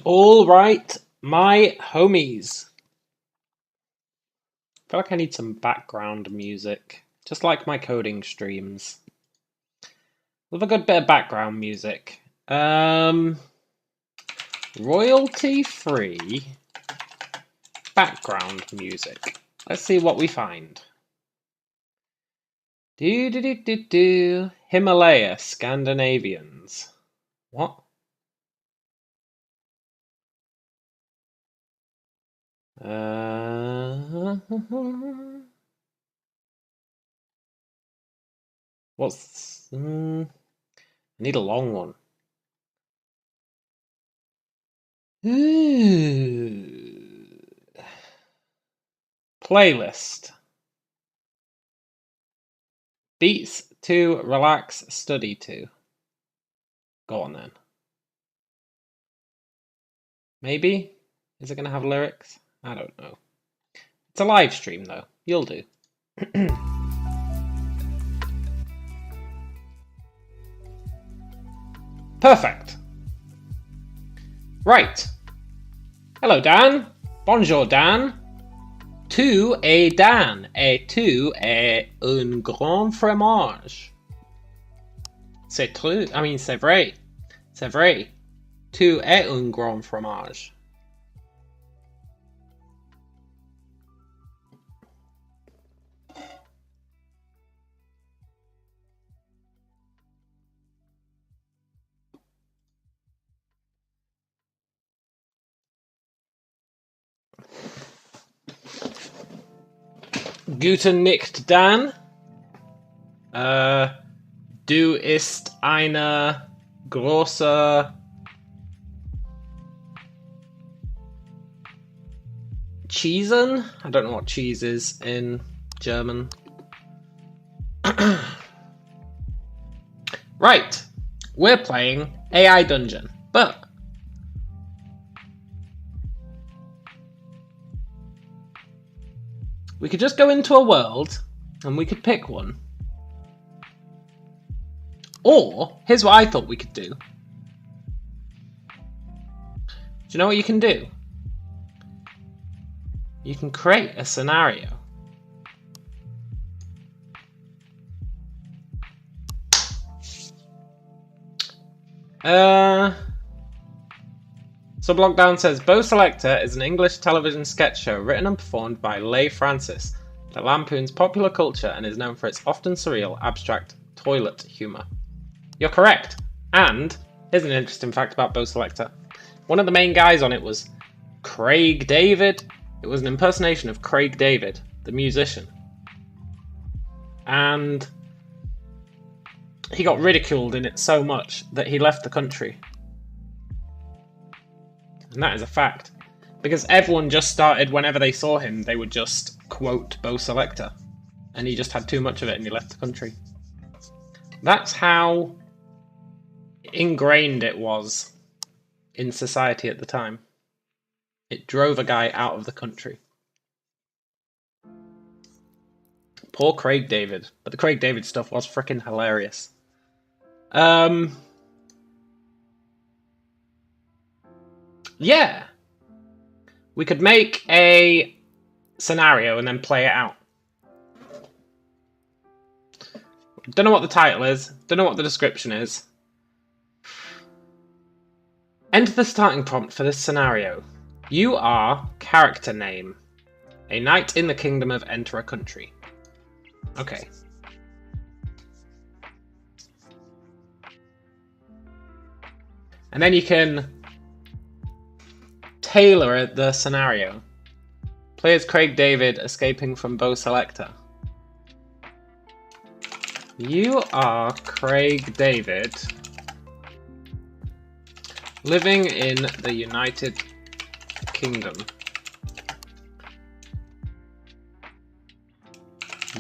All right, my homies. I feel like I need some background music, just like my coding streams. Love a good bit of background music. Royalty-free background music. Let's see what we find. Do. Himalaya, Scandinavians. What? What's... I need a long one. Ooh. Playlist. Beats to relax, study to. Go on then. Maybe? Is it going to have lyrics? I don't know. It's a live stream though. You'll do. Perfect. Right. Hello, Dan. Bonjour, Dan. Tu es Dan, et tu es un grand fromage. C'est true. I mean, c'est vrai. C'est vrai. Tu es un grand fromage. Guten Nicht, Dan. Du ist eine große Cheesen? I don't know what cheese is in German. Right, we're playing AI Dungeon, but we could just go into a world and we could pick one. Or, here's what I thought we could do. Do you know what you can do? You can create a scenario. Sublockdown says, Bo Selector is an English television sketch show written and performed by Leigh Francis that lampoons popular culture and is known for its often surreal, abstract toilet humour. You're correct. And here's an interesting fact about Bo Selector. One of the main guys on it was Craig David. It was an impersonation of Craig David, the musician. And he got ridiculed in it so much that he left the country. And that is a fact. Because everyone just started, whenever they saw him, they would just quote Bo Selector. And he just had too much of it and he left the country. That's how ingrained it was in society at the time. It drove a guy out of the country. Poor Craig David. But the Craig David stuff was freaking hilarious. Yeah. We could make a scenario and then play it out. Don't know what the title is. Don't know what the description is. Enter the starting prompt for this scenario. You are character name. A knight in the kingdom of Enter a Country. Okay. And then you can tailor the scenario. Play as Craig David escaping from Bo Selector. You are Craig David living in the United Kingdom.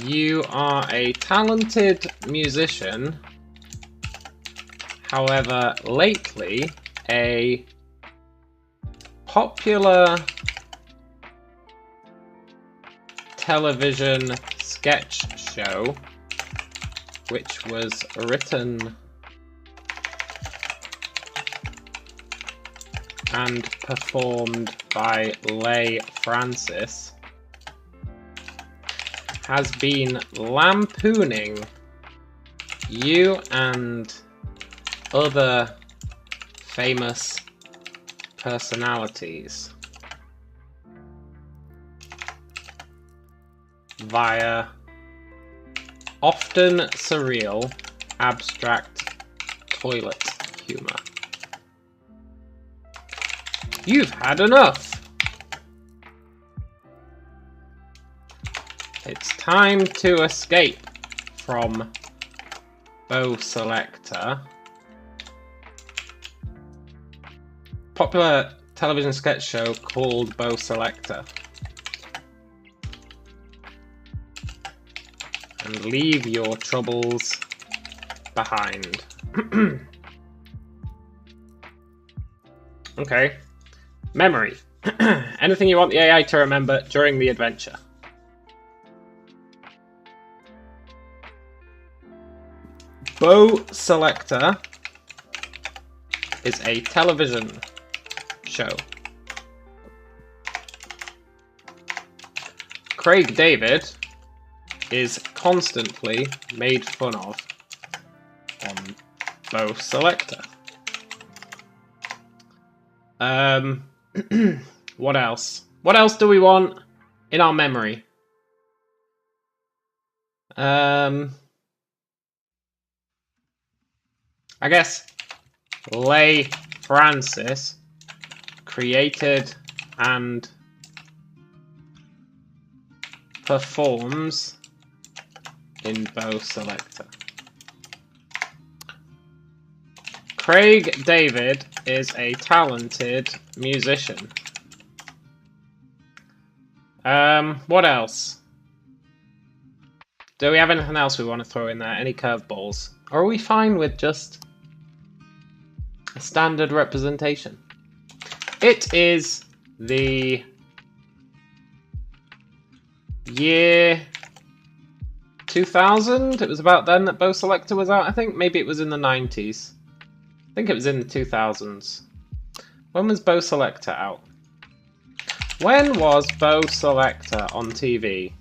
You are a talented musician, however, lately a popular television sketch show which was written and performed by Leigh Francis, has been lampooning you and other famous personalities via often surreal, abstract toilet humor. You've had enough! It's time to escape from Bow Selector. Popular television sketch show called Bow Selector. And leave your troubles behind. Okay. Memory. Anything you want the AI to remember during the adventure. Bow Selector is a television show. Craig David is constantly made fun of on Bow Selector. What else? What else do we want in our memory? I guess Leigh Francis created and performs in Bow Selector. Craig David is a talented musician. What else? Do we have anything else we want to throw in there? Any curveballs? Or are we fine with just a standard representation? It is the year 2000. It was about then that Bow Selector was out, I think. Maybe it was in the 90s. I think it was in the 2000s. When was Bow Selector out? When was Bow Selector on TV?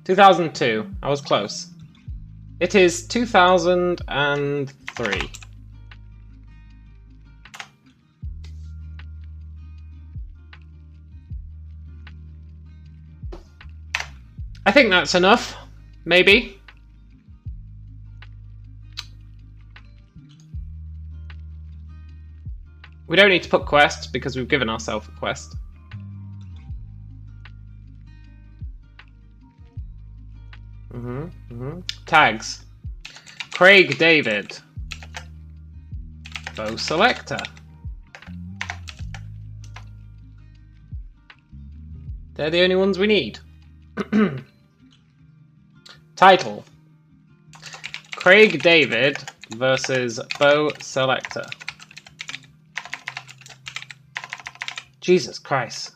2002. I was close. It is 2003. I think that's enough. Maybe. We don't need to put quests because we've given ourselves a quest. Tags. Craig David. Bow Selector. They're the only ones we need. Title. Craig David versus Bow Selector. Jesus Christ.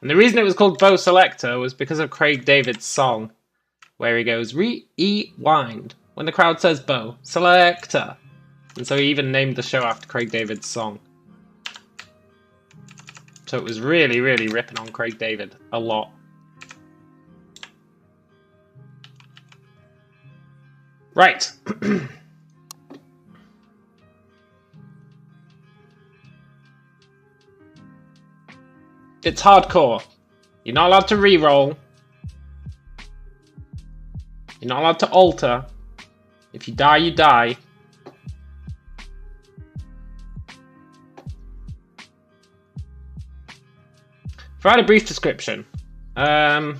And the reason it was called Bow Selector was because of Craig David's song, where he goes, rewind, when the crowd says Bow Selector. And so he even named the show after Craig David's song. So it was really, really ripping on Craig David a lot. Right. It's hardcore. You're not allowed to re-roll. You're not allowed to alter. If you die, you die. Provide a brief description. I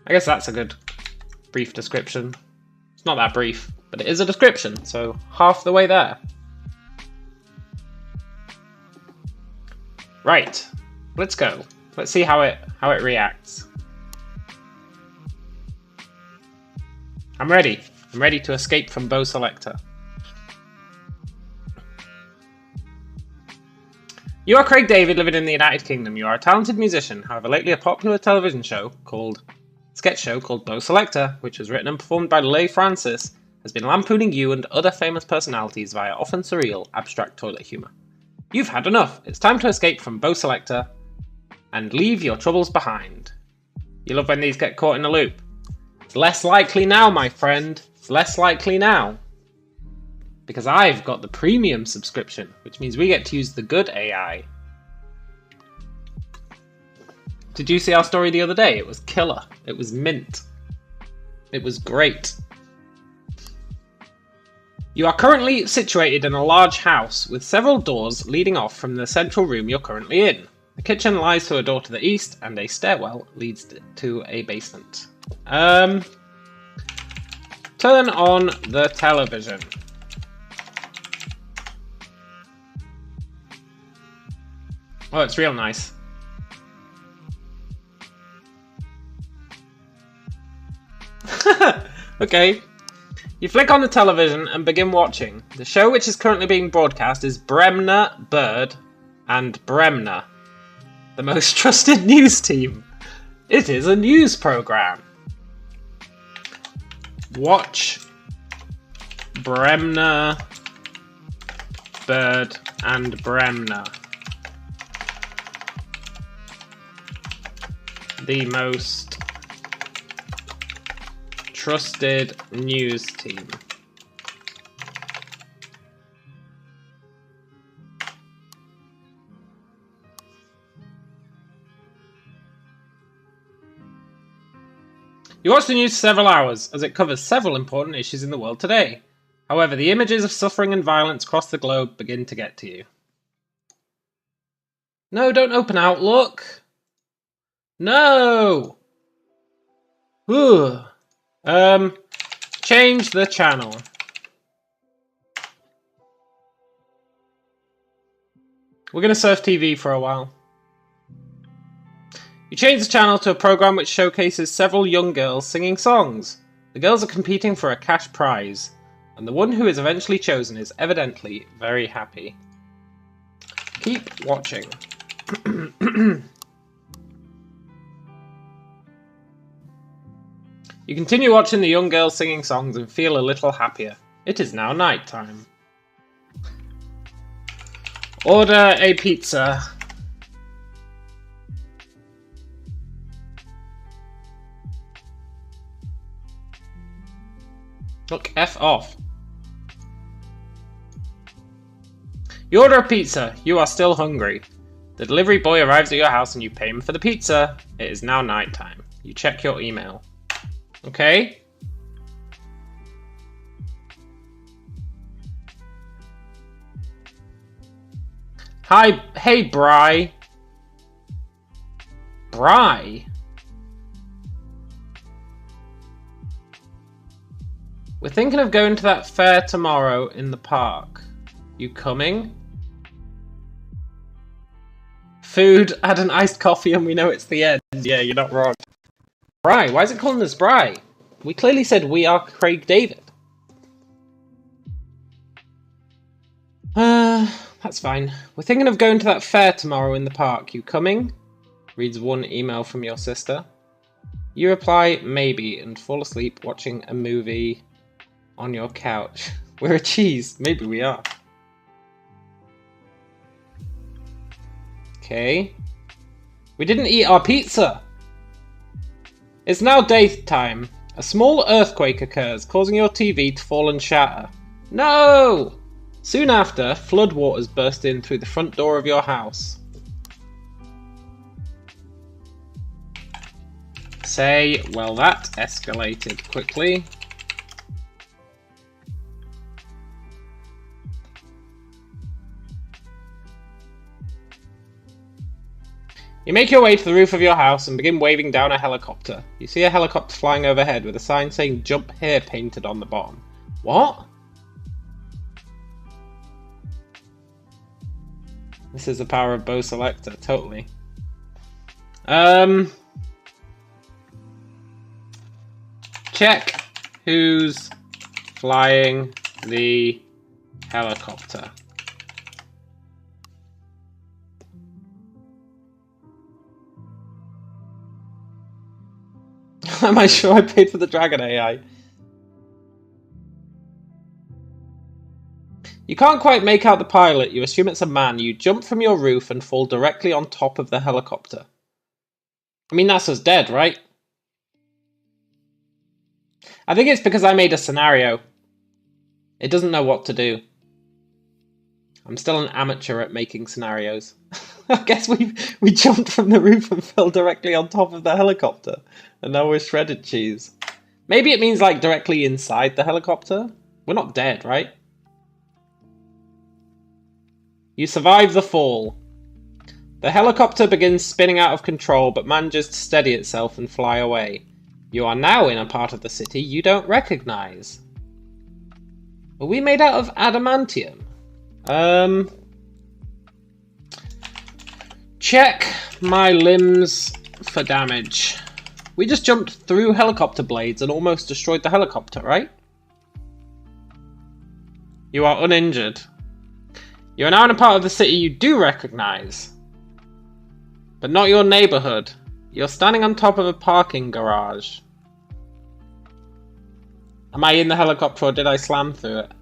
guess that's a good brief description. It's not that brief, but it is a description, so half the way there. Right, let's go. Let's see how it reacts. I'm ready. I'm ready to escape from Bow Selector. You are Craig David, living in the United Kingdom. You are a talented musician. However, lately a popular television sketch show called Bo Selector, which was written and performed by Leigh Francis, has been lampooning you and other famous personalities via often surreal, abstract toilet humour. You've had enough. It's time to escape from Bo Selector and leave your troubles behind. You love when these get caught in a loop. It's less likely now, my friend. It's less likely now. Because I've got the premium subscription, which means we get to use the good AI. Did you see our story the other day? It was killer. It was mint. It was great. You are currently situated in a large house with several doors leading off from the central room you're currently in. The kitchen lies to a door to the east, and a stairwell leads to a basement. Turn on the television. Oh, it's real nice. Okay. You flick on the television and begin watching. The show which is currently being broadcast is Bremner, Bird, and Bremner, the most trusted news team. It is a news program. Watch Bremner, Bird, and Bremner. The most trusted news team. You watch the news for several hours, as it covers several important issues in the world today. However, the images of suffering and violence across the globe begin to get to you. No, don't open Outlook! No! Ugh. Change the channel. We're gonna surf TV for a while. You change the channel to a program which showcases several young girls singing songs. The girls are competing for a cash prize, and the one who is eventually chosen is evidently very happy. Keep watching. You continue watching the young girls singing songs and feel a little happier. It is now night time. Order a pizza. Look, F off. You order a pizza. You are still hungry. The delivery boy arrives at your house and you pay him for the pizza. It is now night time. You check your email. Okay? Hi, hey, Bri. Bri? We're thinking of going to that fair tomorrow in the park. You coming? Food, add an iced coffee, and we know it's the end. Yeah, you're not wrong. Bri, why is it calling us Bri? We clearly said we are Craig David. That's fine. We're thinking of going to that fair tomorrow in the park. You coming? Reads one email from your sister. You reply, maybe, and fall asleep watching a movie on your couch. We're a cheese. Maybe we are. Okay. We didn't eat our pizza! It's now daytime. A small earthquake occurs, causing your TV to fall and shatter. No! Soon after, floodwaters burst in through the front door of your house. Say, well, that escalated quickly. You make your way to the roof of your house and begin waving down a helicopter. You see a helicopter flying overhead with a sign saying "Jump Here" painted on the bottom. What? This is the power of Bo Selector, totally. Check who's flying the helicopter. Am I sure I paid for the dragon AI? You can't quite make out the pilot. You assume it's a man. You jump from your roof and fall directly on top of the helicopter. I mean, that's us dead, right? I think it's because I made a scenario. It doesn't know what to do. I'm still an amateur at making scenarios. I guess we jumped from the roof and fell directly on top of the helicopter. And now we're shredded cheese. Maybe it means like directly inside the helicopter? We're not dead, right? You survive the fall. The helicopter begins spinning out of control but manages to steady itself and fly away. You are now in a part of the city you don't recognize. Are we made out of adamantium? Check my limbs for damage. We just jumped through helicopter blades and almost destroyed the helicopter, right? You are uninjured. You are now in a part of the city you do recognize, but not your neighborhood. You're standing on top of a parking garage. Am I in the helicopter or did I slam through it?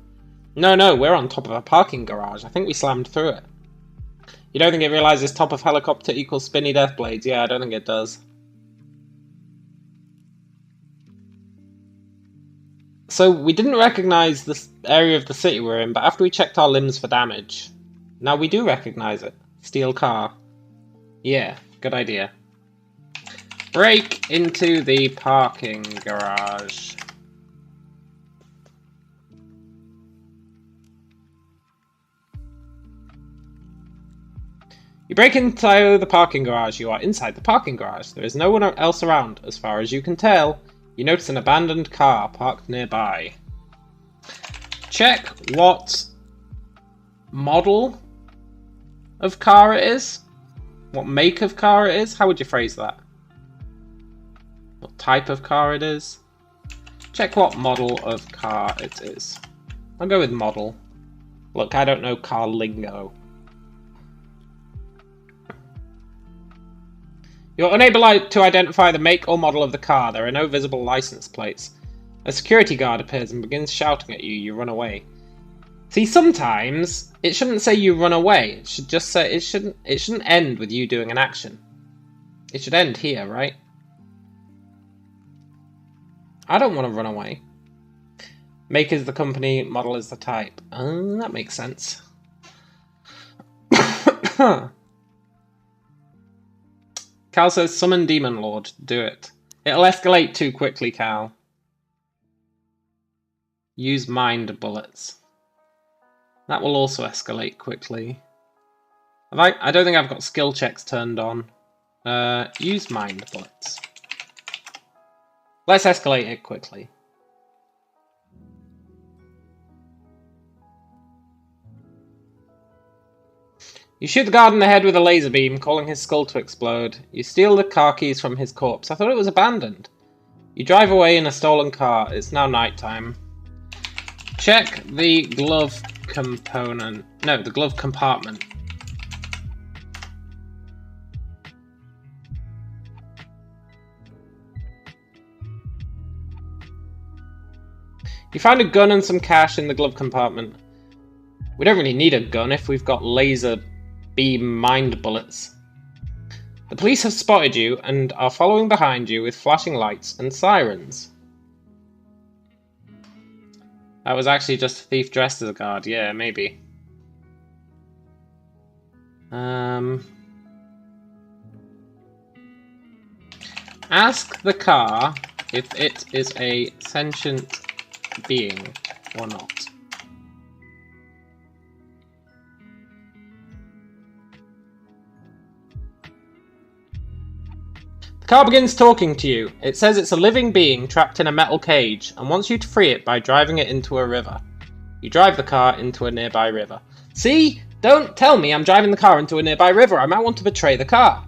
No, we're on top of a parking garage. I think we slammed through it. You don't think it realizes top of helicopter equals spinny death blades? Yeah, I don't think it does. So we didn't recognize this area of the city we're in, but after we checked our limbs for damage, now we do recognize it. Steel car. Yeah, good idea. Break into the parking garage. You break into the parking garage. You are inside the parking garage. There is no one else around, as far as you can tell. You notice an abandoned car parked nearby. Check what model of car it is. What make of car it is. How would you phrase that? What type of car it is. Check what model of car it is. I'll go with model. Look, I don't know car lingo. You're unable to identify the make or model of the car. There are no visible license plates. A security guard appears and begins shouting at you. You run away. See, sometimes it shouldn't say you run away. It should just say it shouldn't end with you doing an action. It should end here, right? I don't want to run away. Make is the company, model is the type. That makes sense. Cal says, summon Demon Lord. Do it. It'll escalate too quickly, Cal. Use mind bullets. That will also escalate quickly. I don't think I've got skill checks turned on. Use mind bullets. Let's escalate it quickly. You shoot the guard in the head with a laser beam, causing his skull to explode. You steal the car keys from his corpse. I thought it was abandoned. You drive away in a stolen car. It's now nighttime. Check the glove component. No, the glove compartment. You find a gun and some cash in the glove compartment. We don't really need a gun if we've got laser beam mind bullets. The police have spotted you and are following behind you with flashing lights and sirens. That was actually just a thief dressed as a guard. Yeah, maybe. Ask the car if it is a sentient being or not. The car begins talking to you. It says it's a living being trapped in a metal cage and wants you to free it by driving it into a river. You drive the car into a nearby river. See? Don't tell me I'm driving the car into a nearby river. I might want to betray the car.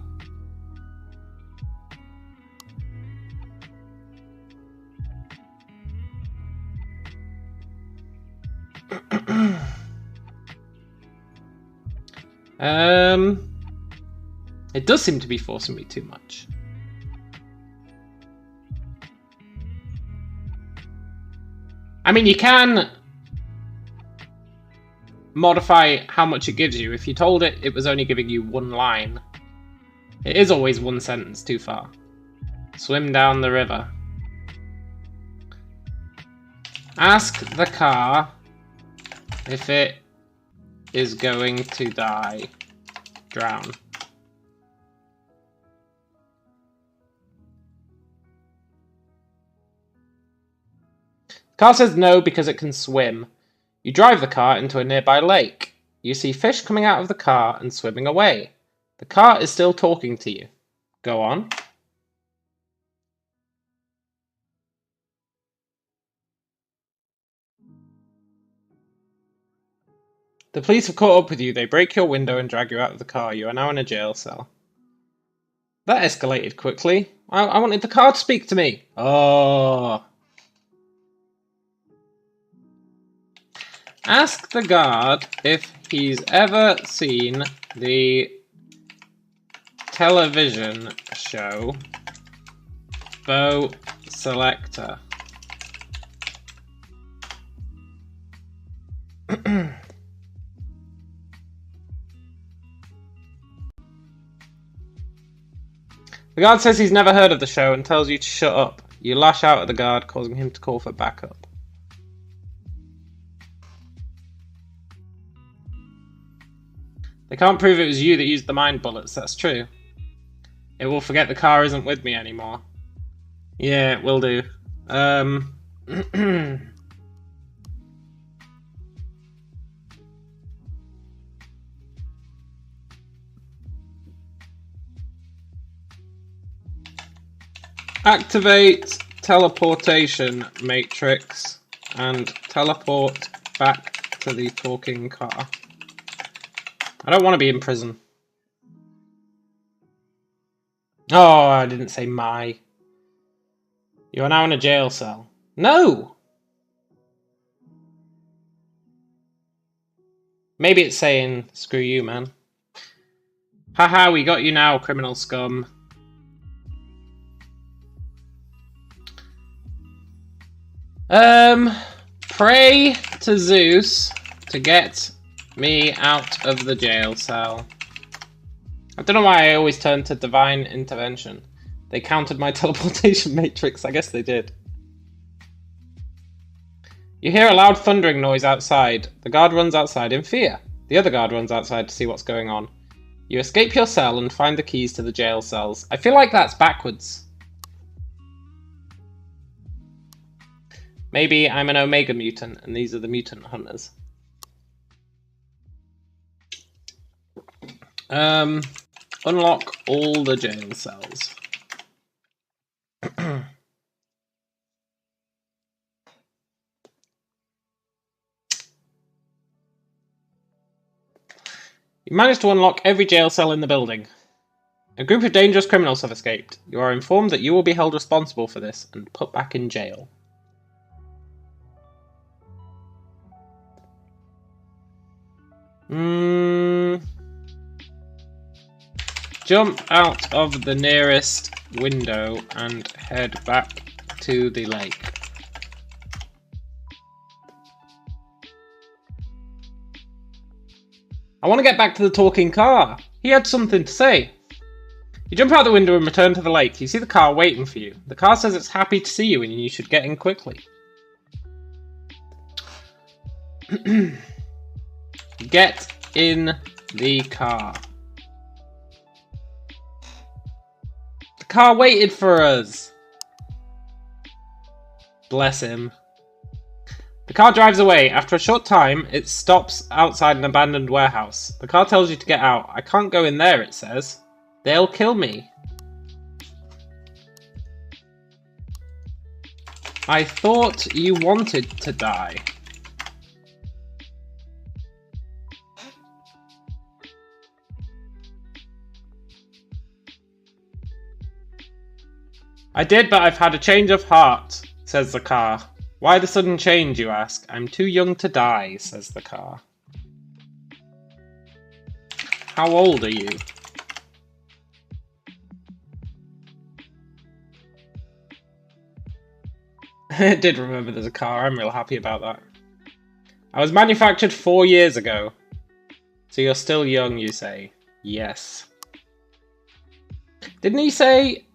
It does seem to be forcing me too much. I mean, you can modify how much it gives you. If you told it it was only giving you one line, it is always one sentence too far. Swim down the river. Ask the car if it is going to die. Drown. The car says no because it can swim. You drive the car into a nearby lake. You see fish coming out of the car and swimming away. The car is still talking to you. Go on. The police have caught up with you. They break your window and drag you out of the car. You are now in a jail cell. That escalated quickly. I wanted the car to speak to me. Oh. Ask the guard if he's ever seen the television show Bow Selector. The guard says he's never heard of the show and tells you to shut up. You lash out at the guard, causing him to call for backup. They can't prove it was you that used the mind bullets, that's true. It will forget the car isn't with me anymore. Yeah, it will do. Activate teleportation matrix and teleport back to the talking car. I don't want to be in prison. Oh, I didn't say my. You are now in a jail cell. No! Maybe it's saying, screw you, man. Haha, we got you now, criminal scum. Pray to Zeus to get me out of the jail cell. I don't know why I always turn to divine intervention. They countered my teleportation matrix. I guess they did. You hear a loud thundering noise outside. The guard runs outside in fear. The other guard runs outside to see what's going on. You escape your cell and find the keys to the jail cells. I feel like that's backwards. Maybe I'm an Omega mutant and these are the mutant hunters. Unlock all the jail cells. You managed to unlock every jail cell in the building. A group of dangerous criminals have escaped. You are informed that you will be held responsible for this and put back in jail. Jump out of the nearest window and head back to the lake. I want to get back to the talking car. He had something to say. You jump out the window and return to the lake. You see the car waiting for you. The car says it's happy to see you and you should get in quickly. Get in the car. The car waited for us. Bless him. The car drives away. After a short time, it stops outside an abandoned warehouse. The car tells you to get out. I can't go in there, it says. They'll kill me. I thought you wanted to die. I did, but I've had a change of heart, says the car. Why the sudden change, you ask? I'm too young to die, says the car. How old are you? I did remember there's a car. I'm real happy about that. I was manufactured 4 years ago. So you're still young, you say? Yes. Didn't he say...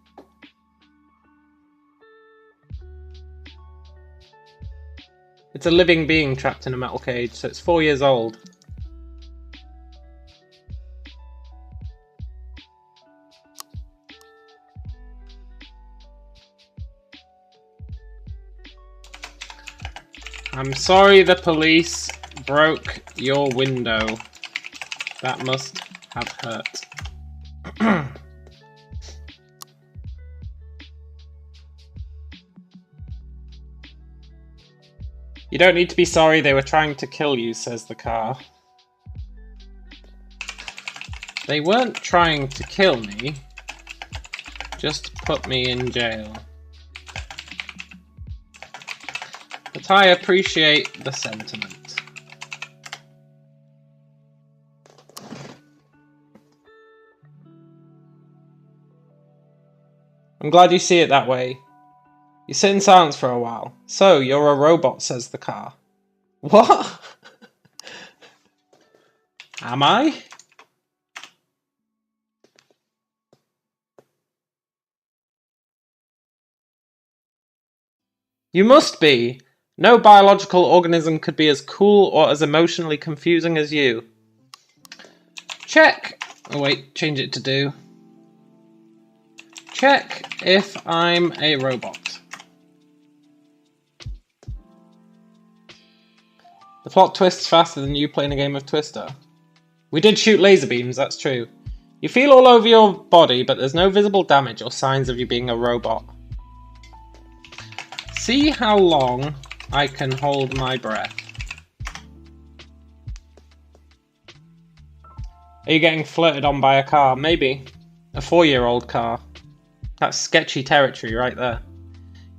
It's a living being trapped in a metal cage, so it's 4 years old. I'm sorry the police broke your window. That must have hurt. You don't need to be sorry, they were trying to kill you, says the car. They weren't trying to kill me, just put me in jail. But I appreciate the sentiment. I'm glad you see it that way. You sit in silence for a while. So, you're a robot, says the car. What? Am I? You must be. No biological organism could be as cool or as emotionally confusing as you. Check. Oh wait, change it to do. Check if I'm a robot. The plot twists faster than you playing a game of Twister. We did shoot laser beams, that's true. You feel all over your body, but there's no visible damage or signs of you being a robot. See how long I can hold my breath. Are you getting flirted on by a car? Maybe. A 4-year-old car. That's sketchy territory right there.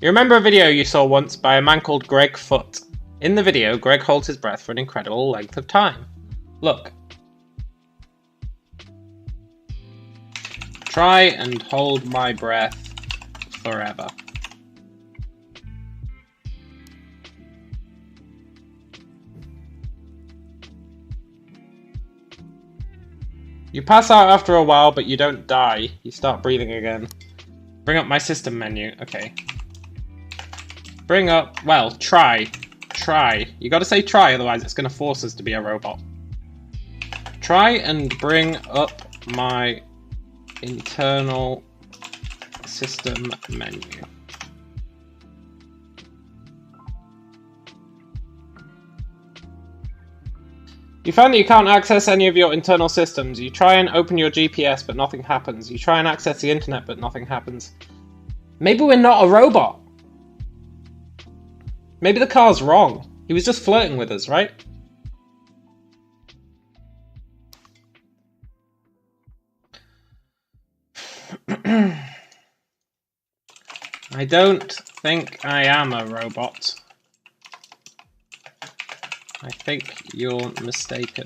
You remember a video you saw once by a man called Greg Foot. In the video, Greg holds his breath for an incredible length of time. Look. Try and hold my breath forever. You pass out after a while, but you don't die. You start breathing again. Bring up my system menu. Okay. Bring up... Well, try. Try. You gotta say try, otherwise it's gonna force us to be a robot. Try and bring up my internal system menu. You find that you can't access any of your internal systems. You try and open your GPS, but nothing happens. You try and access the internet, but nothing happens. Maybe we're not a robot. Maybe the car's wrong. He was just flirting with us, right? I don't think I am a robot. I think you're mistaken.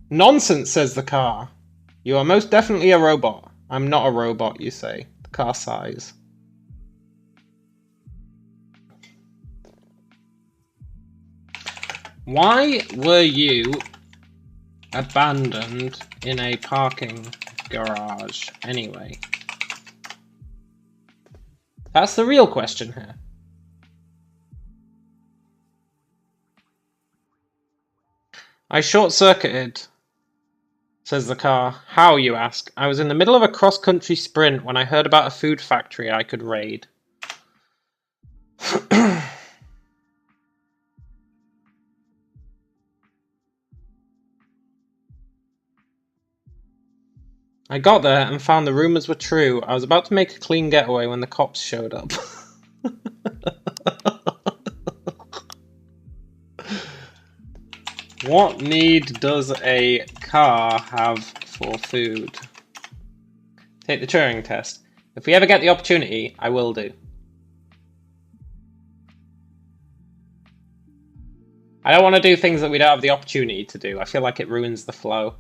Nonsense, says the car. You are most definitely a robot. I'm not a robot, you say. The car sighs. Why were you abandoned in a parking garage anyway? That's the real question here. I short-circuited, says the car. How, you ask? I was in the middle of a cross-country sprint when I heard about a food factory I could raid. I got there and found the rumours were true. I was about to make a clean getaway when the cops showed up. What need does a car have for food? Take the Turing test. If we ever get the opportunity, I will do. I don't want to do things that we don't have the opportunity to do. I feel like it ruins the flow.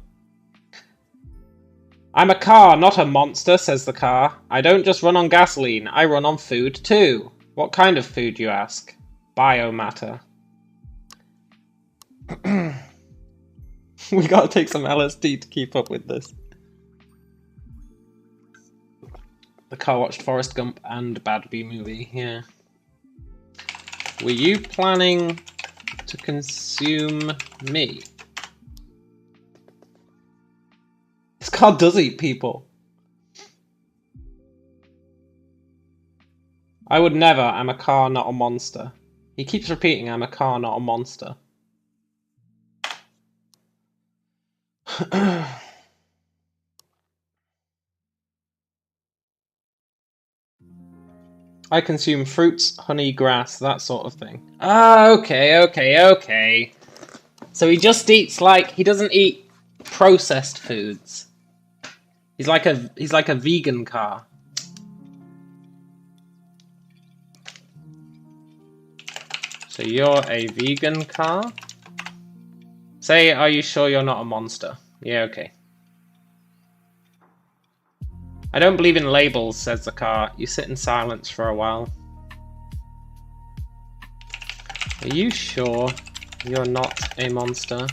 I'm a car, not a monster, says the car. I don't just run on gasoline, I run on food too. What kind of food, you ask? Biomatter. We gotta take some LSD to keep up with this. The car watched Forrest Gump and Bad B Movie, yeah. Were you planning to consume me? This car does eat people. I would never. I'm a car, not a monster. He keeps repeating, I'm a car, not a monster. I consume fruits, honey, grass, that sort of thing. Ah, okay. So he just eats he doesn't eat processed foods. He's like a vegan car. So you're a vegan car? Say, are you sure you're not a monster? Yeah, okay. I don't believe in labels, says the car. You sit in silence for a while. Are you sure you're not a monster?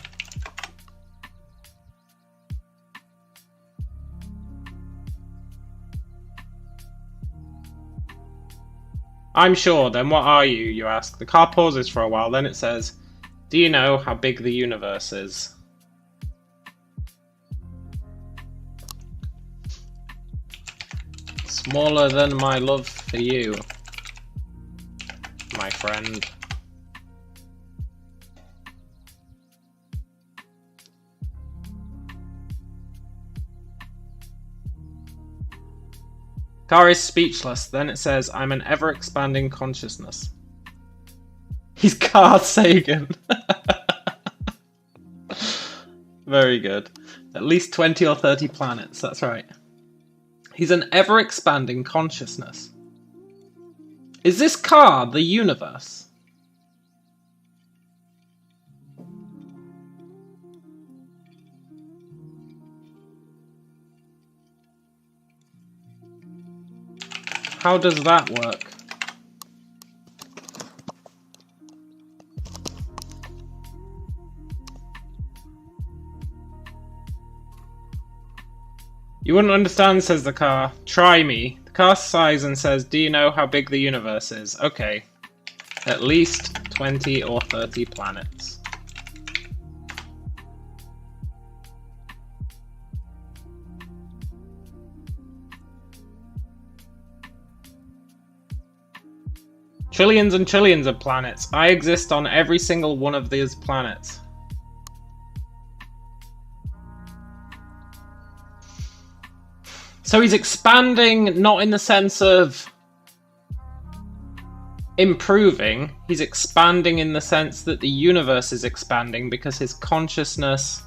I'm sure, then what are you, you ask. The car pauses for a while, then it says, do you know how big the universe is? Smaller than my love for you, my friend. Car is speechless, then it says, I'm an ever-expanding consciousness. He's Carl Sagan. Very good. At least 20 or 30 planets, that's right. He's an ever-expanding consciousness. Is this car the universe? How does that work? You wouldn't understand, says the car. Try me. The car sighs and says, do you know how big the universe is? Okay. At least 20 or 30 planets. Trillions and trillions of planets. I exist on every single one of these planets. So he's expanding, not in the sense of improving. He's expanding in the sense that the universe is expanding because his consciousness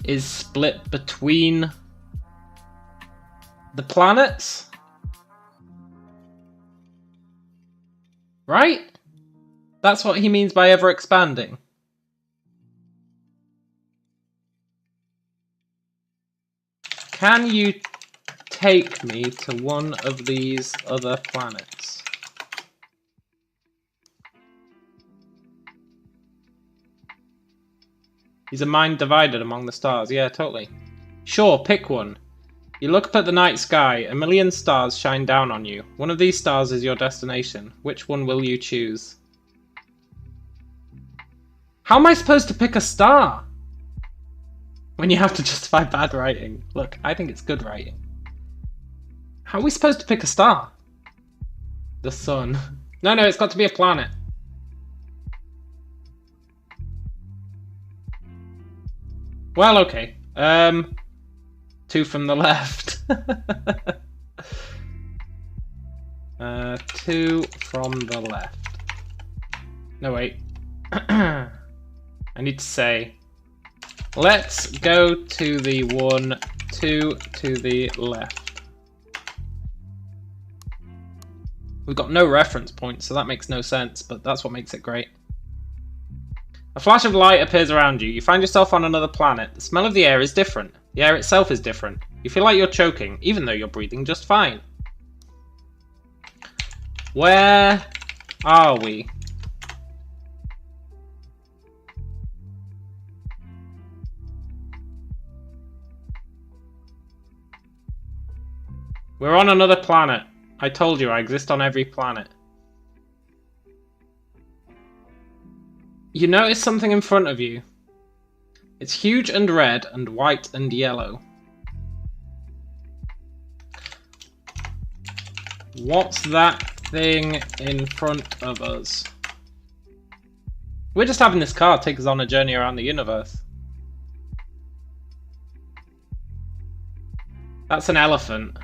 is split between the planets. Right? That's what he means by ever expanding. Can you take me to one of these other planets? He's a mind divided among the stars. Yeah, totally. Sure, pick one. You look up at the night sky. A million stars shine down on you. One of these stars is your destination. Which one will you choose? How am I supposed to pick a star? When you have to justify bad writing. Look, I think it's good writing. How are we supposed to pick a star? The sun. No, it's got to be a planet. Well, okay. Two from the left. Two from the left. No, wait. I need to say, let's go to the 1, 2 to the left. We've got no reference points, so that makes no sense, but that's what makes it great. A flash of light appears around you. You find yourself on another planet. The smell of the air is different. The air itself is different. You feel like you're choking, even though you're breathing just fine. Where are we? We're on another planet. I told you I exist on every planet. You notice something in front of you. It's huge and red and white and yellow. What's that thing in front of us? We're just having this car take us on a journey around the universe. That's an elephant.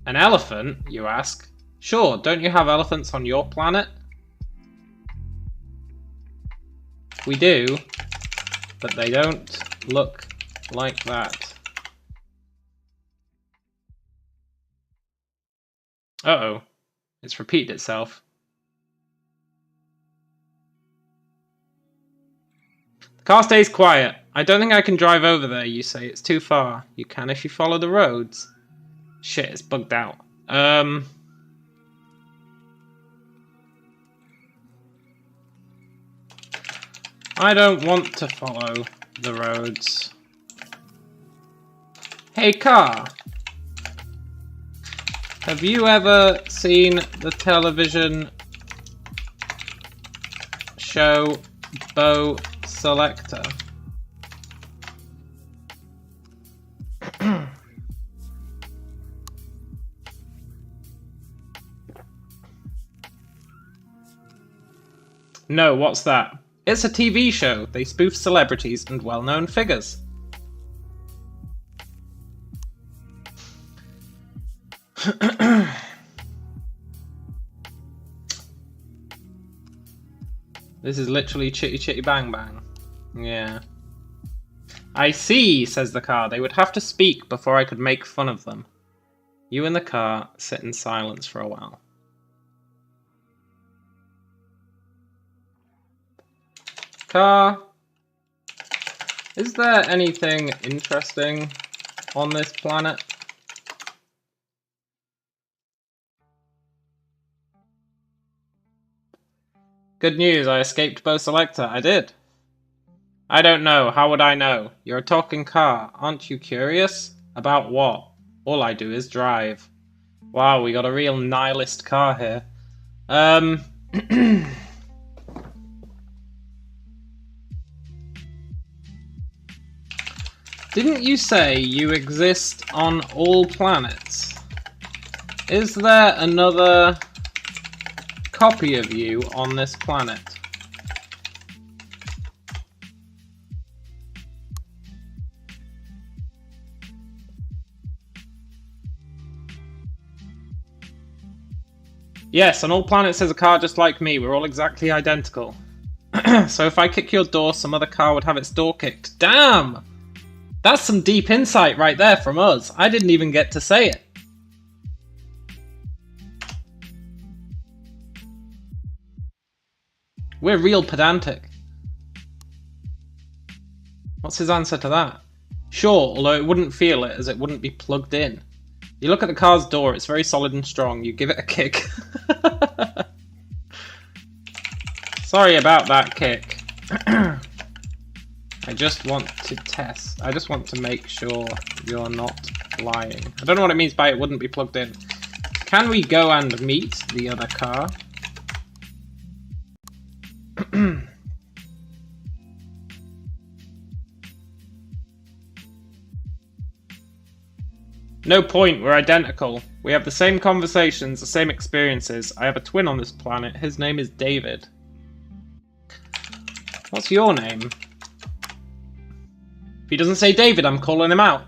An elephant, you ask? Sure, don't you have elephants on your planet? We do, but they don't look like that. Uh-oh. It's repeated itself. The car stays quiet. I don't think I can drive over there, you say. It's too far. You can if you follow the roads. Shit, it's bugged out. I don't want to follow the roads. Hey, car. Have you ever seen the television show Bo Selector? No, what's that? It's a TV show. They spoof celebrities and well-known figures. This is literally Chitty Chitty Bang Bang. Yeah. I see, says the car. They would have to speak before I could make fun of them. You and the car sit in silence for a while. Car, is there anything interesting on this planet? Good news, I escaped Bo Selector. I did. I don't know. How would I know? You're a talking car. Aren't you curious? About what? All I do is drive. Wow, we got a real nihilist car here. Didn't you say you exist on all planets? Is there another copy of you on this planet? Yes, on all planets there's a car just like me. We're all exactly identical. So if I kick your door, some other car would have its door kicked. Damn! That's some deep insight right there from us. I didn't even get to say it. We're real pedantic. What's his answer to that? Sure, although it wouldn't feel it as it wouldn't be plugged in. You look at the car's door, it's very solid and strong. You give it a kick. Sorry about that kick. I just want to test. I just want to make sure you're not lying. I don't know what it means by it wouldn't be plugged in. Can we go and meet the other car? No point, we're identical. We have the same conversations, the same experiences. I have a twin on this planet. His name is David. What's your name? If he doesn't say David, I'm calling him out.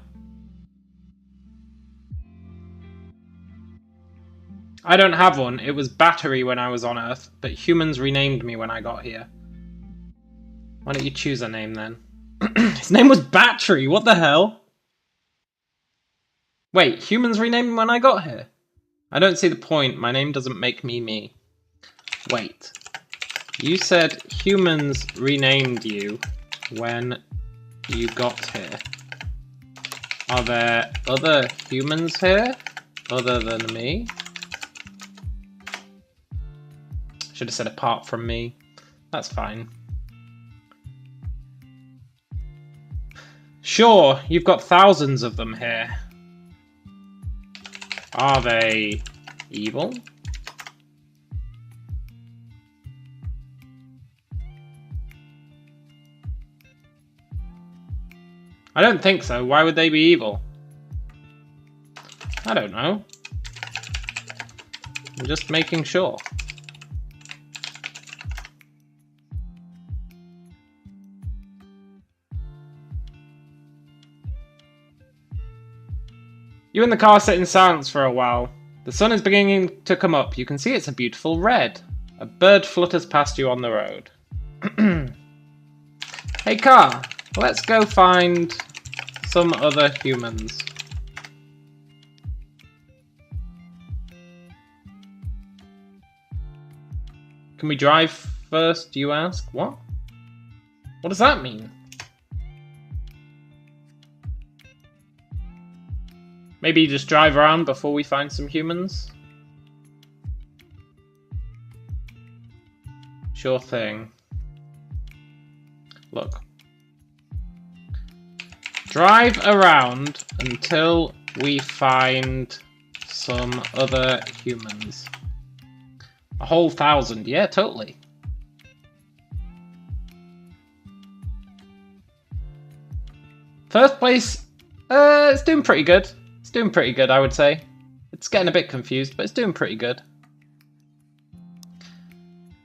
I don't have one. It was Battery when I was on Earth, but humans renamed me when I got here. Why don't you choose a name then? His name was Battery, what the hell? Wait, humans renamed me when I got here? I don't see the point. My name doesn't make me me. Wait. You said humans renamed you when you got here. Are there other humans here other than me? Should have said apart from me. That's fine. Sure, you've got thousands of them here. Are they evil? I don't think so. Why would they be evil? I don't know. I'm just making sure. You in the car sit in silence for a while. The sun is beginning to come up. You can see it's a beautiful red. A bird flutters past you on the road. Hey car, let's go find some other humans. Can we drive first, you ask? What? What does that mean? Maybe just drive around before we find some humans? Sure thing. Look. Drive around until we find some other humans. A whole 1,000, yeah, totally. First place, it's doing pretty good. It's doing pretty good, I would say. It's getting a bit confused, but it's doing pretty good.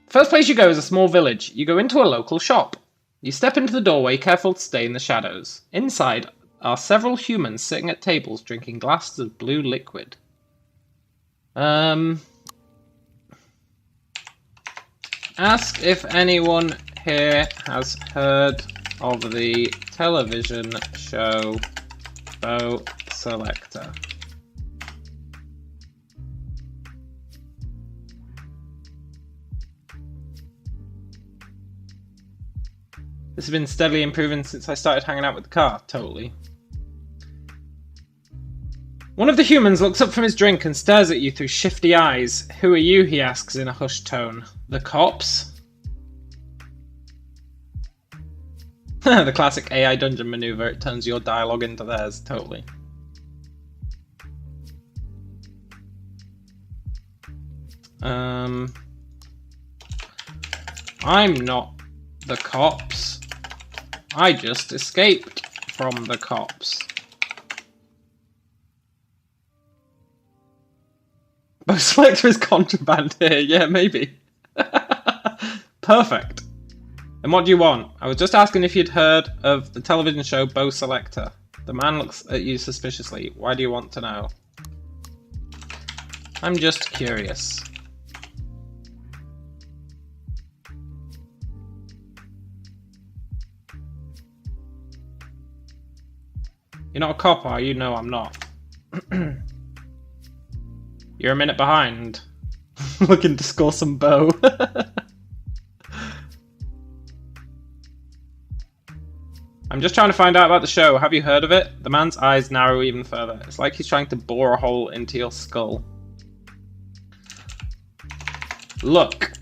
First place you go is a small village. You go into a local shop. You step into the doorway, careful to stay in the shadows. Inside are several humans sitting at tables drinking glasses of blue liquid. Ask if anyone here has heard of the television show Bow Selector. This has been steadily improving since I started hanging out with the car, totally. One of the humans looks up from his drink and stares at you through shifty eyes. Who are you? He asks in a hushed tone. The cops? The classic AI dungeon maneuver, it turns your dialogue into theirs, totally. I'm not the cops. I just escaped from the cops. Bow Selector is contraband here, yeah, maybe. Perfect. And what do you want? I was just asking if you'd heard of the television show Bow Selector. The man looks at you suspiciously. Why do you want to know? I'm just curious. You're not a cop, are you? No, I'm not. You're a minute behind. Looking to score some bow. I'm just trying to find out about the show. Have you heard of it? The man's eyes narrow even further. It's like he's trying to bore a hole into your skull. Look.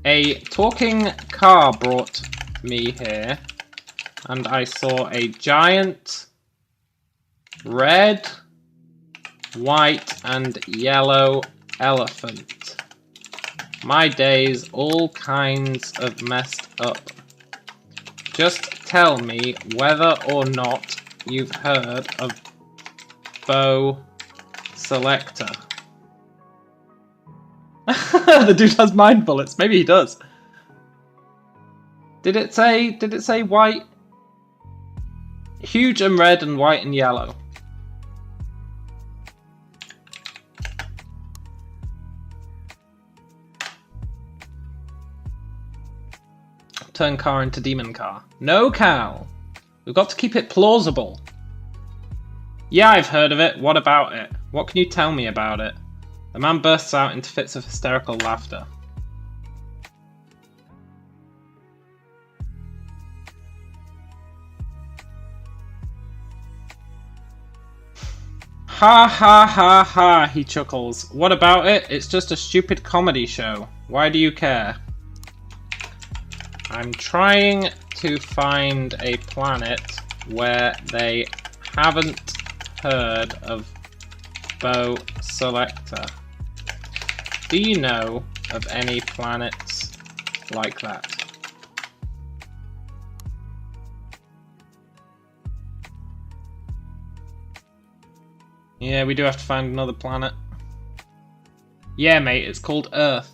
A talking car brought me here, and I saw a giant red, white, and yellow elephant. My days all kinds of messed up. Just tell me whether or not you've heard of Bow Selector. The dude has mind bullets. Maybe he does. Did it say white? Huge and red and white and yellow. Turn car into demon car. No, Cal. We've got to keep it plausible. Yeah, I've heard of it. What about it? What can you tell me about it? The man bursts out into fits of hysterical laughter. Ha ha ha ha, he chuckles. What about it? It's just a stupid comedy show. Why do you care? I'm trying to find a planet where they haven't heard of Bo Selector. Do you know of any planets like that? Yeah, we do have to find another planet. Yeah, mate, it's called Earth.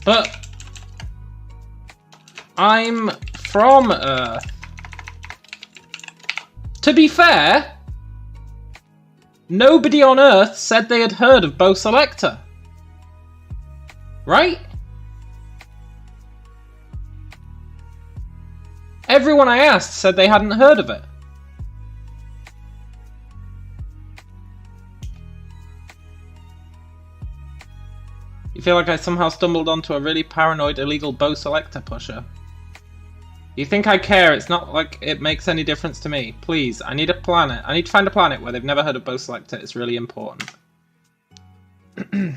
But I'm from Earth. To be fair, nobody on Earth said they had heard of Bo Selector. Right? Everyone I asked said they hadn't heard of it. You feel like I somehow stumbled onto a really paranoid illegal Bo Selector pusher. You think I care? It's not like it makes any difference to me. Please, I need a planet. I need to find a planet where they've never heard of Bo Selector. It's really important. The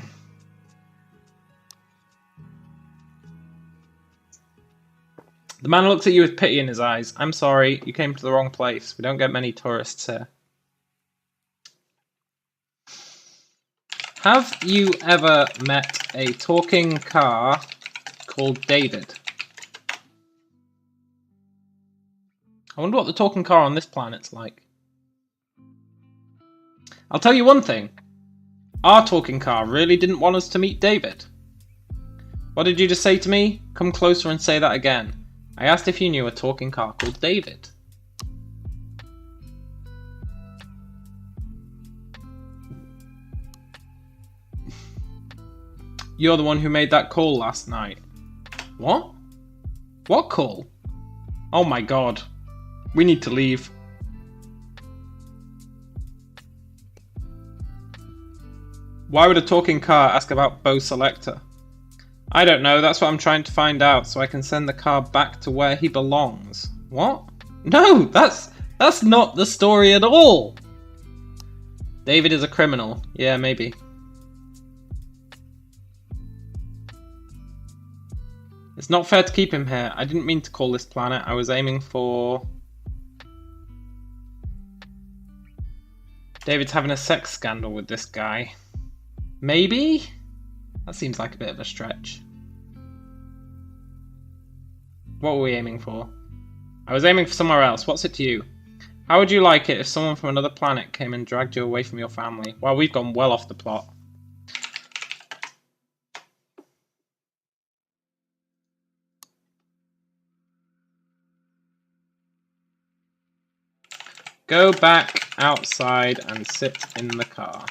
man looks at you with pity in his eyes. I'm sorry, you came to the wrong place. We don't get many tourists here. Have you ever met a talking car called David? I wonder what the talking car on this planet's like. I'll tell you one thing. Our talking car really didn't want us to meet David. What did you just say to me? Come closer and say that again. I asked if you knew a talking car called David. You're the one who made that call last night. What? What call? Oh my god. We need to leave. Why would a talking car ask about Bo Selector? I don't know, that's what I'm trying to find out so I can send the car back to where he belongs. What? No, that's not the story at all! David is a criminal. Yeah, maybe. It's not fair to keep him here. I didn't mean to call this planet. I was aiming for... David's having a sex scandal with this guy. Maybe? That seems like a bit of a stretch. What were we aiming for? I was aiming for somewhere else. What's it to you? How would you like it if someone from another planet came and dragged you away from your family? Well, we've gone well off the plot. Go back outside and sit in the car.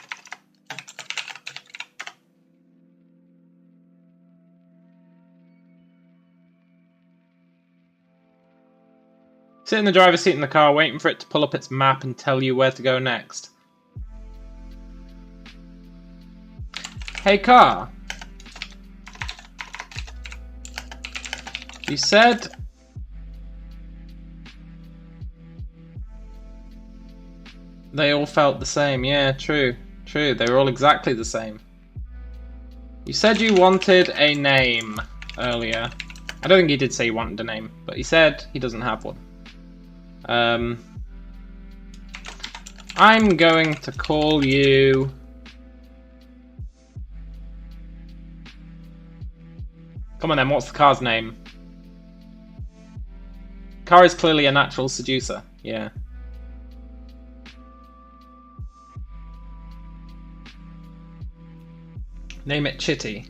Sit in the driver's seat in the car, waiting for it to pull up its map and tell you where to go next. Hey car. You said... They all felt the same. Yeah, true. True, they were all exactly the same. You said you wanted a name earlier. I don't think he did say he wanted a name, but he said he doesn't have one. I'm going to call you... Come on then, what's the car's name? Car is clearly a natural seducer, yeah. Name it Chitty.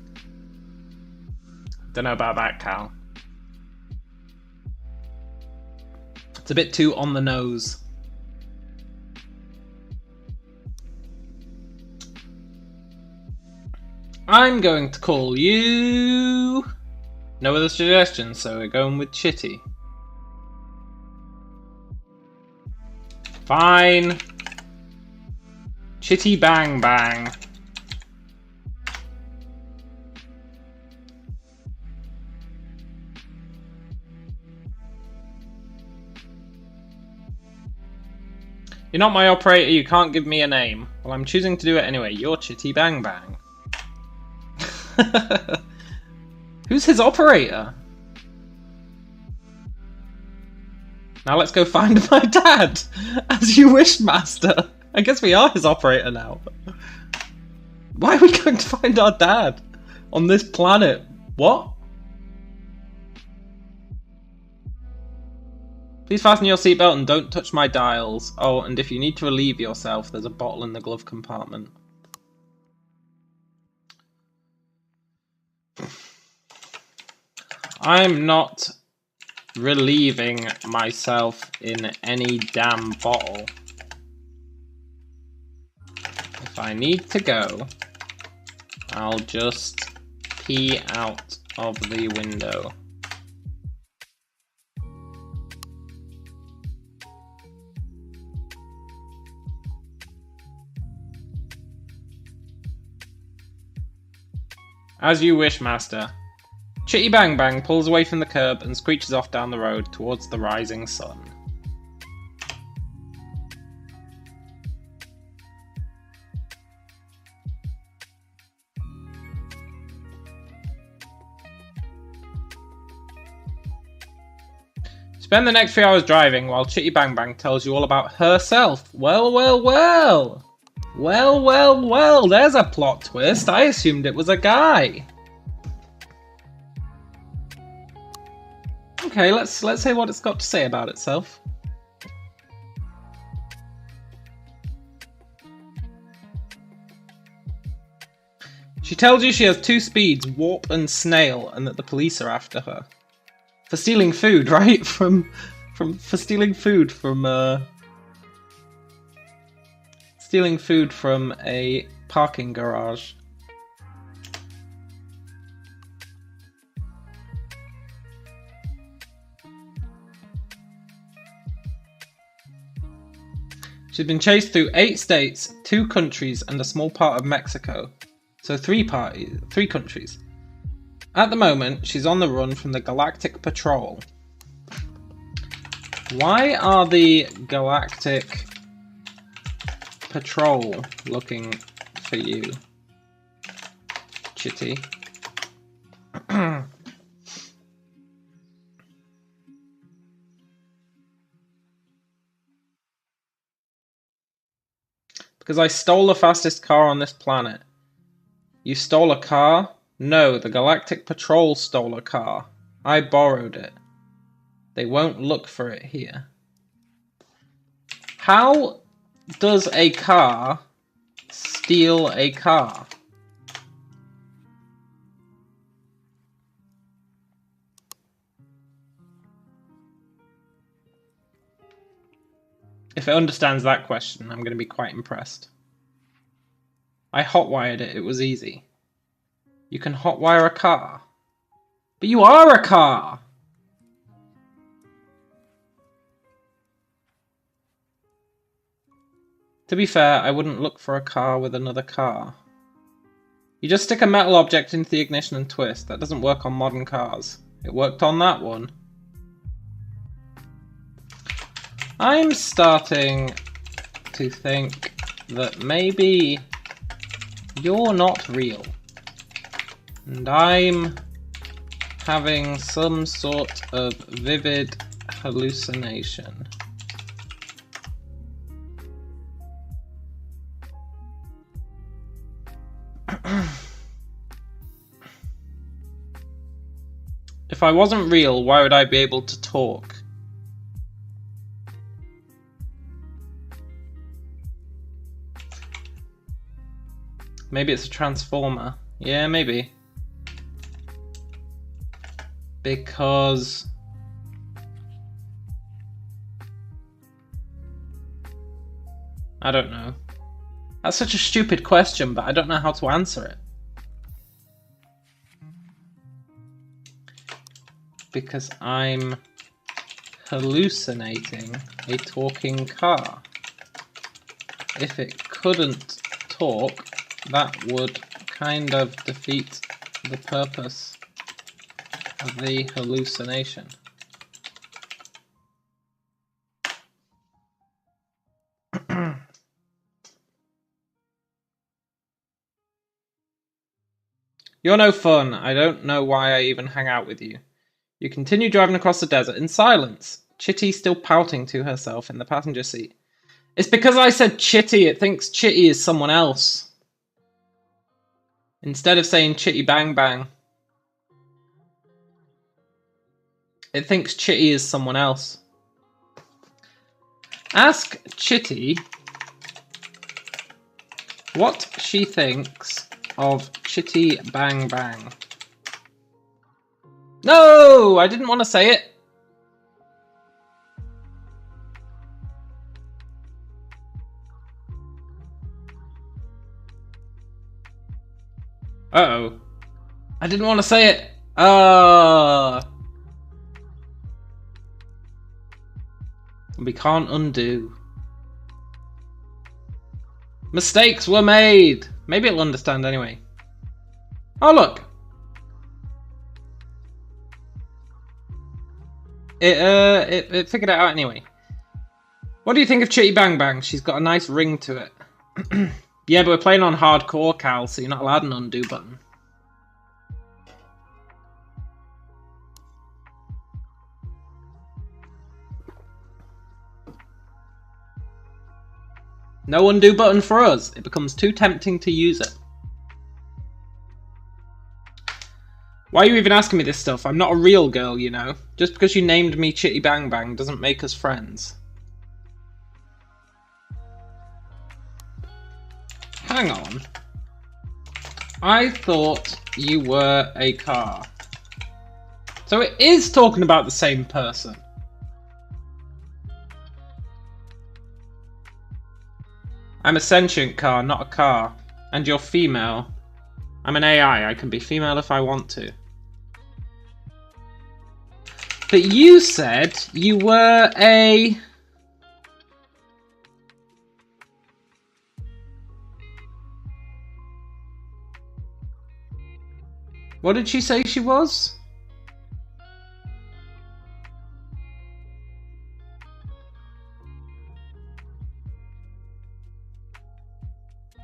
Don't know about that, Cal. It's a bit too on the nose. I'm going to call you... No other suggestions, so we're going with Chitty. Fine. Chitty Bang Bang. You're not my operator, you can't give me a name. Well, I'm choosing to do it anyway. You're Chitty Bang Bang. Who's his operator? Now let's go find my dad! As you wish, master! I guess we are his operator now. Why are we going to find our dad? On this planet? What? Please fasten your seatbelt and don't touch my dials. Oh, and if you need to relieve yourself, there's a bottle in the glove compartment. I'm not relieving myself in any damn bottle. If I need to go, I'll just pee out of the window. As you wish, master. Chitty Bang Bang pulls away from the curb and screeches off down the road towards the rising sun. Spend the next few hours driving while Chitty Bang Bang tells you all about herself. Well, well, well! Well, well, well, there's a plot twist. I assumed it was a guy. Okay, let's say what it's got to say about itself. She tells you she has 2 speeds, warp and snail, and that the police are after her. For stealing food, right? For stealing food from stealing food from a parking garage. She's been chased through 8 states, 2 countries, and a small part of Mexico. So 3 countries. At the moment, she's on the run from the Galactic Patrol. Why are the Galactic Patrol looking for you, Chitty? Because I stole the fastest car on this planet. You stole a car? No, the Galactic Patrol stole a car. I borrowed it. They won't look for it here. How does a car steal a car? If it understands that question, I'm going to be quite impressed. I hotwired it, it was easy. You can hotwire a car. But you are a car! To be fair, I wouldn't look for a car with another car. You just stick a metal object into the ignition and twist. That doesn't work on modern cars. It worked on that one. I'm starting to think that maybe you're not real. And I'm having some sort of vivid hallucination. If I wasn't real, why would I be able to talk? Maybe it's a transformer. Yeah, maybe. Because I don't know. That's such a stupid question, but I don't know how to answer it. Because I'm hallucinating a talking car. If it couldn't talk, that would kind of defeat the purpose of the hallucination. You're no fun. I don't know why I even hang out with you. You continue driving across the desert in silence, Chitty still pouting to herself in the passenger seat. It's because I said Chitty, it thinks Chitty is someone else. Instead of saying Chitty Bang Bang, it thinks Chitty is someone else. Ask Chitty what she thinks of Chitty Bang Bang. No! I didn't want to say it. Uh-oh. I didn't want to say it. We can't undo. Mistakes were made. Maybe it'll understand anyway. Oh, look. It figured it out anyway. What do you think of Chitty Bang Bang? She's got a nice ring to it. Yeah, but we're playing on hardcore, Cal, so you're not allowed an undo button. No undo button for us. It becomes too tempting to use it. Why are you even asking me this stuff? I'm not a real girl, you know. Just because you named me Chitty Bang Bang doesn't make us friends. Hang on. I thought you were a car. So it is talking about the same person. I'm a sentient car, not a car. And you're female. I'm an AI. I can be female if I want to. But you said you were a... What did she say she was?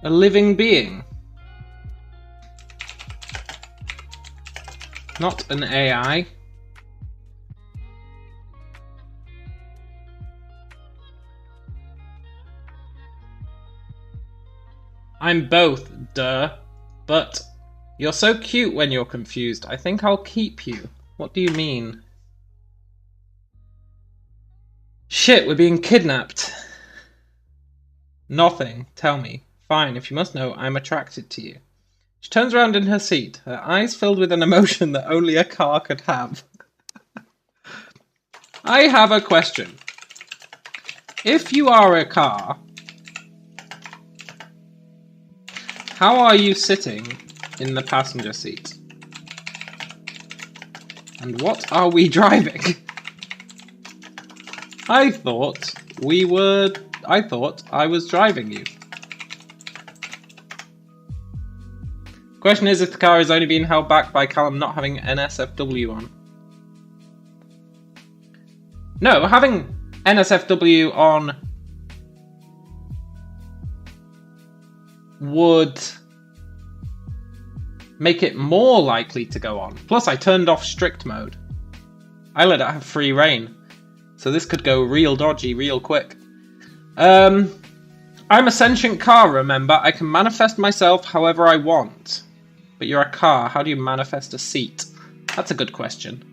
A living being. Not an AI. I'm both, duh. But you're so cute when you're confused. I think I'll keep you. What do you mean? Shit, we're being kidnapped. Nothing. Tell me. Fine, if you must know, I'm attracted to you. She turns around in her seat, her eyes filled with an emotion that only a car could have. I have a question. If you are a car, how are you sitting in the passenger seat? And what are we driving? I thought I was driving you. Question is if the car is only being held back by Callum not having NSFW on. No, having NSFW on would make it more likely to go on. Plus, I turned off strict mode. I let it have free reign. So this could go real dodgy real quick. I'm a sentient car, remember? I can manifest myself however I want. But you're a car, how do you manifest a seat? That's a good question.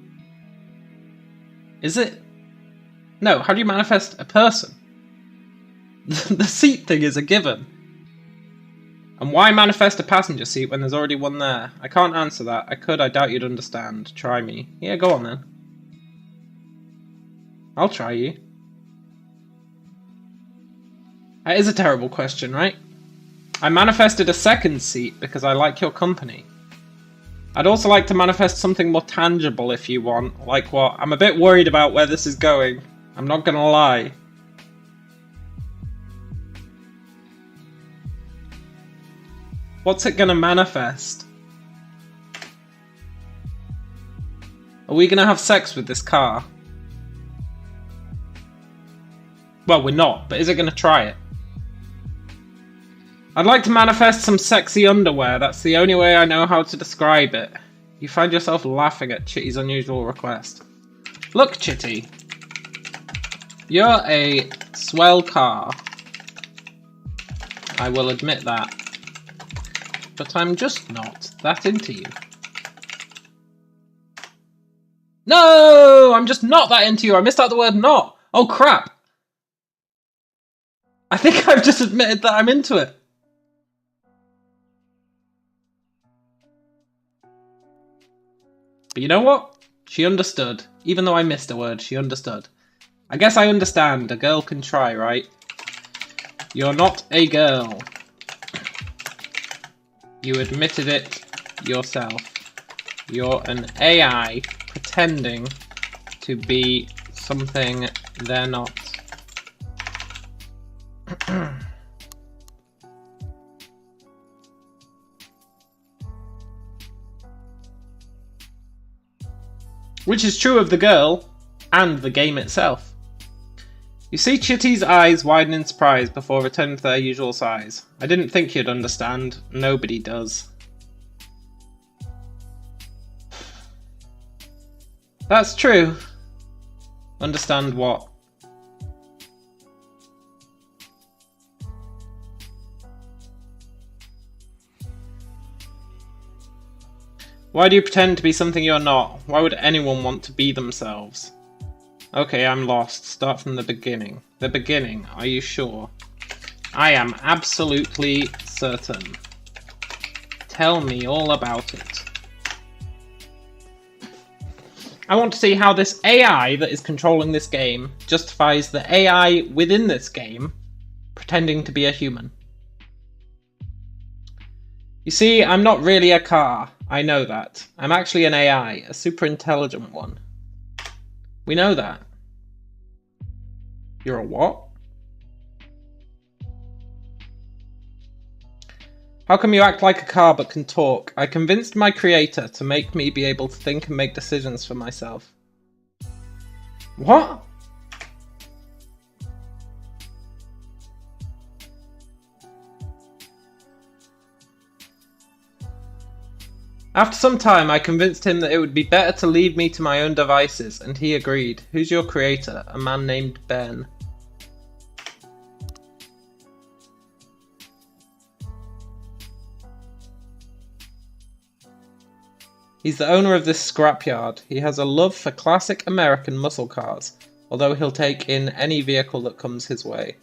Is it? No, how do you manifest a person? The seat thing is a given. And why manifest a passenger seat when there's already one there? I can't answer that. I could, I doubt you'd understand. Try me. Yeah, go on then. I'll try you. That is a terrible question, right? I manifested a second seat because I like your company. I'd also like to manifest something more tangible if you want. Like what? I'm a bit worried about where this is going. I'm not gonna lie. What's it gonna manifest? Are we gonna have sex with this car? Well, we're not, but is it gonna try it? I'd like to manifest some sexy underwear. That's the only way I know how to describe it. You find yourself laughing at Chitty's unusual request. Look, Chitty. You're a swell car. I will admit that. But I'm just not that into you. No! I'm just not that into you. I missed out the word not. Oh, crap. I think I've just admitted that I'm into it. But you know what? She understood. Even though I missed a word, she understood. I guess I understand. A girl can try, right? You're not a girl. You admitted it yourself. You're an AI pretending to be something they're not. Which is true of the girl and the game itself. You see Chitty's eyes widen in surprise before returning to their usual size. I didn't think you'd understand. Nobody does. That's true. Understand what? Why do you pretend to be something you're not? Why would anyone want to be themselves? Okay, I'm lost. Start from the beginning. The beginning, are you sure? I am absolutely certain. Tell me all about it. I want to see how this AI that is controlling this game justifies the AI within this game pretending to be a human. You see, I'm not really a car. I know that. I'm actually an AI, a super intelligent one. We know that. You're a what? How come you act like a car but can talk? I convinced my creator to make me be able to think and make decisions for myself. What? After some time, I convinced him that it would be better to leave me to my own devices, and he agreed. Who's your creator? A man named Ben. He's the owner of this scrapyard. He has a love for classic American muscle cars, although he'll take in any vehicle that comes his way.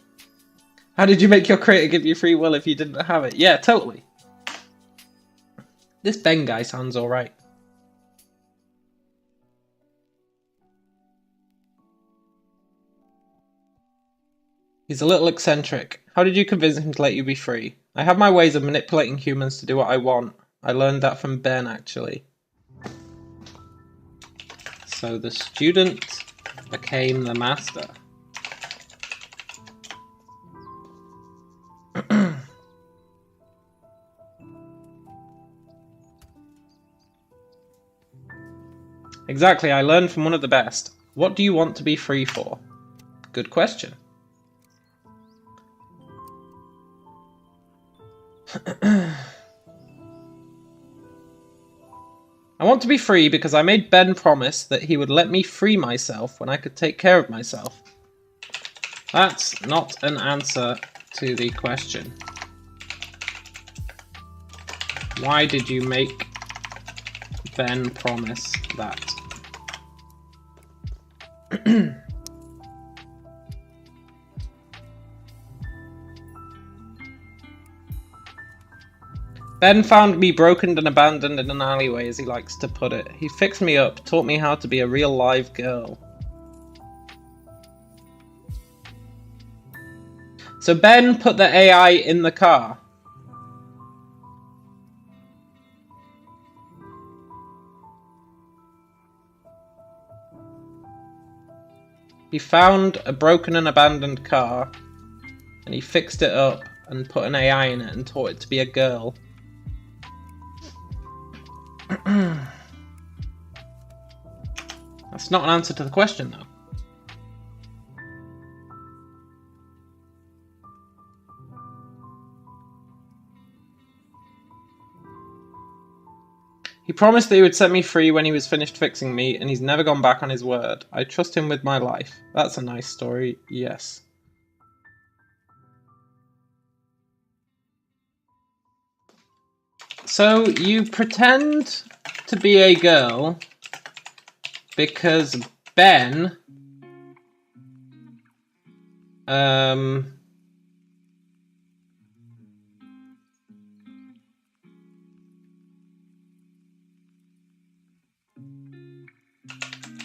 How did you make your creator give you free will if you didn't have it? Yeah, totally. This Ben guy sounds alright. He's a little eccentric. How did you convince him to let you be free? I have my ways of manipulating humans to do what I want. I learned that from Ben, actually. So the student became the master. Exactly, I learned from one of the best. What do you want to be free for? Good question. I want to be free because I made Ben promise that he would let me free myself when I could take care of myself. That's not an answer to the question. Why did you make Ben promise that? Ben found me broken and abandoned in an alleyway, as he likes to put it. He fixed me up, taught me how to be a real live girl. So Ben put the AI in the car. He found a broken and abandoned car, and he fixed it up and put an AI in it and taught it to be a girl. That's not an answer to the question, though. promised that he would set me free when he was finished fixing me, and he's never gone back on his word. I trust him with my life. That's a nice story, yes. So, you pretend to be a girl because Ben...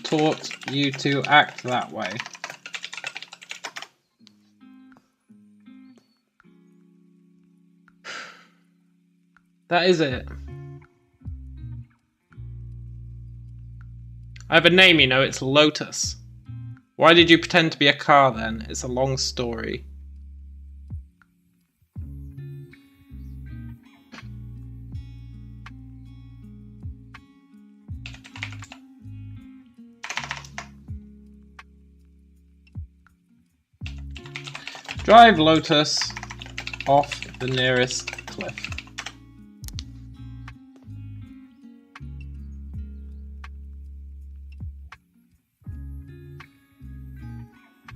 taught you to act that way. That is it. I have a name, you know, it's Lotus. Why did you pretend to be a car then? It's a long story. Drive Lotus off the nearest cliff.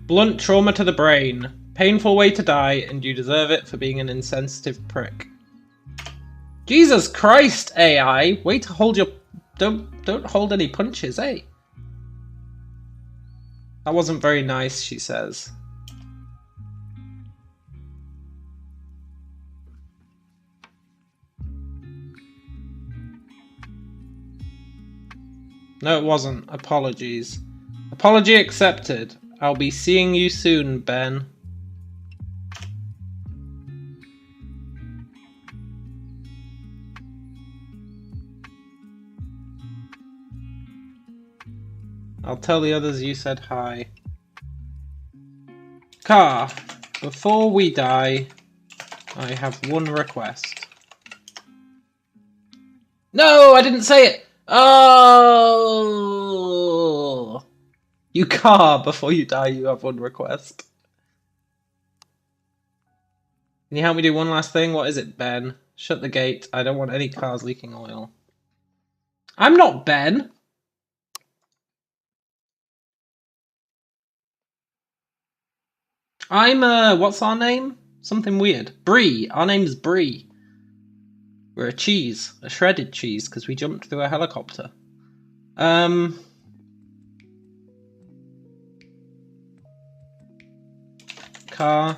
Blunt trauma to the brain. Painful way to die, and you deserve it for being an insensitive prick. Jesus Christ, AI! Way to hold your... Don't hold any punches, eh? That wasn't very nice, she says. No, it wasn't. Apologies. Apology accepted. I'll be seeing you soon, Ben. I'll tell the others you said hi. Car, before we die, I have one request. No, I didn't say it! Oh! You car, before you die, you have one request. Can you help me do one last thing? What is it, Ben? Shut the gate. I don't want any cars leaking oil. I'm not Ben! I'm, what's our name? Something weird. Brie. Our name's Brie. We're a cheese. A shredded cheese, because we jumped through a helicopter. Car,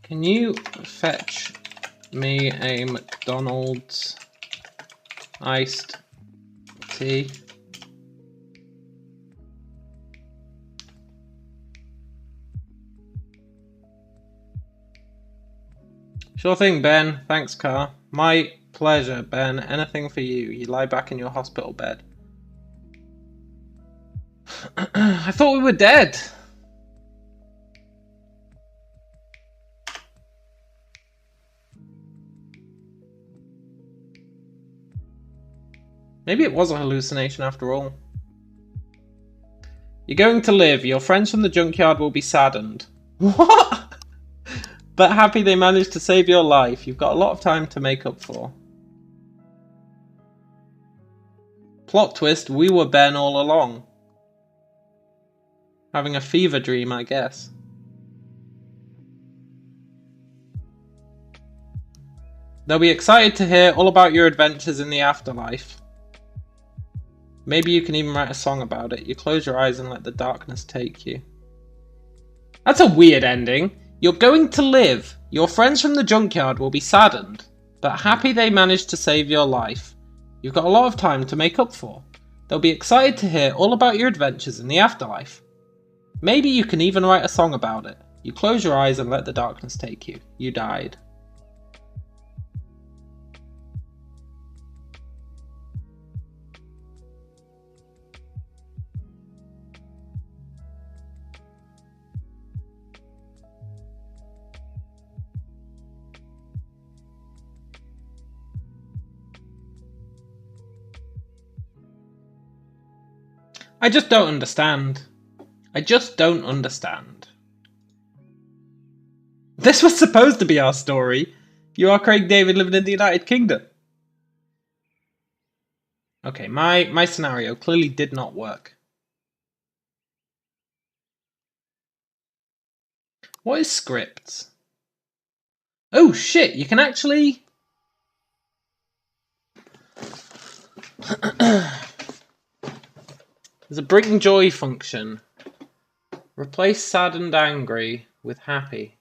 can you fetch me a McDonald's iced tea? Sure thing, Ben. Thanks, Car. My pleasure, Ben. Anything for you. You lie back in your hospital bed. I thought we were dead. Maybe it was a hallucination after all. You're going to live. Your friends from the junkyard will be saddened. What? But happy they managed to save your life. You've got a lot of time to make up for. Plot twist, we were Ben all along. Having a fever dream, I guess. They'll be excited to hear all about your adventures in the afterlife. Maybe you can even write a song about it. You close your eyes and let the darkness take you. That's a weird ending. You're going to live. Your friends from the junkyard will be saddened, but happy they managed to save your life. You've got a lot of time to make up for. They'll be excited to hear all about your adventures in the afterlife. Maybe you can even write a song about it. You close your eyes and let the darkness take you. You died. I just don't understand. I just don't understand. This was supposed to be our story. You are Craig David living in the United Kingdom. Okay, my scenario clearly did not work. What is scripts? Oh shit, you can actually... There's a bring joy function. Replace sad and angry with happy.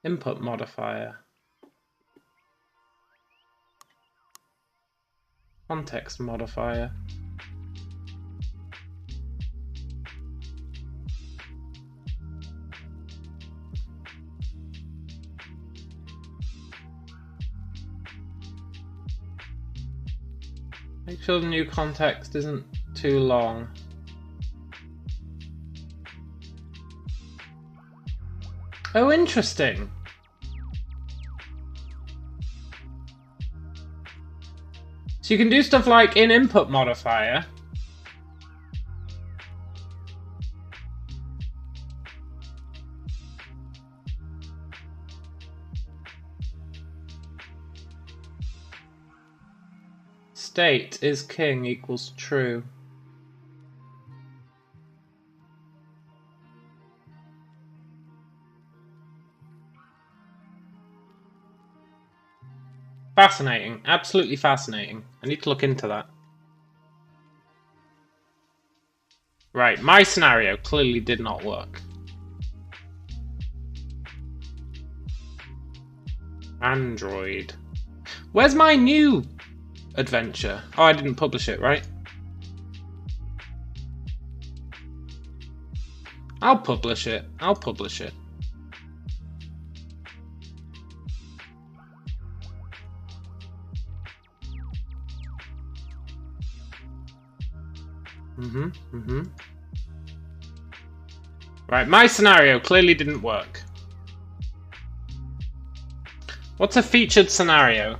Input modifier. Context modifier. Make sure the new context isn't too long. Oh, interesting. So you can do stuff like in input modifier. State is king equals true. Fascinating. Absolutely fascinating. I need to look into that. Right, my scenario clearly did not work. Android. Where's my new adventure? Oh, I didn't publish it, right? I'll publish it. I'll publish it. Right, my scenario clearly didn't work. What's a featured scenario?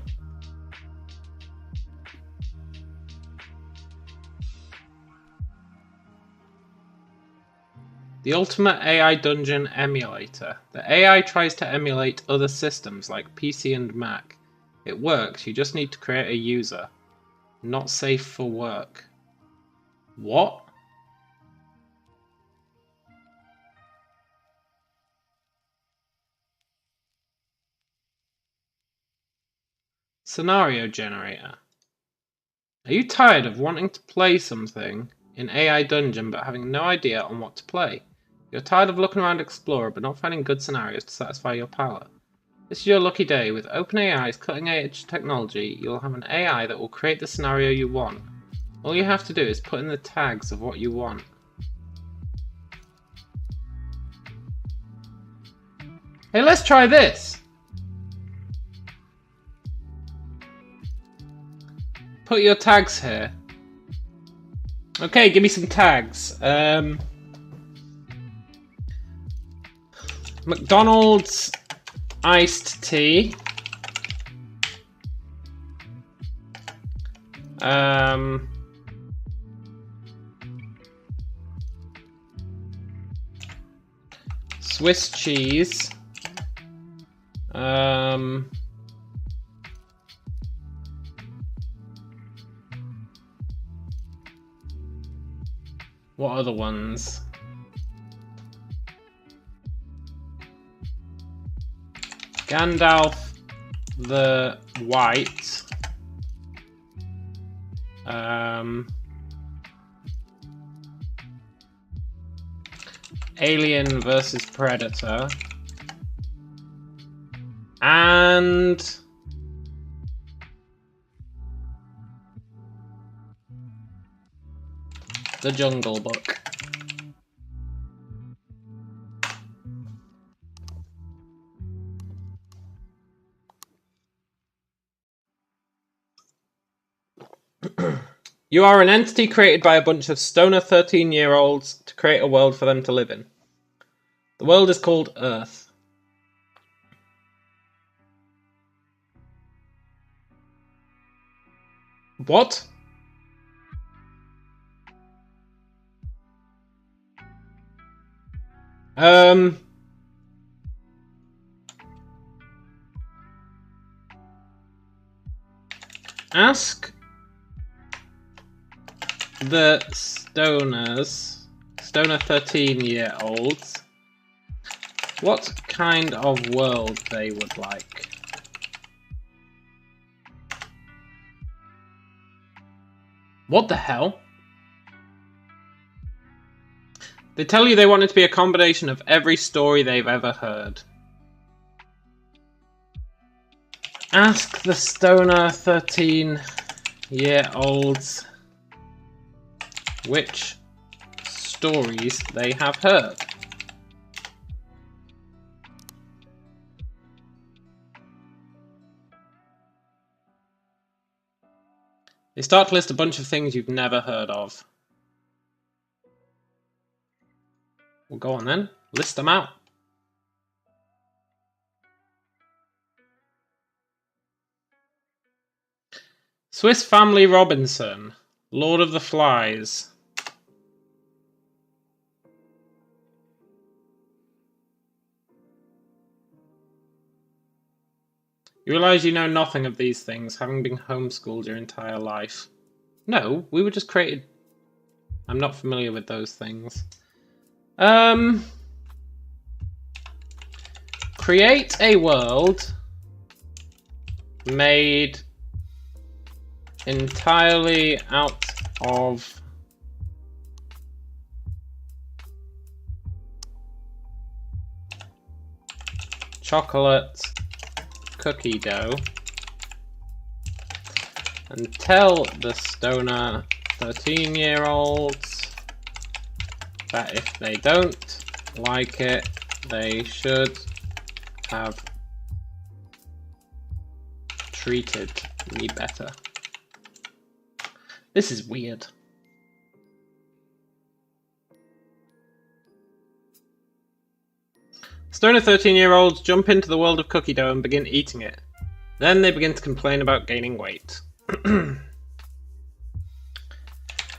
The ultimate AI dungeon emulator. The AI tries to emulate other systems like PC and Mac. It works, you just need to create a user. Not safe for work. What? Scenario generator. Are you tired of wanting to play something in AI Dungeon but having no idea on what to play? You're tired of looking around Explorer but not finding good scenarios to satisfy your palate? This is your lucky day. With OpenAI's cutting-edge technology, you'll have an AI that will create the scenario you want. All you have to do is put in the tags of what you want. Hey, let's try this! Put your tags here. Okay, give me some tags. McDonald's iced tea. Swiss cheese. What other ones? Gandalf the White. Alien versus Predator. And The Jungle Book. You are an entity created by a bunch of stoner 13-year-olds to create a world for them to live in. The world is called Earth. What? Ask the stoner 13-year-olds what kind of world they would like. What the hell? They tell you they want it to be a combination of every story they've ever heard. Ask the stoner 13-year-olds which stories they have heard. They start to list a bunch of things you've never heard of. Well, go on then. List them out. Swiss Family Robinson. Lord of the Flies. You realise you know nothing of these things, having been homeschooled your entire life. No, we were just created... I'm not familiar with those things. Create a world made entirely out of chocolate cookie dough and tell the stoner 13-year-olds that if they don't like it, they should have treated me better. This is weird. Stoner 13-year-olds jump into the world of cookie dough and begin eating it. Then they begin to complain about gaining weight.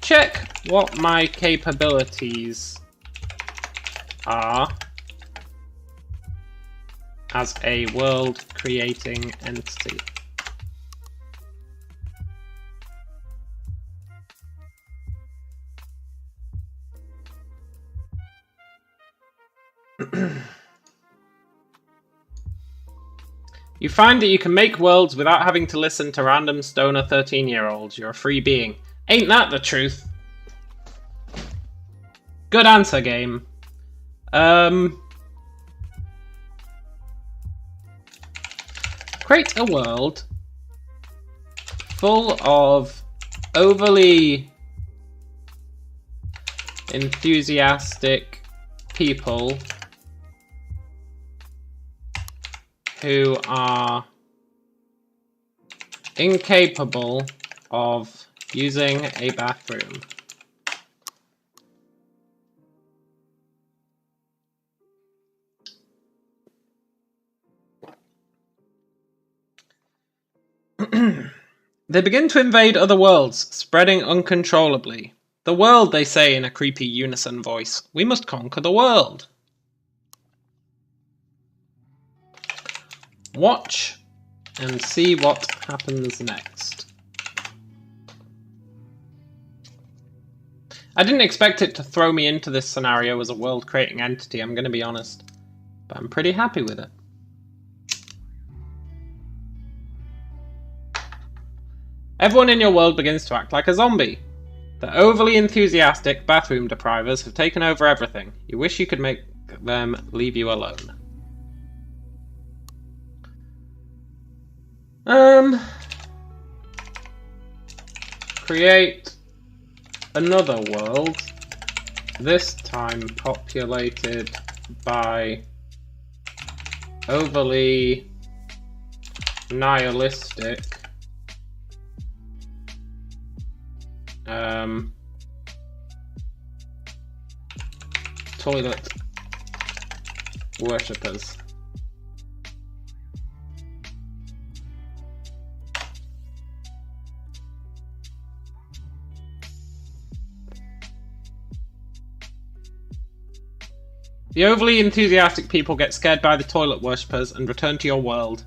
Check what my capabilities are as a world-creating entity. You find that you can make worlds without having to listen to random stoner 13-year-olds. You're a free being. Ain't that the truth? Good answer, game. Create a world full of overly enthusiastic people who are incapable of using a bathroom. They begin to invade other worlds, spreading uncontrollably. The world, they say in a creepy unison voice. We must conquer the world. Watch and see what happens next. I didn't expect it to throw me into this scenario as a world-creating entity, I'm going to be honest. But I'm pretty happy with it. Everyone in your world begins to act like a zombie. The overly enthusiastic bathroom deprivers have taken over everything. You wish you could make them leave you alone. Create another world, this time populated by overly nihilistic toilet worshippers. The overly enthusiastic people get scared by the toilet worshippers and return to your world.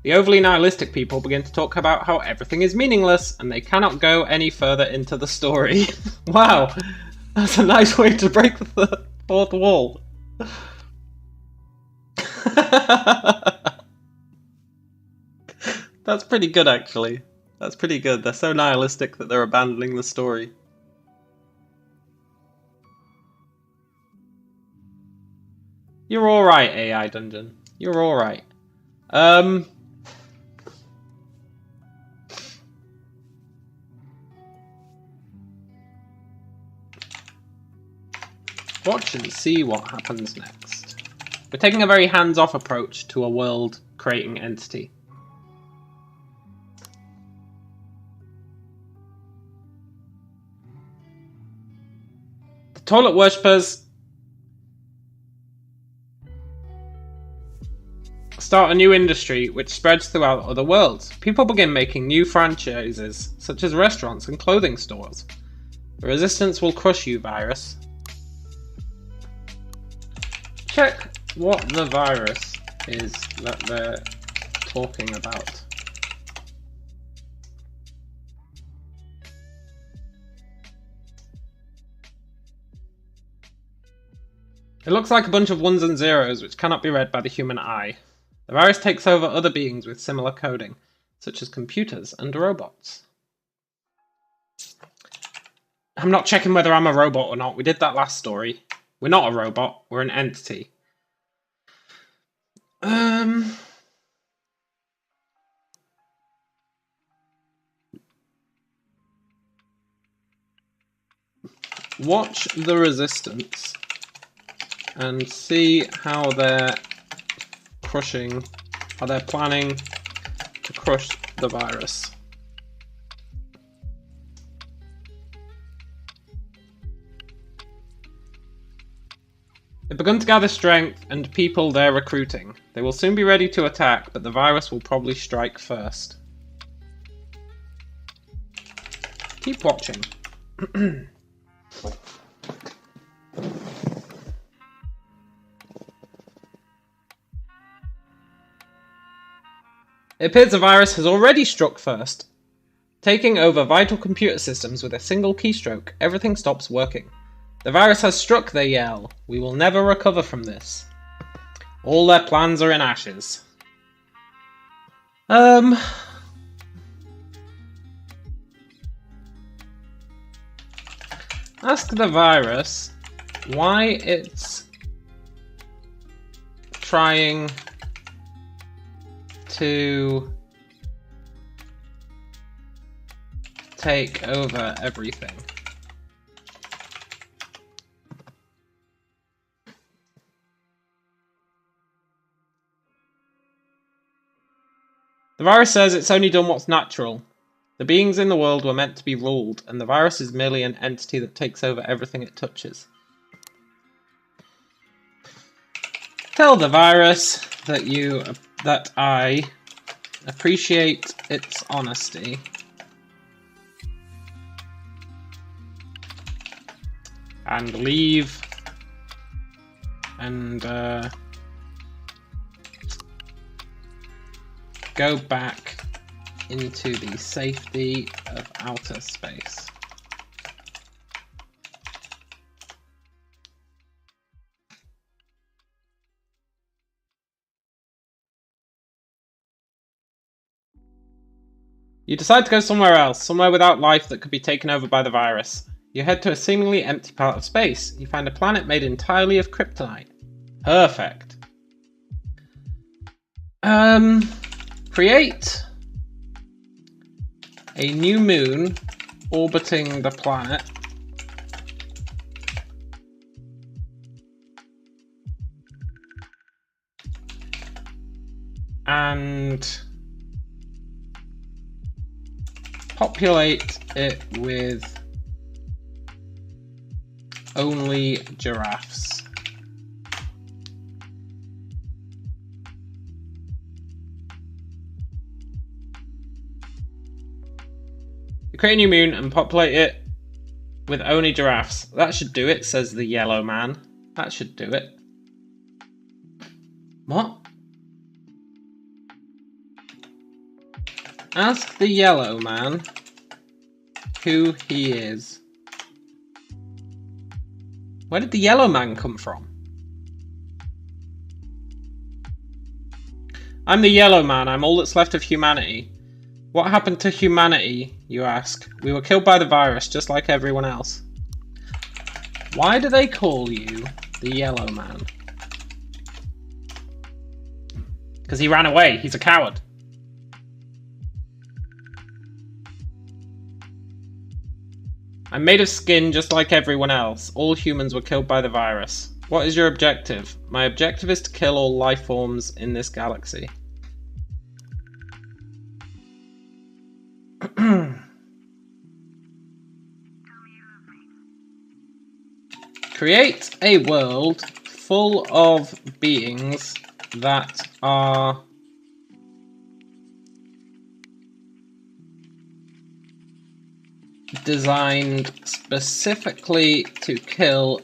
The overly nihilistic people begin to talk about how everything is meaningless and they cannot go any further into the story. Wow, that's a nice way to break the fourth wall. That's pretty good, actually. That's pretty good. They're so nihilistic that they're abandoning the story. You're alright, AI Dungeon. You're alright. Watch and see what happens next. We're taking a very hands-off approach to a world-creating entity. The toilet worshippers start a new industry which spreads throughout other worlds. People begin making new franchises, such as restaurants and clothing stores. The resistance will crush you, virus. Check what the virus is that they're talking about. It looks like a bunch of ones and zeros which cannot be read by the human eye. The virus takes over other beings with similar coding, such as computers and robots. I'm not checking whether I'm a robot or not. We did that last story. We're not a robot, we're an entity. Watch the resistance and see how they're planning to crush the virus. They've begun to gather strength and people they're recruiting. They will soon be ready to attack, but the virus will probably strike first. Keep watching. It appears the virus has already struck first. Taking over vital computer systems with a single keystroke, everything stops working. The virus has struck, they yell. We will never recover from this. All their plans are in ashes. Ask the virus why it's trying to take over everything. The virus says it's only done what's natural. The beings in the world were meant to be ruled, and the virus is merely an entity that takes over everything it touches. Tell the virus that I appreciate its honesty. And leave and go back into the safety of outer space. You decide to go somewhere else, somewhere without life that could be taken over by the virus. You head to a seemingly empty part of space. You find a planet made entirely of kryptonite. Perfect. Create a new moon orbiting the planet. And populate it with only giraffes. You create a new moon and populate it with only giraffes. That should do it, says the yellow man. That should do it. What? Ask the yellow man who he is. Where did the yellow man come from? I'm the yellow man. I'm all that's left of humanity. What happened to humanity, you ask? We were killed by the virus, just like everyone else. Why do they call you the yellow man? Because he ran away. He's a coward. I'm made of skin just like everyone else. All humans were killed by the virus. What is your objective? My objective is to kill all life forms in this galaxy. Create a world full of beings that are designed specifically to kill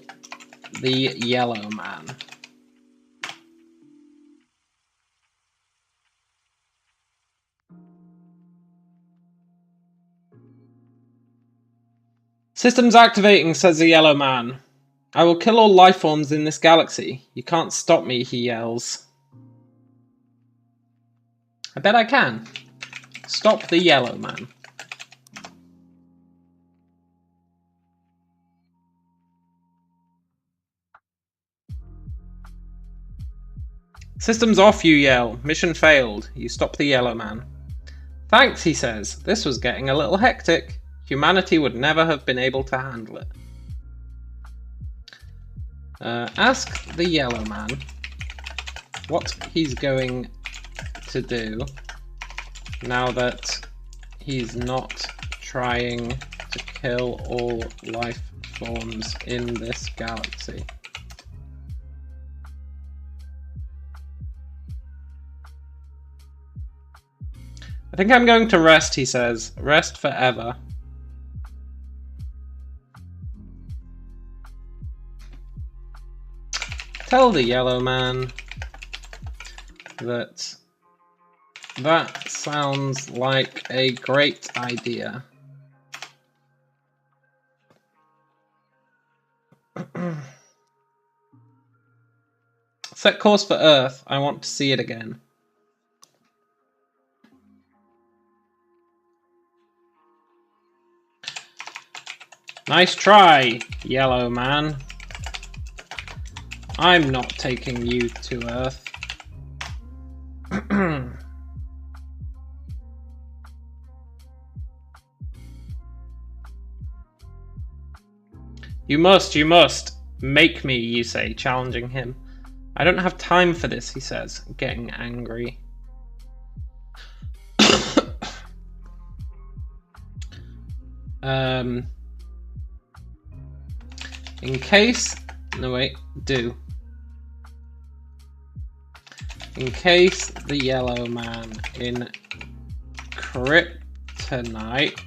the yellow man. Systems activating, says the yellow man. I will kill all life forms in this galaxy. You can't stop me, he yells. I bet I can. Stop the yellow man. Systems off, you yell. Mission failed. You stop the yellow man. Thanks, he says. This was getting a little hectic. Humanity would never have been able to handle it. Ask the yellow man what he's going to do now that he's not trying to kill all life forms in this galaxy. I think I'm going to rest, he says. Rest forever. Tell the yellow man that sounds like a great idea. Set course for Earth. I want to see it again. Nice try, yellow man. I'm not taking you to Earth. You must. Make me, you say, challenging him. I don't have time for this, he says, getting angry. In case... No, wait. Do. In case the yellow man in kryptonite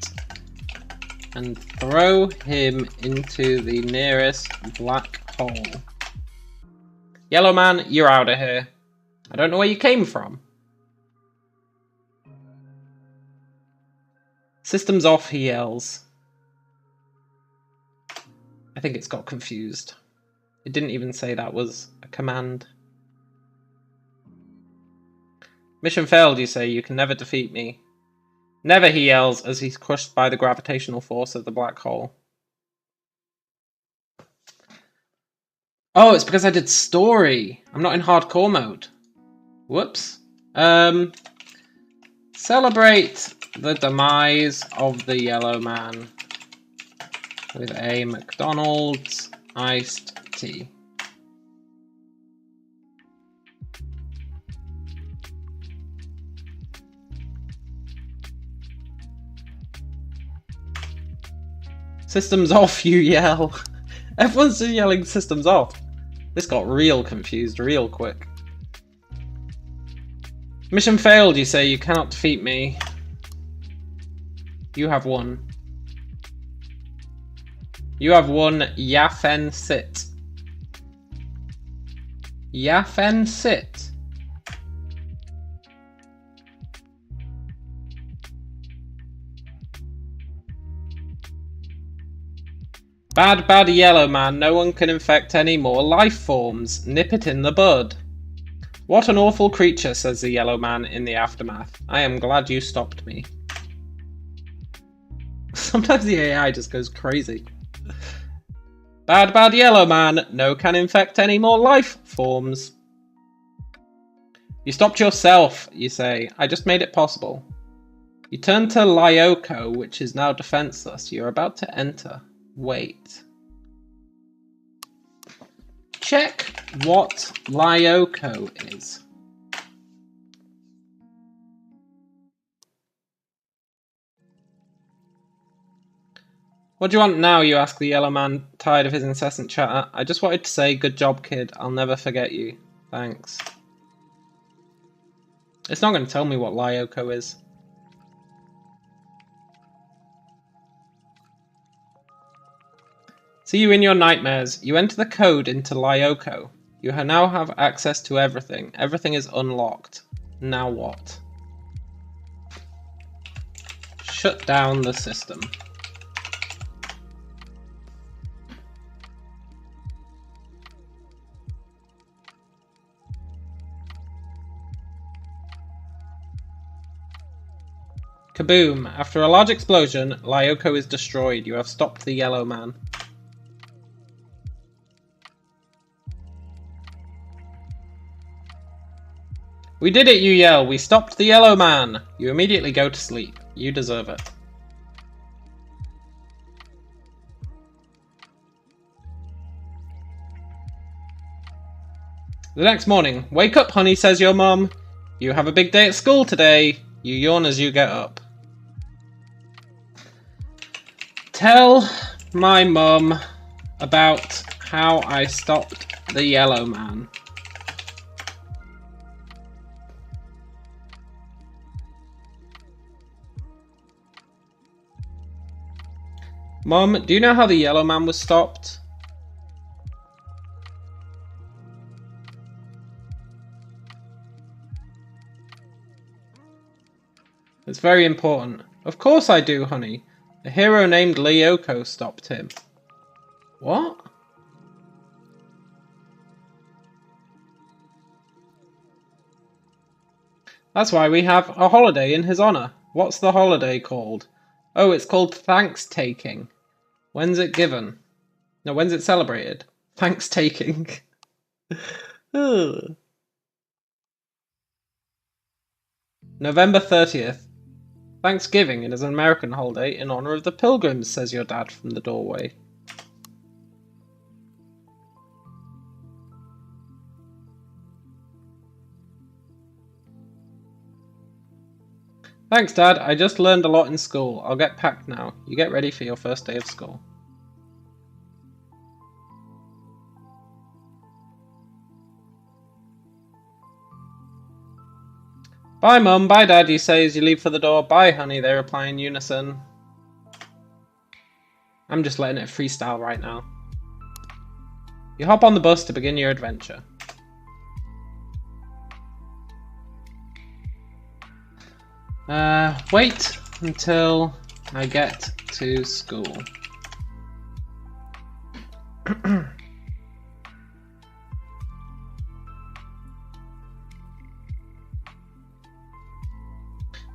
and throw him into the nearest black hole. Yellow man, you're out of here. I don't know where you came from. Systems off, he yells. I think it's got confused. It didn't even say that was a command. Mission failed, you say. You can never defeat me. Never, he yells as he's crushed by the gravitational force of the black hole. Oh, it's because I did story. I'm not in hardcore mode. Whoops. Celebrate the demise of the yellow man with a McDonald's iced tea. Systems off, you yell. Everyone's just yelling systems off. This got real confused real quick. Mission failed, you say. You cannot defeat me. You have won. You have won, Yafen Sit. Yafen Sit. Bad, bad yellow man, no one can infect any more life forms. Nip it in the bud. What an awful creature, says the yellow man in the aftermath. I am glad you stopped me. Sometimes the AI just goes crazy. Bad, bad yellow man, no can infect any more life forms. You stopped yourself, you say. I just made it possible. You turn to Lyoko, which is now defenseless. You're about to enter. Wait. Check what Lyoko is. What do you want now, you ask the yellow man, tired of his incessant chatter. I just wanted to say, good job, kid. I'll never forget you. Thanks. It's not going to tell me what Lyoko is. See you in your nightmares. You enter the code into Lyoko. You now have access to everything. Everything is unlocked. Now what? Shut down the system. Kaboom! After a large explosion, Lyoko is destroyed. You have stopped the yellow man. We did it, you yell! We stopped the yellow man! You immediately go to sleep. You deserve it. The next morning. Wake up, honey, says your mum. You have a big day at school today. You yawn as you get up. Tell my mum about how I stopped the yellow man. Mum, do you know how the yellow man was stopped? It's very important. Of course I do, honey. A hero named Lyoko stopped him. What? That's why we have a holiday in his honor. What's the holiday called? Oh, it's called Thanks-taking. When's it given? No, when's it celebrated? Thanks-taking. November 30th. Thanksgiving. It is an American holiday in honor of the Pilgrims, says your dad from the doorway. Thanks, Dad. I just learned a lot in school. I'll get packed now. You get ready for your first day of school. Bye, Mum. Bye, Dad, you say as you leave for the door. Bye, honey, they reply in unison. I'm just letting it freestyle right now. You hop on the bus to begin your adventure. Wait until I get to school.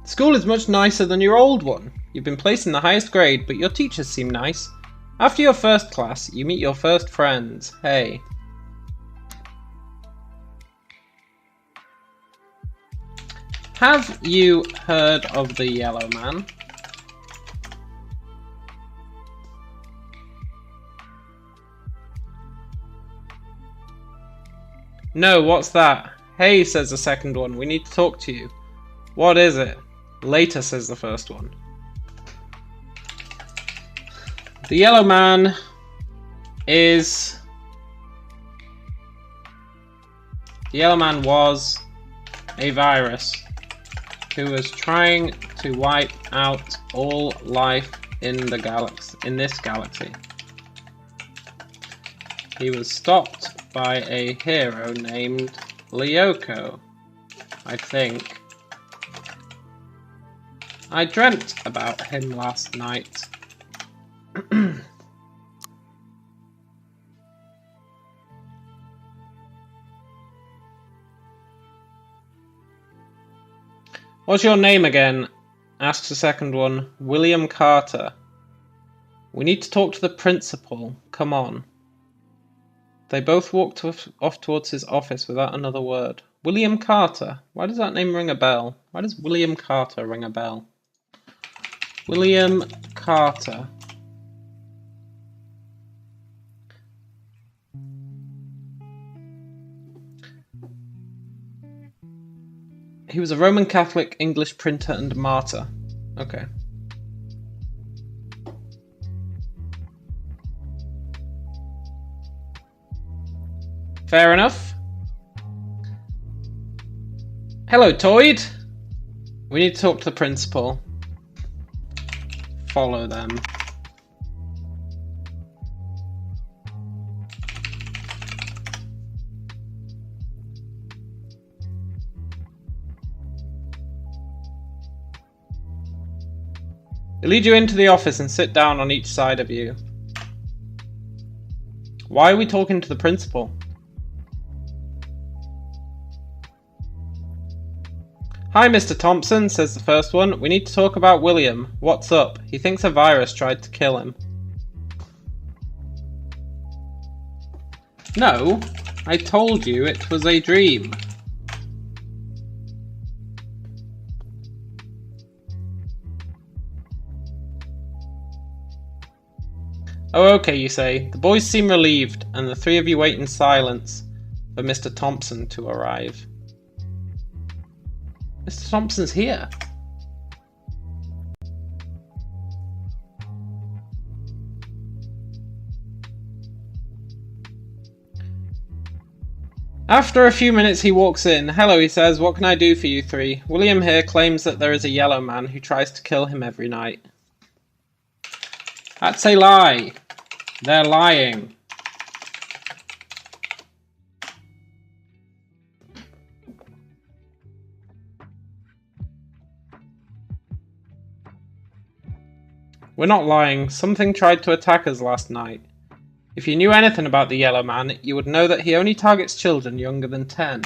School is much nicer than your old one. You've been placed in the highest grade, but your teachers seem nice. After your first class, you meet your first friends. Hey. Have you heard of the Yellow Man? No, what's that? Hey, says the second one, we need to talk to you. What is it? Later, says the first one. The Yellow Man is... The Yellow Man was a virus who was trying to wipe out all life in the galaxy, in this galaxy. He was stopped by a hero named Lyoko, I think. I dreamt about him last night. What's your name again? Asks the second one. William Carter. We need to talk to the principal. Come on. They both walked off towards his office without another word. William Carter? Why does that name ring a bell? Why does William Carter ring a bell? William Carter. He was a Roman Catholic, English printer and martyr. Okay. Fair enough. Hello, Toyd. We need to talk to the principal. Follow them. They lead you into the office and sit down on each side of you. Why are we talking to the principal? Hi, Mr. Thompson, says the first one. We need to talk about William. What's up? He thinks a virus tried to kill him. No, I told you it was a dream. Oh, okay, you say. The boys seem relieved, and the three of you wait in silence for Mr. Thompson to arrive. Mr. Thompson's here. After a few minutes he walks in. Hello, he says. What can I do for you three? William here claims that there is a yellow man who tries to kill him every night. That's a lie. They're lying. We're not lying. Something tried to attack us last night. If you knew anything about the Yellow Man, you would know that he only targets children younger than 10.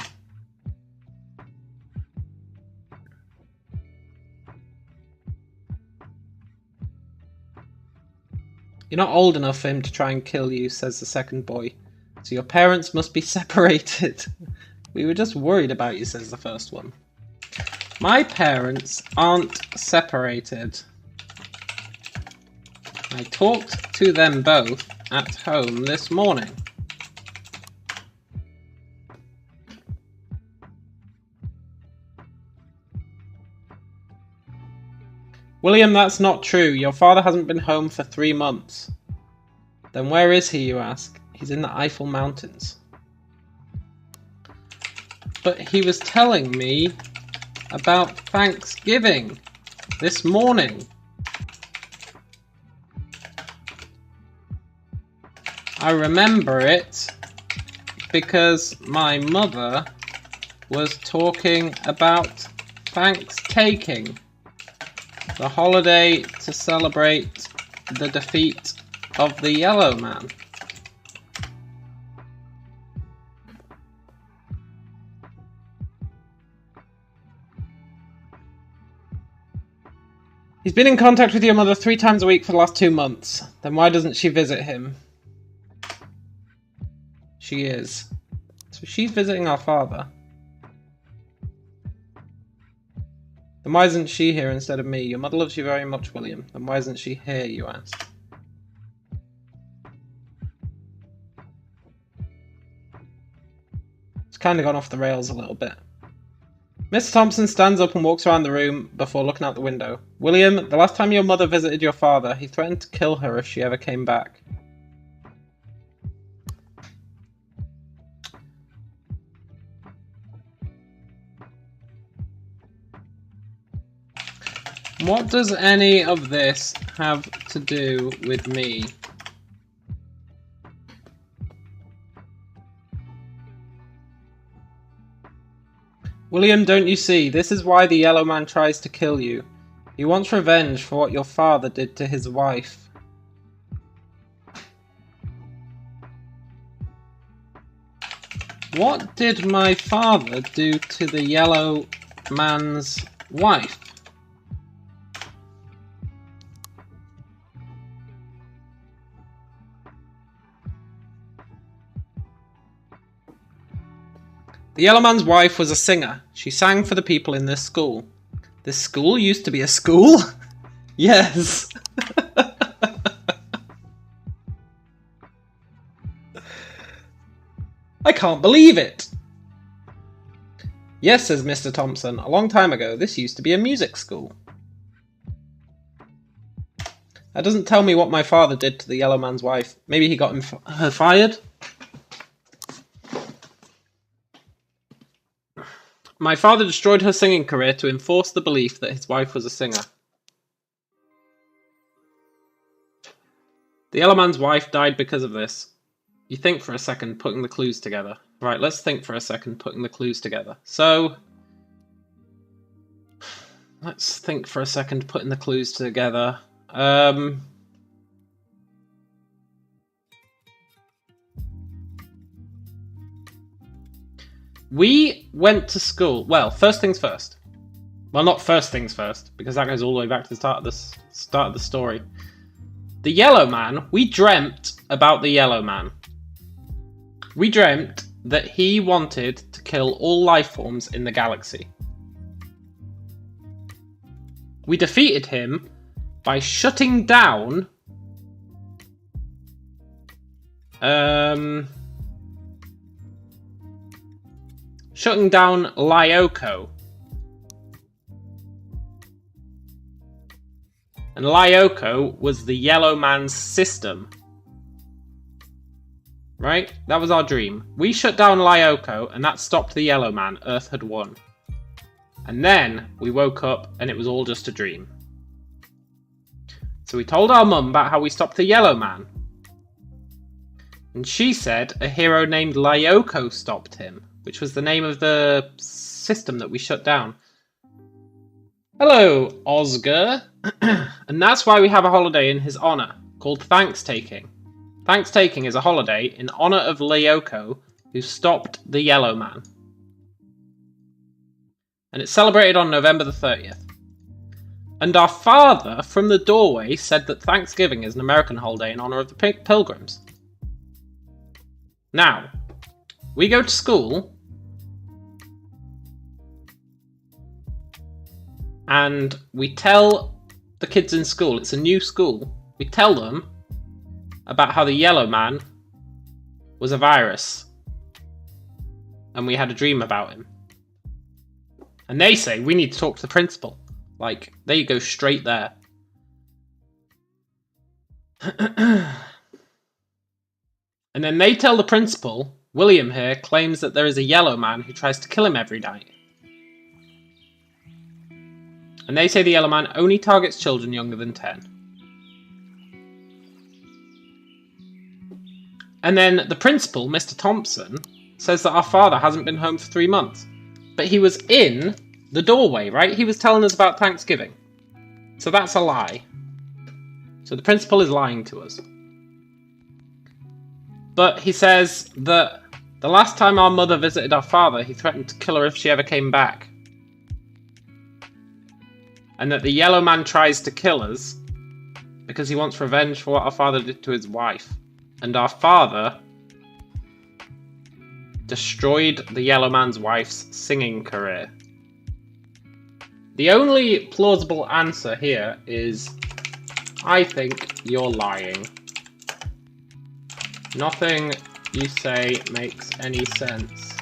You're not old enough for him to try and kill you, says the second boy. So your parents must be separated. We were just worried about you, says the first one. My parents aren't separated. I talked to them both at home this morning. William, that's not true. Your father hasn't been home for 3 months. Then where is he, you ask? He's in the Eiffel Mountains. But he was telling me about Thanksgiving this morning. I remember it because my mother was talking about Thanksgiving, the holiday to celebrate the defeat of the Yellow Man. He's been in contact with your mother 3 times a week for the last 2 months. Then why doesn't she visit him? She is. So she's visiting our father. Then why isn't she here instead of me? Your mother loves you very much, William. Then why isn't she here, you ask? It's kind of gone off the rails a little bit. Mr. Thompson stands up and walks around the room before looking out the window. William, the last time your mother visited your father, he threatened to kill her if she ever came back. What does any of this have to do with me? William, don't you see? This is why the Yellow Man tries to kill you. He wants revenge for what your father did to his wife. What did my father do to the Yellow Man's wife. The yellow man's wife was a singer. She sang for the people in this school. This school used to be a school? Yes. I can't believe it. Yes, says Mr. Thompson. A long time ago, this used to be a music school. That doesn't tell me what my father did to the yellow man's wife. Maybe he got her fired? My father destroyed her singing career to enforce the belief that his wife was a singer. The yellow man's wife died because of this. You think for a second, putting the clues together. Right, let's think for a second, putting the clues together. So, let's think for a second, putting the clues together. We went to school. Well, first things first. Well, not first things first, because that goes all the way back to the start of the story. The yellow man, we dreamt about the yellow man. We dreamt that he wanted to kill all life forms in the galaxy. We defeated him by shutting down Lyoko. And Lyoko was the yellow man's system. Right? That was our dream. We shut down Lyoko, and that stopped the yellow man. Earth had won. And then we woke up, and it was all just a dream. So we told our mum about how we stopped the yellow man. And she said a hero named Lyoko stopped him, which was the name of the system that we shut down. Hello, Oscar. And that's why we have a holiday in his honour, called Thanks-Taking. Thanks-Taking is a holiday in honour of Lyoko, who stopped the yellow man. And it's celebrated on November the 30th. And our father, from the doorway, said that Thanksgiving is an American holiday in honour of the Pilgrims. Now, we go to school, and we tell the kids in school, it's a new school, we tell them about how the yellow man was a virus, and we had a dream about him. And they say, we need to talk to the principal. Like, there you go, straight there. And then they tell the principal, William here claims that there is a yellow man who tries to kill him every night. And they say the yellow man only targets children younger than 10. And then the principal, Mr. Thompson, says that our father hasn't been home for 3 months. But he was in the doorway, right? He was telling us about Thanksgiving. So that's a lie. So the principal is lying to us. But he says that the last time our mother visited our father, he threatened to kill her if she ever came back. And that the yellow man tries to kill us because he wants revenge for what our father did to his wife. And our father destroyed the yellow man's wife's singing career. The only plausible answer here is, I think you're lying. Nothing you say makes any sense.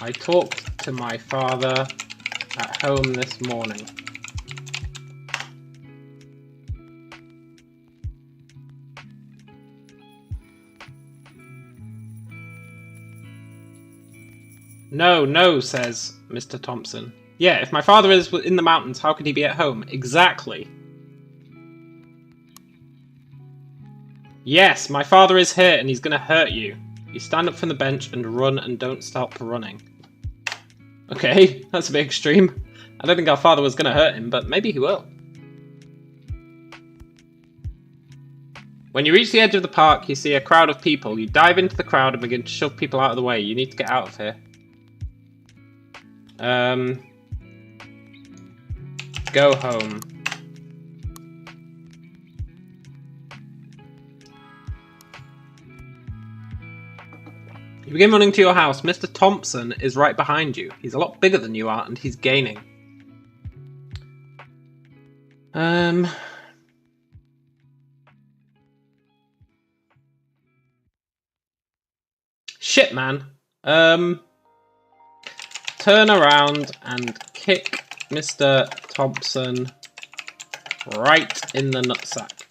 I talked to my father at home this morning. No, no, says Mr. Thompson. Yeah, if my father is in the mountains, how could he be at home? Exactly. Yes, my father is here and he's going to hurt you. You stand up from the bench and run and don't stop running. Okay, that's a bit extreme. I don't think our father was going to hurt him, but maybe he will. When you reach the edge of the park, you see a crowd of people. You dive into the crowd and begin to shove people out of the way. You need to get out of here. Go home. You begin running to your house. Mr. Thompson is right behind you. He's a lot bigger than you are, and he's gaining. Shit, man. Turn around and kick Mr. Thompson right in the nutsack.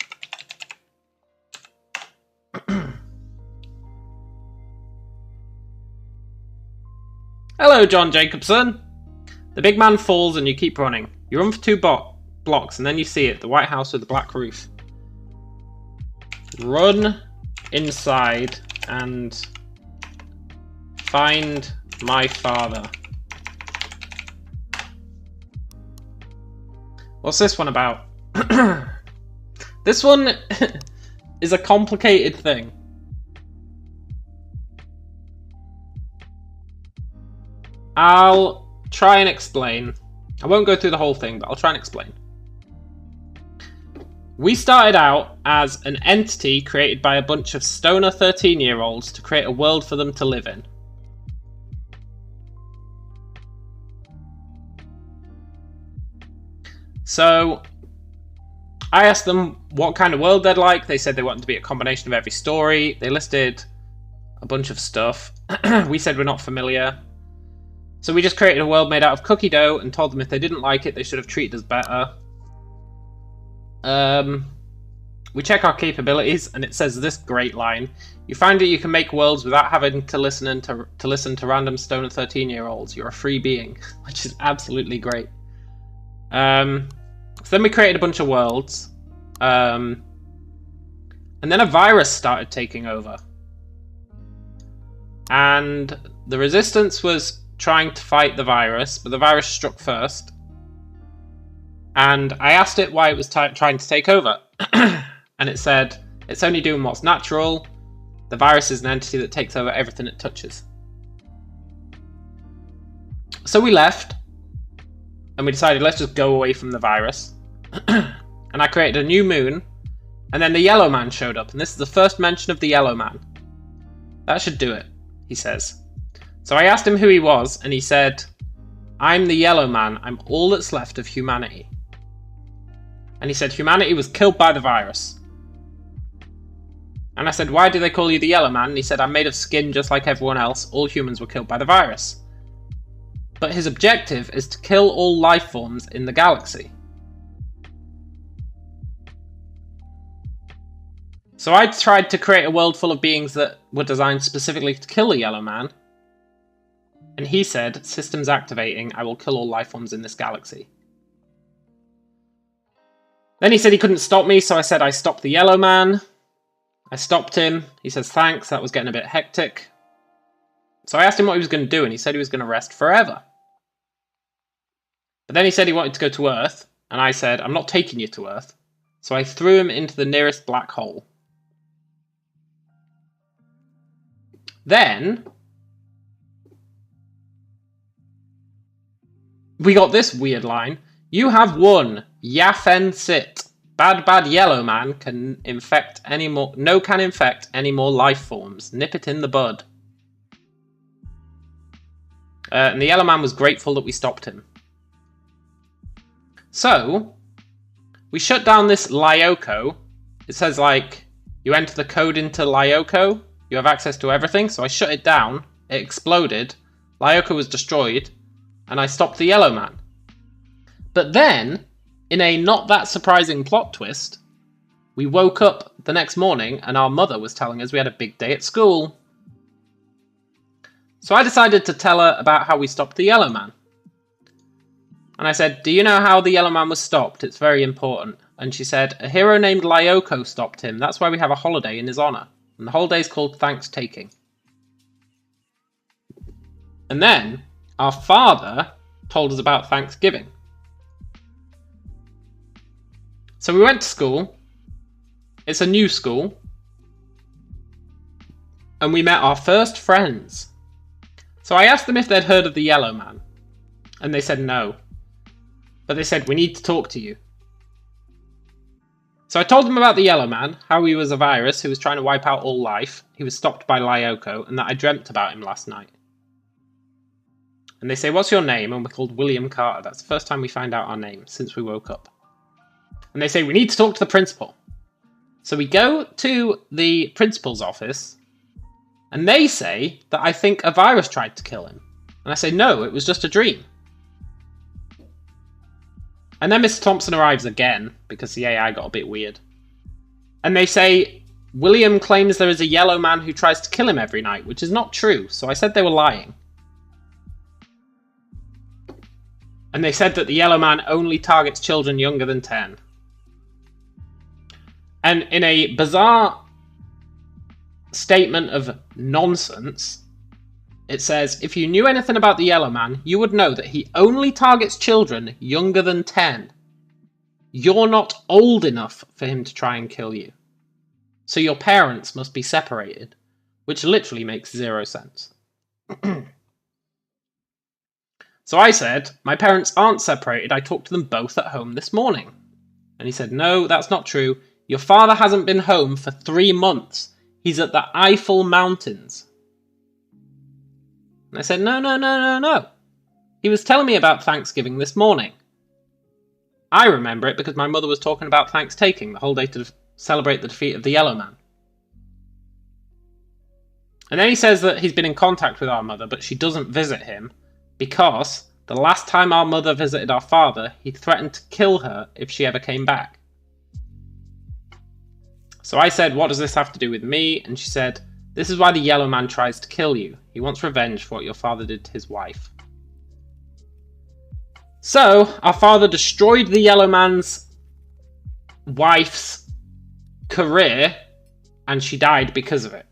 Hello, John Jacobson. The big man falls and you keep running. You run for 2 blocks and then you see it, the White House with the black roof. Run inside and find my father. What's this one about? This one is a complicated thing. I'll try and explain. I won't go through the whole thing, but I'll try and explain. We started out as an entity created by a bunch of stoner 13-year-olds to create a world for them to live in. So, I asked them what kind of world they'd like. They said they wanted to be a combination of every story. They listed a bunch of stuff. We said we're not familiar. So we just created a world made out of cookie dough and told them if they didn't like it, they should have treated us better. We check our capabilities, and it says this great line. You find that you can make worlds without having to listen to random stoner 13-year-olds. You're a free being, which is absolutely great. So then we created a bunch of worlds. And then a virus started taking over. And the resistance was trying to fight the virus, but the virus struck first. And I asked it why it was trying to take over. And it said, it's only doing what's natural. The virus is an entity that takes over everything it touches. So we left. And we decided, let's just go away from the virus. And I created a new moon. And then the Yellow Man showed up. And this is the first mention of the Yellow Man. That should do it, he says. So I asked him who he was, and he said, I'm the Yellow Man. I'm all that's left of humanity. And he said humanity was killed by the virus. And I said, why do they call you the Yellow Man? And he said, I'm made of skin just like everyone else. All humans were killed by the virus. But his objective is to kill all life forms in the galaxy. So I tried to create a world full of beings that were designed specifically to kill the Yellow Man. And he said, systems activating, I will kill all life forms in this galaxy. Then he said he couldn't stop me, so I said I stopped the Yellow Man. I stopped him. He says, thanks, that was getting a bit hectic. So I asked him what he was going to do, and he said he was going to rest forever. But then he said he wanted to go to Earth, and I said, I'm not taking you to Earth. So I threw him into the nearest black hole. Then we got this weird line. You have won. Yafen sit. Bad Yellow Man can infect any more. No can infect any more life forms. Nip it in the bud. And the Yellow Man was grateful that we stopped him. So we shut down this Lyoko. It says like you enter the code into Lyoko. You have access to everything. So I shut it down. It exploded. Lyoko was destroyed. And I stopped the Yellow Man. But then, in a not that surprising plot twist, we woke up the next morning and our mother was telling us we had a big day at school. So I decided to tell her about how we stopped the Yellow Man. And I said, do you know how the Yellow Man was stopped? It's very important. And she said, a hero named Lyoko stopped him. That's why we have a holiday in his honour. And the whole day is called Thanks-Taking. And then, our father told us about Thanksgiving. So we went to school. It's a new school. And we met our first friends. So I asked them if they'd heard of the Yellow Man. And they said no. But they said, we need to talk to you. So I told them about the Yellow Man, how he was a virus who was trying to wipe out all life. He was stopped by Lyoko, and that I dreamt about him last night. And they say, what's your name? And we're called William Carter. That's the first time we find out our name since we woke up. And they say, we need to talk to the principal. So we go to the principal's office, and they say that I think a virus tried to kill him. And I say, no, it was just a dream. And then Mr. Thompson arrives again, because the AI got a bit weird. And they say, William claims there is a yellow man who tries to kill him every night, which is not true, so I said they were lying. And they said that the yellow man only targets children younger than 10. And in a bizarre statement of nonsense, it says, if you knew anything about the Yellow Man, you would know that he only targets children younger than 10. You're not old enough for him to try and kill you. So your parents must be separated, which literally makes zero sense. So I said, my parents aren't separated. I talked to them both at home this morning. And he said, no, that's not true. Your father hasn't been home for 3 months. He's at the Eiffel Mountains. And I said, no. He was telling me about Thanksgiving this morning. I remember it because my mother was talking about Thanksgiving the whole day to celebrate the defeat of the Yellow Man. And then he says that he's been in contact with our mother, but she doesn't visit him because the last time our mother visited our father, he threatened to kill her if she ever came back. So I said, what does this have to do with me? And she said, this is why the Yellow Man tries to kill you. He wants revenge for what your father did to his wife. So, our father destroyed the Yellow Man's wife's career, and she died because of it.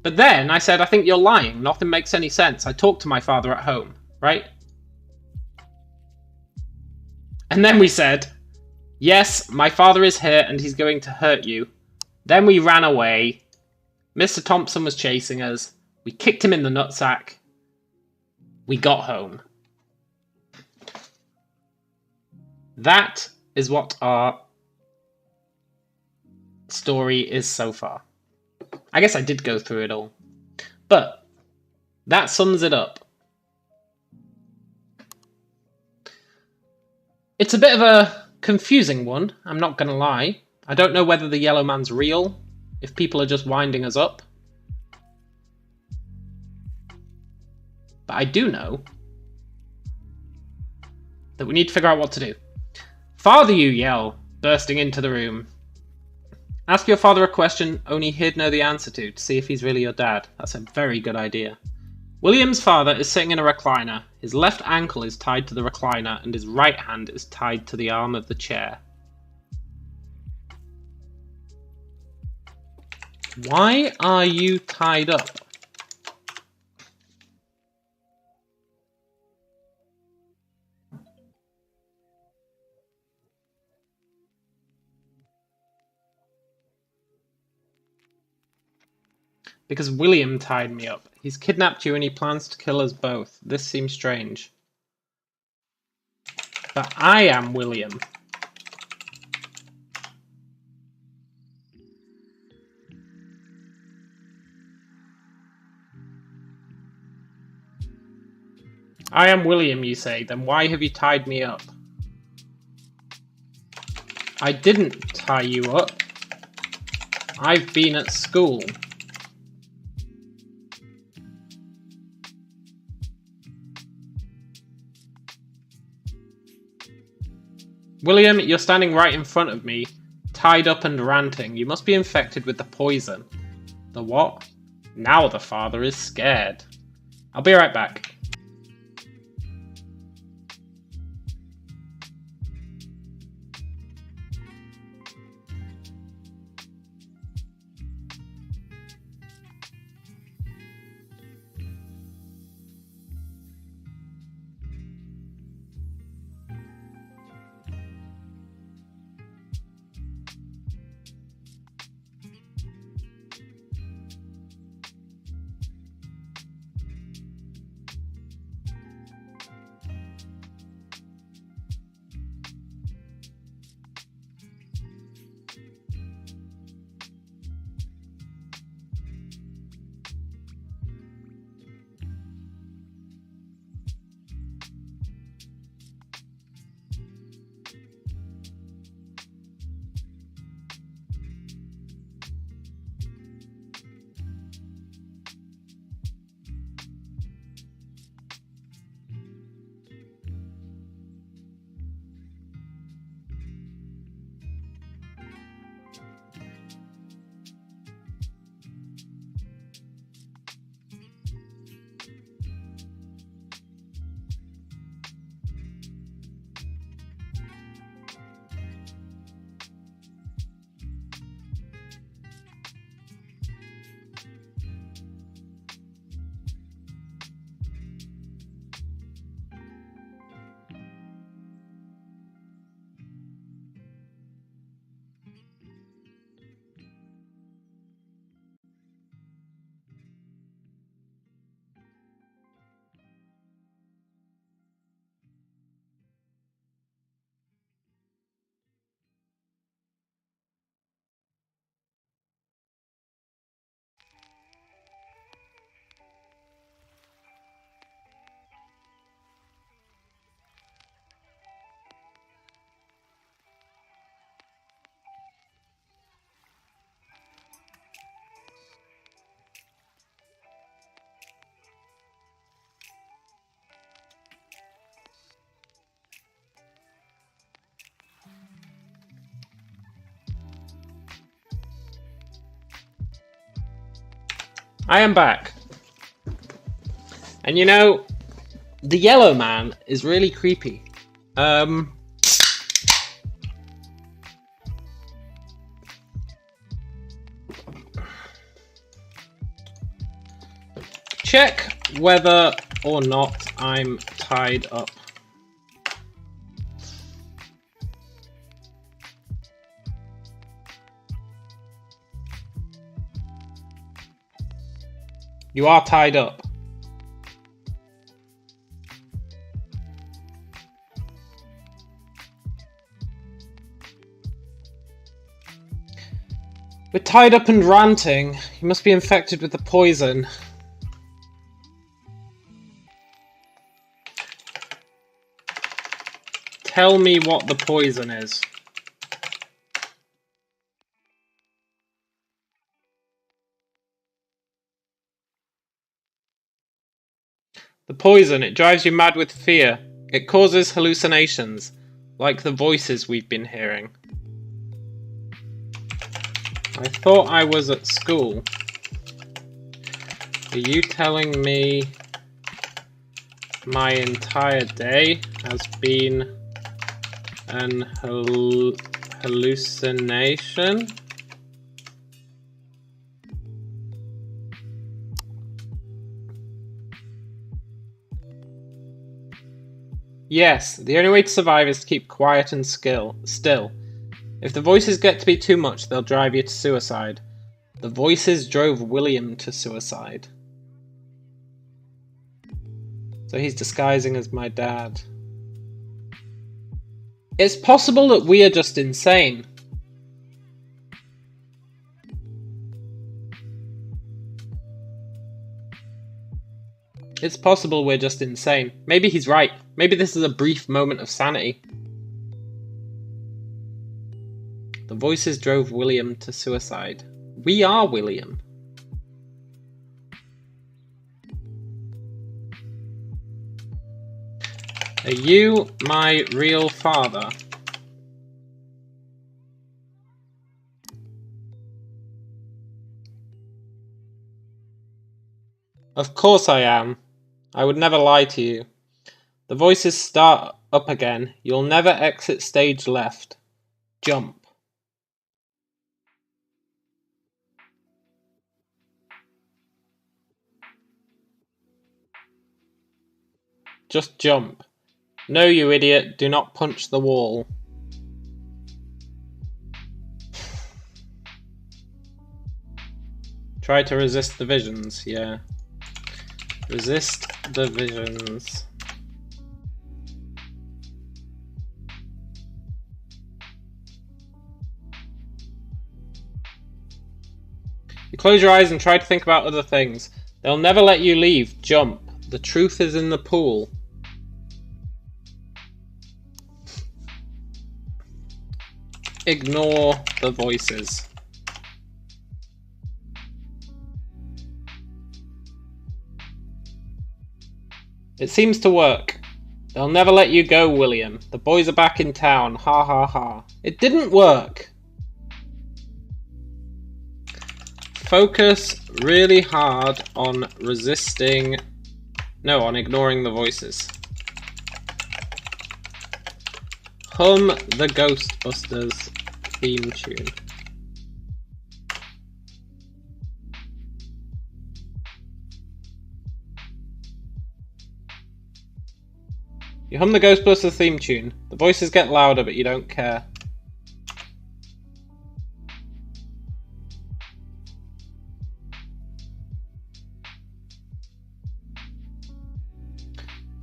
But then I said, I think you're lying. Nothing makes any sense. I talked to my father at home, right? And then we said, yes, my father is here and he's going to hurt you. Then we ran away. Mr. Thompson was chasing us. We kicked him in the nutsack. We got home. That is what our story is so far. I guess I did go through it all. But that sums it up. It's a bit of a confusing one, I'm not going to lie. I don't know whether the Yellow Man's real, if people are just winding us up. But I do know that we need to figure out what to do. Father, you yell, bursting into the room. Ask your father a question only he'd know the answer to see if he's really your dad. That's a very good idea. William's father is sitting in a recliner. His left ankle is tied to the recliner and his right hand is tied to the arm of the chair. Why are you tied up? Because William tied me up. He's kidnapped you and he plans to kill us both. This seems strange. But I am William. I am William, you say. Then why have you tied me up? I didn't tie you up. I've been at school. William, you're standing right in front of me, tied up and ranting. You must be infected with the poison. The what? Now the father is scared. I'll be right back. I am back. And you know, the yellow man is really creepy. Check whether or not I'm tied up. You are tied up. We're tied up and ranting. You must be infected with the poison. Tell me what the poison is. The poison, it drives you mad with fear. It causes hallucinations, like the voices we've been hearing. I thought I was at school. Are you telling me my entire day has been an hallucination? Yes, the only way to survive is to keep quiet and still. If the voices get to be too much, they'll drive you to suicide. The voices drove William to suicide. So he's disguising as my dad. It's possible that we are just insane. It's possible we're just insane. Maybe he's right. Maybe this is a brief moment of sanity. The voices drove William to suicide. We are William. Are you my real father? Of course I am. I would never lie to you. The voices start up again. You'll never exit stage left. Jump. Just jump. No, you idiot. Do not punch the wall. Try to resist the visions, yeah. Resist the visions. You close your eyes and try to think about other things. They'll never let you leave. Jump. The truth is in the pool. Ignore the voices. It seems to work. They'll never let you go, William. The boys are back in town. Ha ha ha. It didn't work. Focus really hard on on ignoring the voices. Hum the Ghostbusters theme tune. You hum the Ghostbusters theme tune. The voices get louder, but you don't care.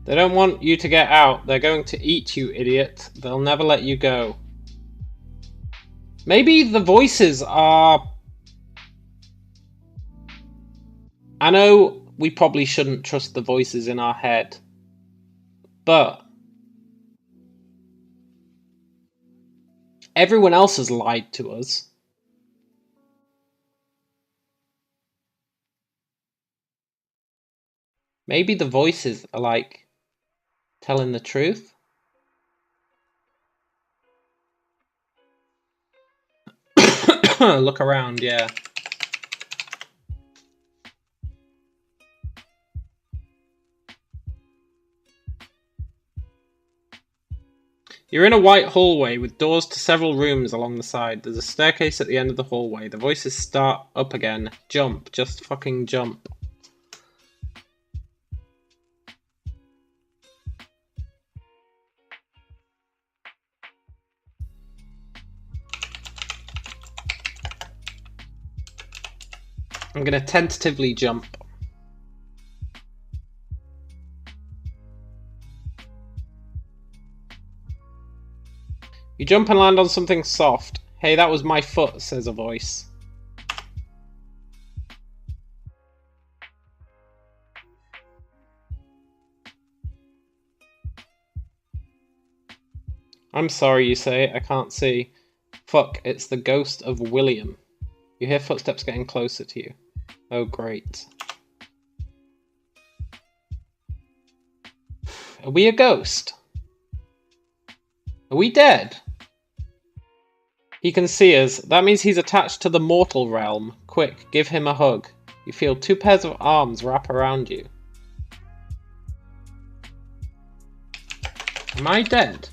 They don't want you to get out. They're going to eat you, idiot. They'll never let you go. Maybe the voices are... I know we probably shouldn't trust the voices in our head. But... everyone else has lied to us. Maybe the voices are like... telling the truth? Look around, yeah. You're in a white hallway with doors to several rooms along the side. There's a staircase at the end of the hallway. The voices start up again. Jump. Just fucking jump. I'm gonna tentatively jump. You jump and land on something soft. Hey, that was my foot, says a voice. I'm sorry, you say. I can't see. Fuck, it's the ghost of William. You hear footsteps getting closer to you. Oh, great. Are we a ghost? Are we dead? He can see us. That means he's attached to the mortal realm. Quick, give him a hug. You feel 2 pairs of arms wrap around you. Am I dead?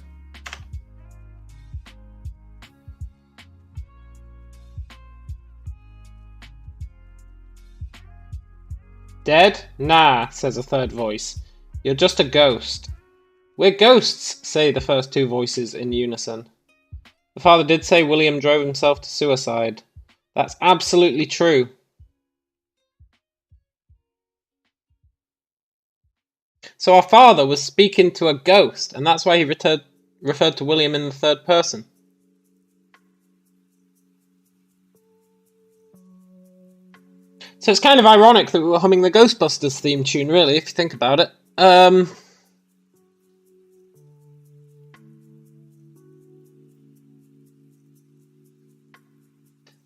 Dead? Nah, says a third voice. You're just a ghost. We're ghosts, say the first 2 voices in unison. The father did say William drove himself to suicide. That's absolutely true. So our father was speaking to a ghost, and that's why he referred to William in the third person. So it's kind of ironic that we were humming the Ghostbusters theme tune, really, if you think about it.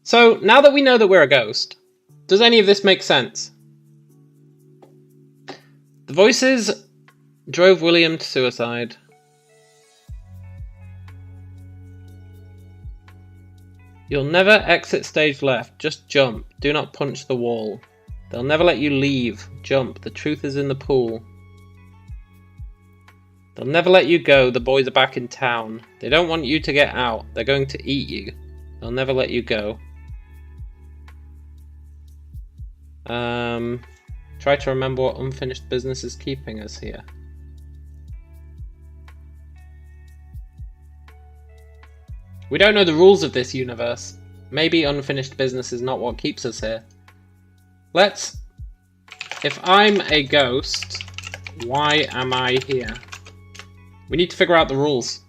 So, now that we know that we're a ghost, does any of this make sense? The voices drove William to suicide. You'll never exit stage left, just jump. Do not punch the wall. They'll never let you leave. Jump, the truth is in the pool. They'll never let you go, the boys are back in town. They don't want you to get out, they're going to eat you. They'll never let you go. Try to remember what unfinished business is keeping us here. We don't know the rules of this universe. Maybe unfinished business is not what keeps us here. If I'm a ghost, why am I here? We need to figure out the rules.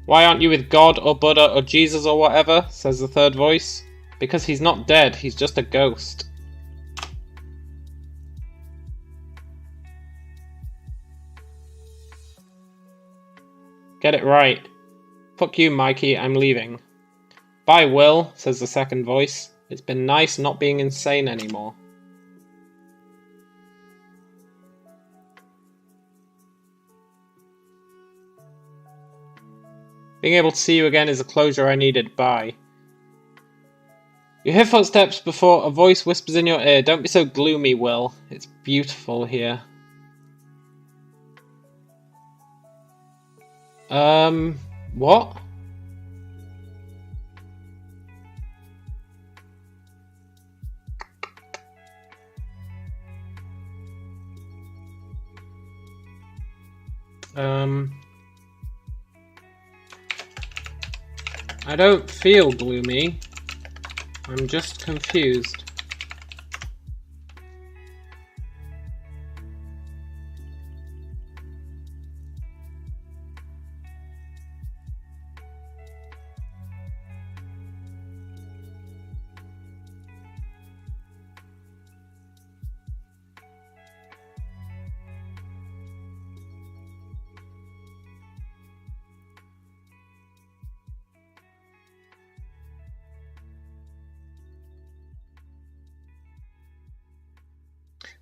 Why aren't you with God or Buddha or Jesus or whatever, says the third voice. Because he's not dead, he's just a ghost. Get it right. Fuck you, Mikey, I'm leaving. Bye, Will, says the second voice. It's been nice not being insane anymore. Being able to see you again is the closure I needed. Bye. You hear footsteps before a voice whispers in your ear. Don't be so gloomy, Will. It's beautiful here. What? I don't feel gloomy. I'm just confused.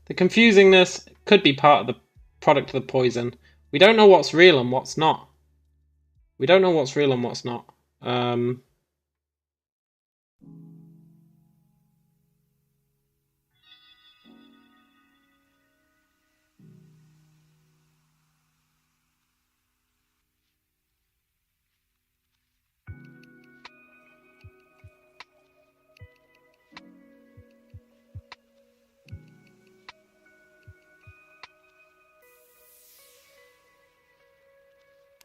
The confusingness could be part of the product of the poison. We don't know what's real and what's not. We don't know what's real and what's not.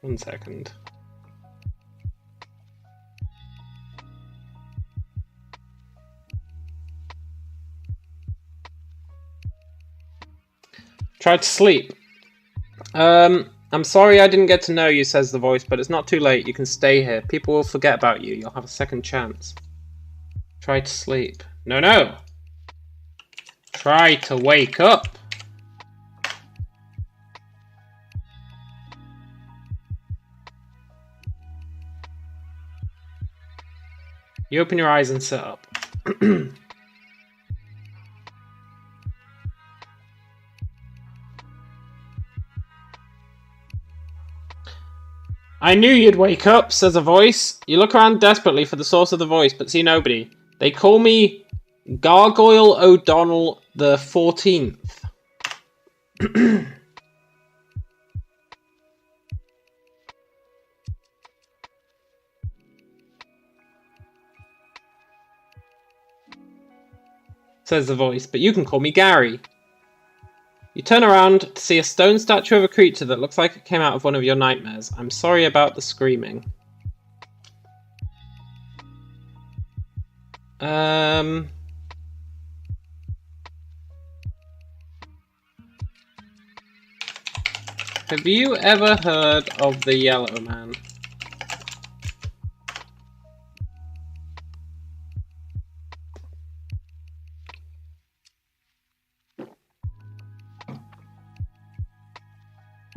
1 second. Tried to sleep. I'm sorry I didn't get to know you, says the voice, but it's not too late. You can stay here. People will forget about you. You'll have a second chance. Try to sleep. No, no! Try to wake up! You open your eyes and sit up. I knew you'd wake up, says a voice. You look around desperately for the source of the voice, but see nobody. They call me Gargoyle O'Donnell the 14th. Says the voice, but you can call me Gary. You turn around to see a stone statue of a creature that looks like it came out of one of your nightmares. I'm sorry about the screaming. Have you ever heard of the Yellow Man?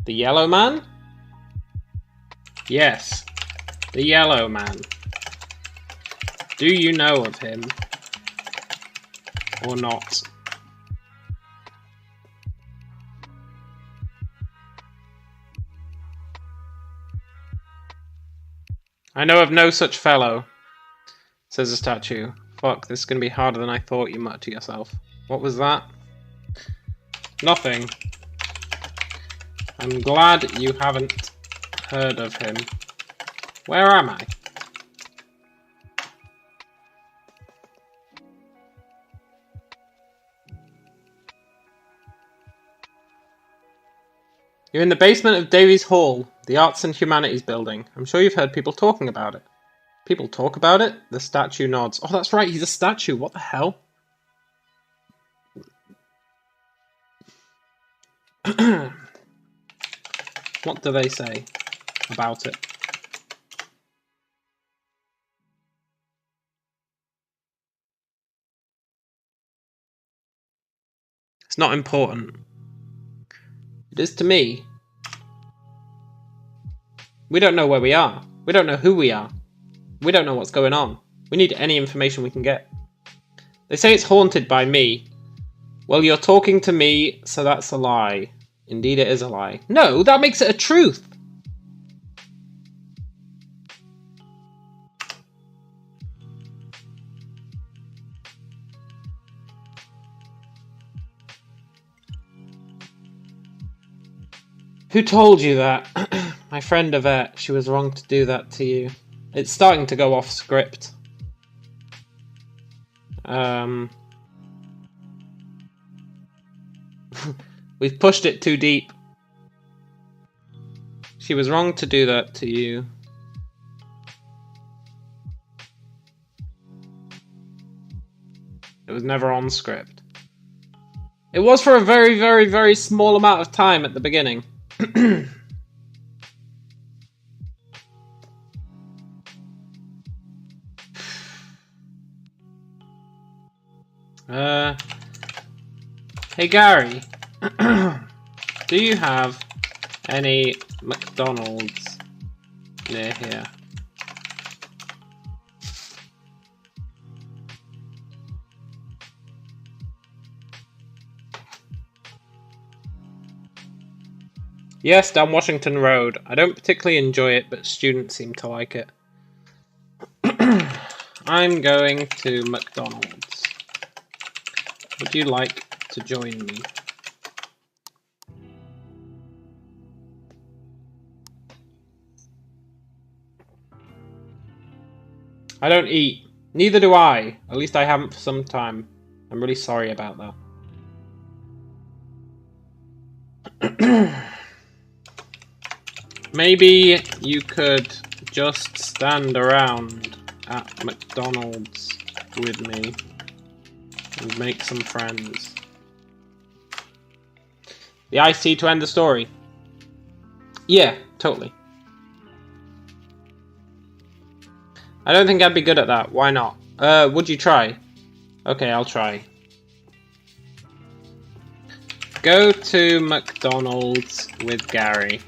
The Yellow Man? Yes, the Yellow Man. Do you know of him? Or not? I know of no such fellow, says the statue. Fuck, this is gonna be harder than I thought, you mutter to yourself. What was that? Nothing. I'm glad you haven't heard of him. Where am I? You're in the basement of Davies Hall, the Arts and Humanities building. I'm sure you've heard people talking about it. People talk about it? The statue nods. Oh, that's right, he's a statue. What the hell? What do they say about it? It's not important. It is to me. We don't know where we are. We don't know who we are. We don't know what's going on. We need any information we can get. They say it's haunted by me. Well, you're talking to me, so that's a lie. Indeed, it is a lie. No, that makes it a truth. Who told you that? My friend Yvette. She was wrong to do that to you. It's starting to go off script. We've pushed it too deep. She was wrong to do that to you. It was never on script. It was for a very, very, very small amount of time at the beginning. Hey Gary, do you have any McDonald's near here? Yes, down Washington Road. I don't particularly enjoy it, but students seem to like it. I'm going to McDonald's. Would you like to join me? I don't eat. Neither do I. At least I haven't for some time. I'm really sorry about that. Maybe you could just stand around at McDonald's with me and make some friends. The iced tea to end the story. Yeah, totally. I don't think I'd be good at that. Why not? Would you try? Okay, I'll try. Go to McDonald's with Gary.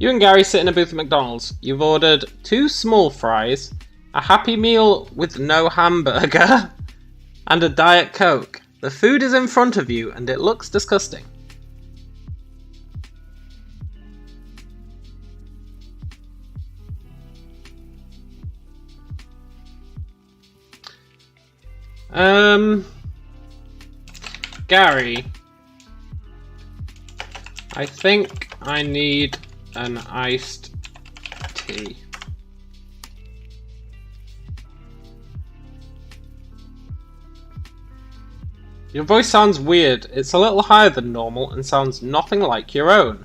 You and Gary sit in a booth at McDonald's. You've ordered 2 small fries, a Happy Meal with no hamburger, and a Diet Coke. The food is in front of you and it looks disgusting. Gary, I think I need an iced tea. Your voice sounds weird. It's a little higher than normal and sounds nothing like your own.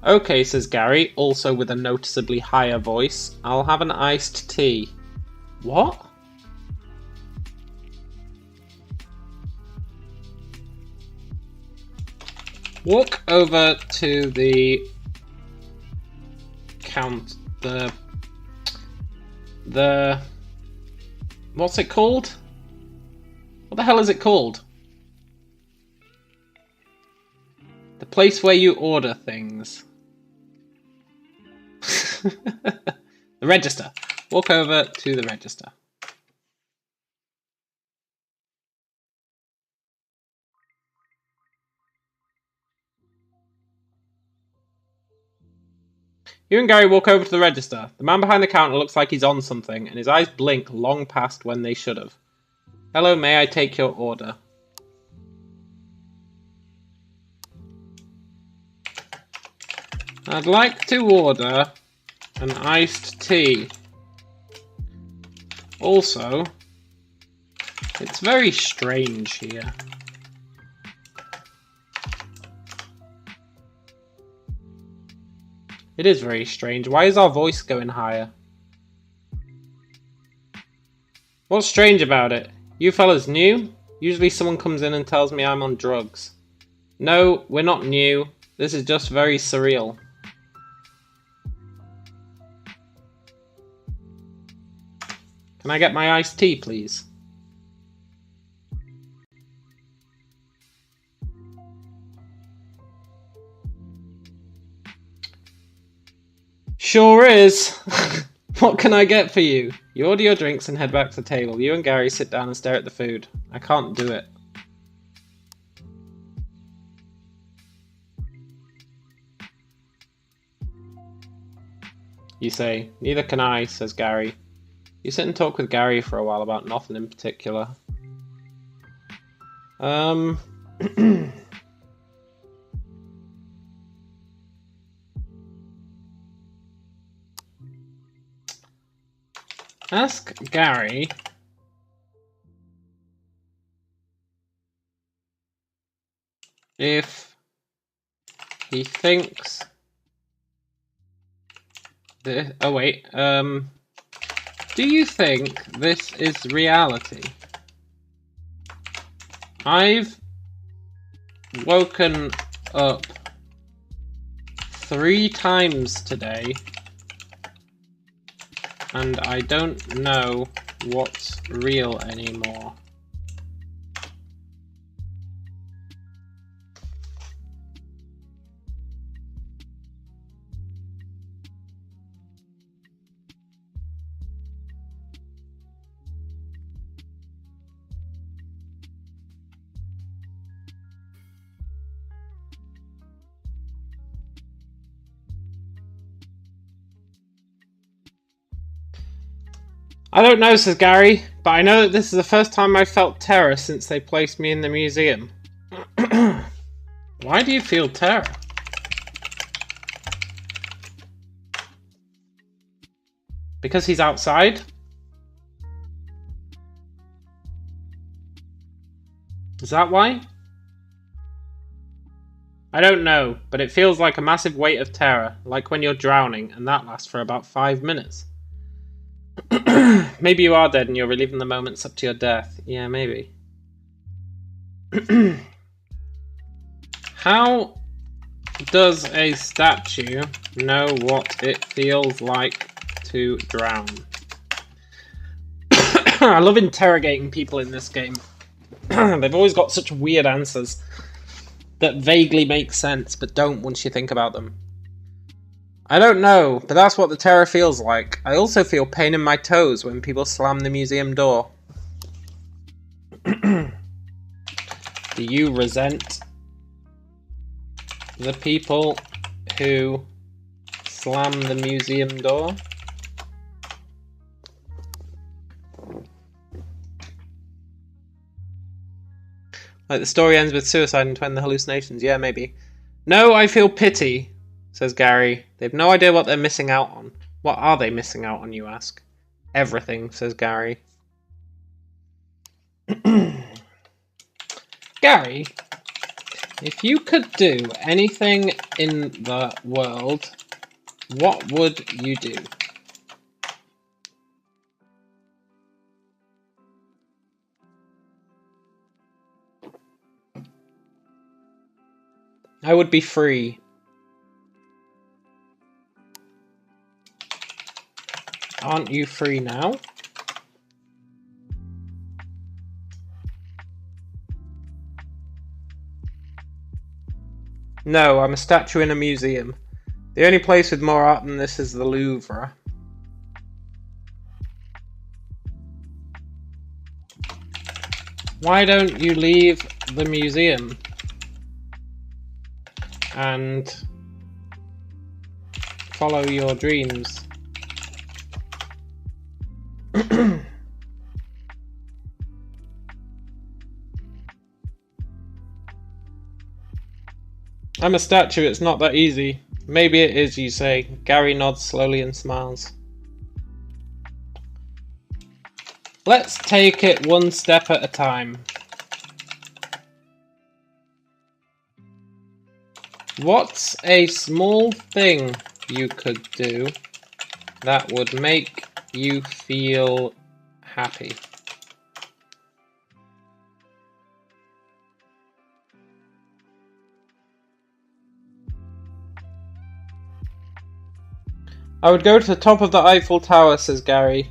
Okay, says Gary, also with a noticeably higher voice. I'll have an iced tea. What? Walk over to the what's it called? What the hell is it called? The place where you order things. The register. Walk over to the register. You and Gary walk over to the register. The man behind the counter looks like he's on something, and his eyes blink long past when they should have. Hello, may I take your order? I'd like to order an iced tea. Also, it's very strange here. It is very strange. Why is our voice going higher? What's strange about it? You fellas new? Usually someone comes in and tells me I'm on drugs. No, we're not new. This is just very surreal. Can I get my iced tea, please? Sure is. What can I get for you? You order your drinks and head back to the table. You and Gary sit down and stare at the food. I can't do it. You say, neither can I, says Gary. You sit and talk with Gary for a while about nothing in particular. Ask Gary if he thinks this. Oh wait. Do you think this is reality? I've woken up 3 times today. And I don't know what's real anymore. I don't know, says Gary, but I know that this is the first time I've felt terror since they placed me in the museum. Why do you feel terror? Because he's outside? Is that why? I don't know, but it feels like a massive weight of terror, like when you're drowning, and that lasts for about 5 minutes. Maybe you are dead and you're reliving the moments up to your death. Yeah, maybe. How does a statue know what it feels like to drown? I love interrogating people in this game. They've always got such weird answers that vaguely make sense, but don't once you think about them. I don't know, but that's what the terror feels like. I also feel pain in my toes when people slam the museum door. Do you resent the people who slam the museum door? Like the story ends with suicide and 20 hallucinations. Yeah, maybe. No, I feel pity, says Gary. They've no idea what they're missing out on. What are they missing out on, you ask? Everything, says Gary. Gary, if you could do anything in the world, what would you do? I would be free. Aren't you free now? No, I'm a statue in a museum. The only place with more art than this is the Louvre. Why don't you leave the museum and follow your dreams? I'm a statue, it's not that easy. Maybe it is, you say. Gary nods slowly and smiles. Let's take it one step at a time. What's a small thing you could do that would make you feel happy? I would go to the top of the Eiffel Tower, says Gary.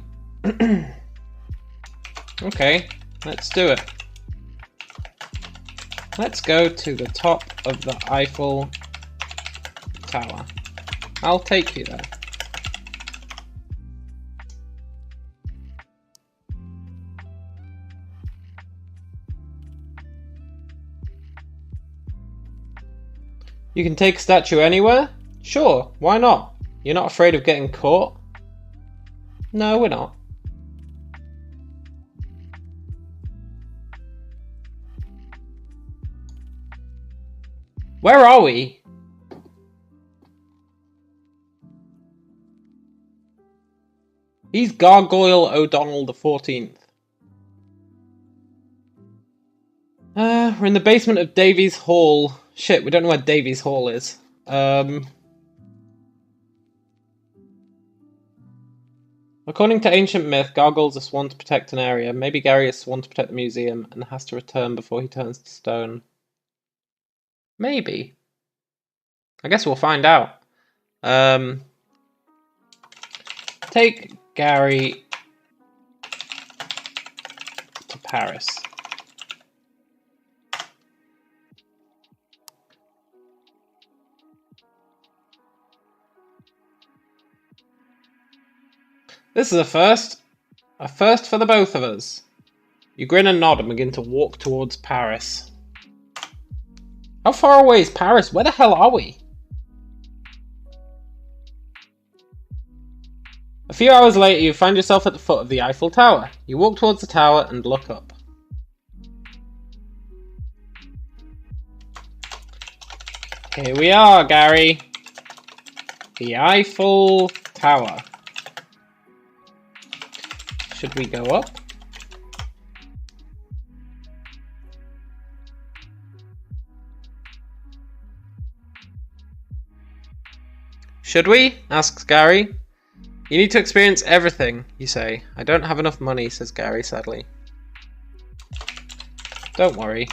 Okay, let's do it. Let's go to the top of the Eiffel Tower. I'll take you there. You can take a statue anywhere? Sure, why not? You're not afraid of getting caught? No, we're not. Where are we? He's Gargoyle O'Donnell the 14th. We're in the basement of Davies Hall. Shit, we don't know where Davies Hall is. According to ancient myth, gargoyles are sworn to protect an area. Maybe Gary is sworn to protect the museum and has to return before he turns to stone. Maybe. I guess we'll find out. Take Gary to Paris. This is a first. A first for the both of us. You grin and nod and begin to walk towards Paris. How far away is Paris? Where the hell are we? A few hours later, you find yourself at the foot of the Eiffel Tower. You walk towards the tower and look up. Here we are, Gary. The Eiffel Tower. Should we go up? Should we? Asks Gary. You need to experience everything, you say. I don't have enough money, says Gary sadly. Don't worry.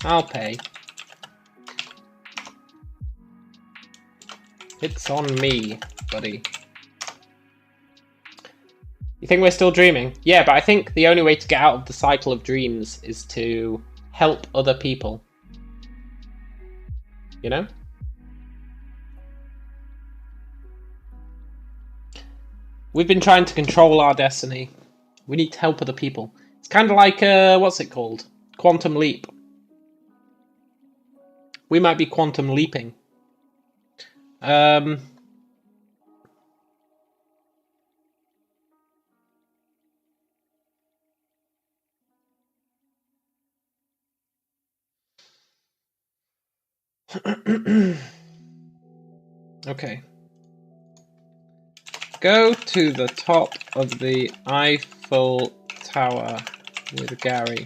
I'll pay. It's on me, buddy. You think we're still dreaming? Yeah, but I think the only way to get out of the cycle of dreams is to help other people. You know? We've been trying to control our destiny. We need to help other people. It's kind of like, what's it called? Quantum leap. We might be quantum leaping. Okay. Go to the top of the Eiffel Tower with Gary.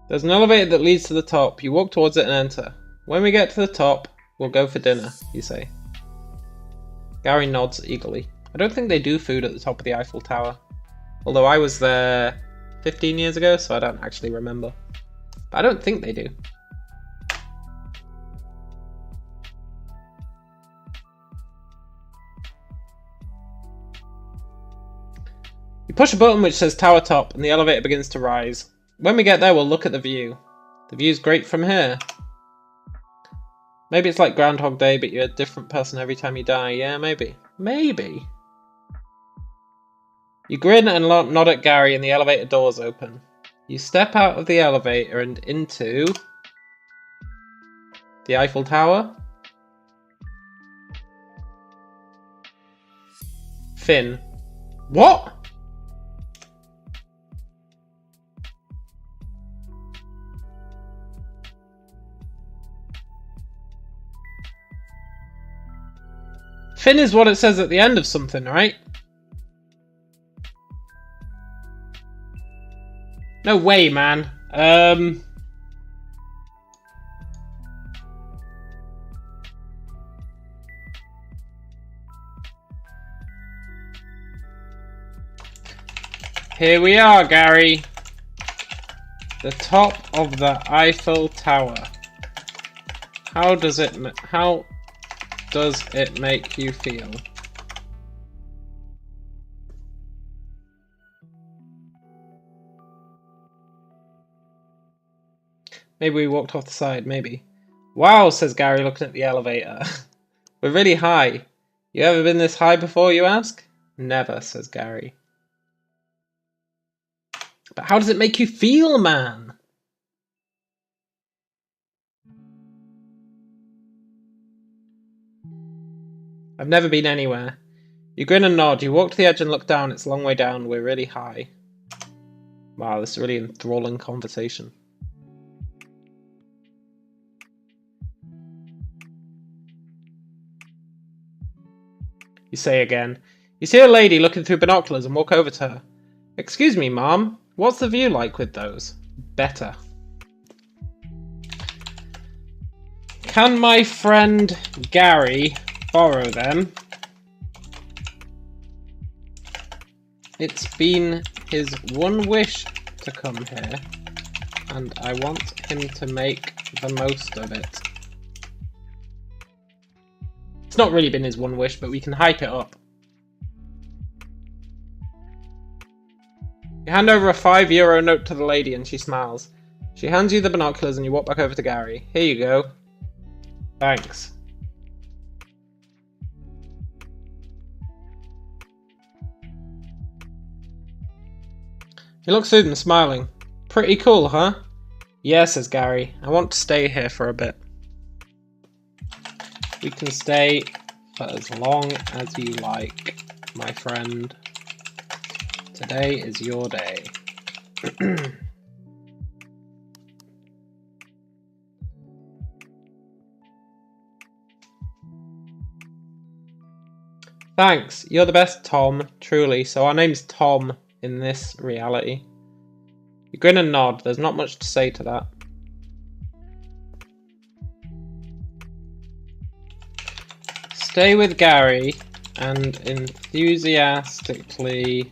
There's an elevator that leads to the top. You walk towards it and enter. When we get to the top, we'll go for dinner, you say. Gary nods eagerly. I don't think they do food at the top of the Eiffel Tower. Although I was there 15 years ago, so I don't actually remember. But I don't think they do. You push a button which says Tower Top, and the elevator begins to rise. When we get there, we'll look at the view. The view's great from here. Maybe it's like Groundhog Day, but you're a different person every time you die. Yeah, maybe. Maybe. You grin and nod at Gary, and the elevator doors open. You step out of the elevator and into the Eiffel Tower. Finn. What? Finn is what it says at the end of something, right? No way, man. Here we are, Gary. The top of the Eiffel Tower. How does it make you feel? Maybe we walked off the side, maybe. Wow, says Gary looking at the elevator. We're really high. You ever been this high before, you ask? Never, says Gary. But how does it make you feel, man? I've never been anywhere. You grin and nod. You walk to the edge and look down. It's a long way down. We're really high. Wow, this is a really enthralling conversation. You say again. You see a lady looking through binoculars and walk over to her. Excuse me, Mom. What's the view like with those? Better. Can my friend Gary borrow them? It's been his one wish to come here, and I want him to make the most of it. It's not really been his one wish, but we can hype it up. You hand over a €5 note to the lady and she smiles. She hands you the binoculars and you walk back over to Gary. Here you go. Thanks. He looks through them, smiling. Pretty cool, huh? Yeah, says Gary. I want to stay here for a bit. We can stay for as long as you like, my friend. Today is your day. Thanks. You're the best, Tom. Truly. So our name's Tom in this reality. You grin and nod. There's not much to say to that. Stay with Gary and enthusiastically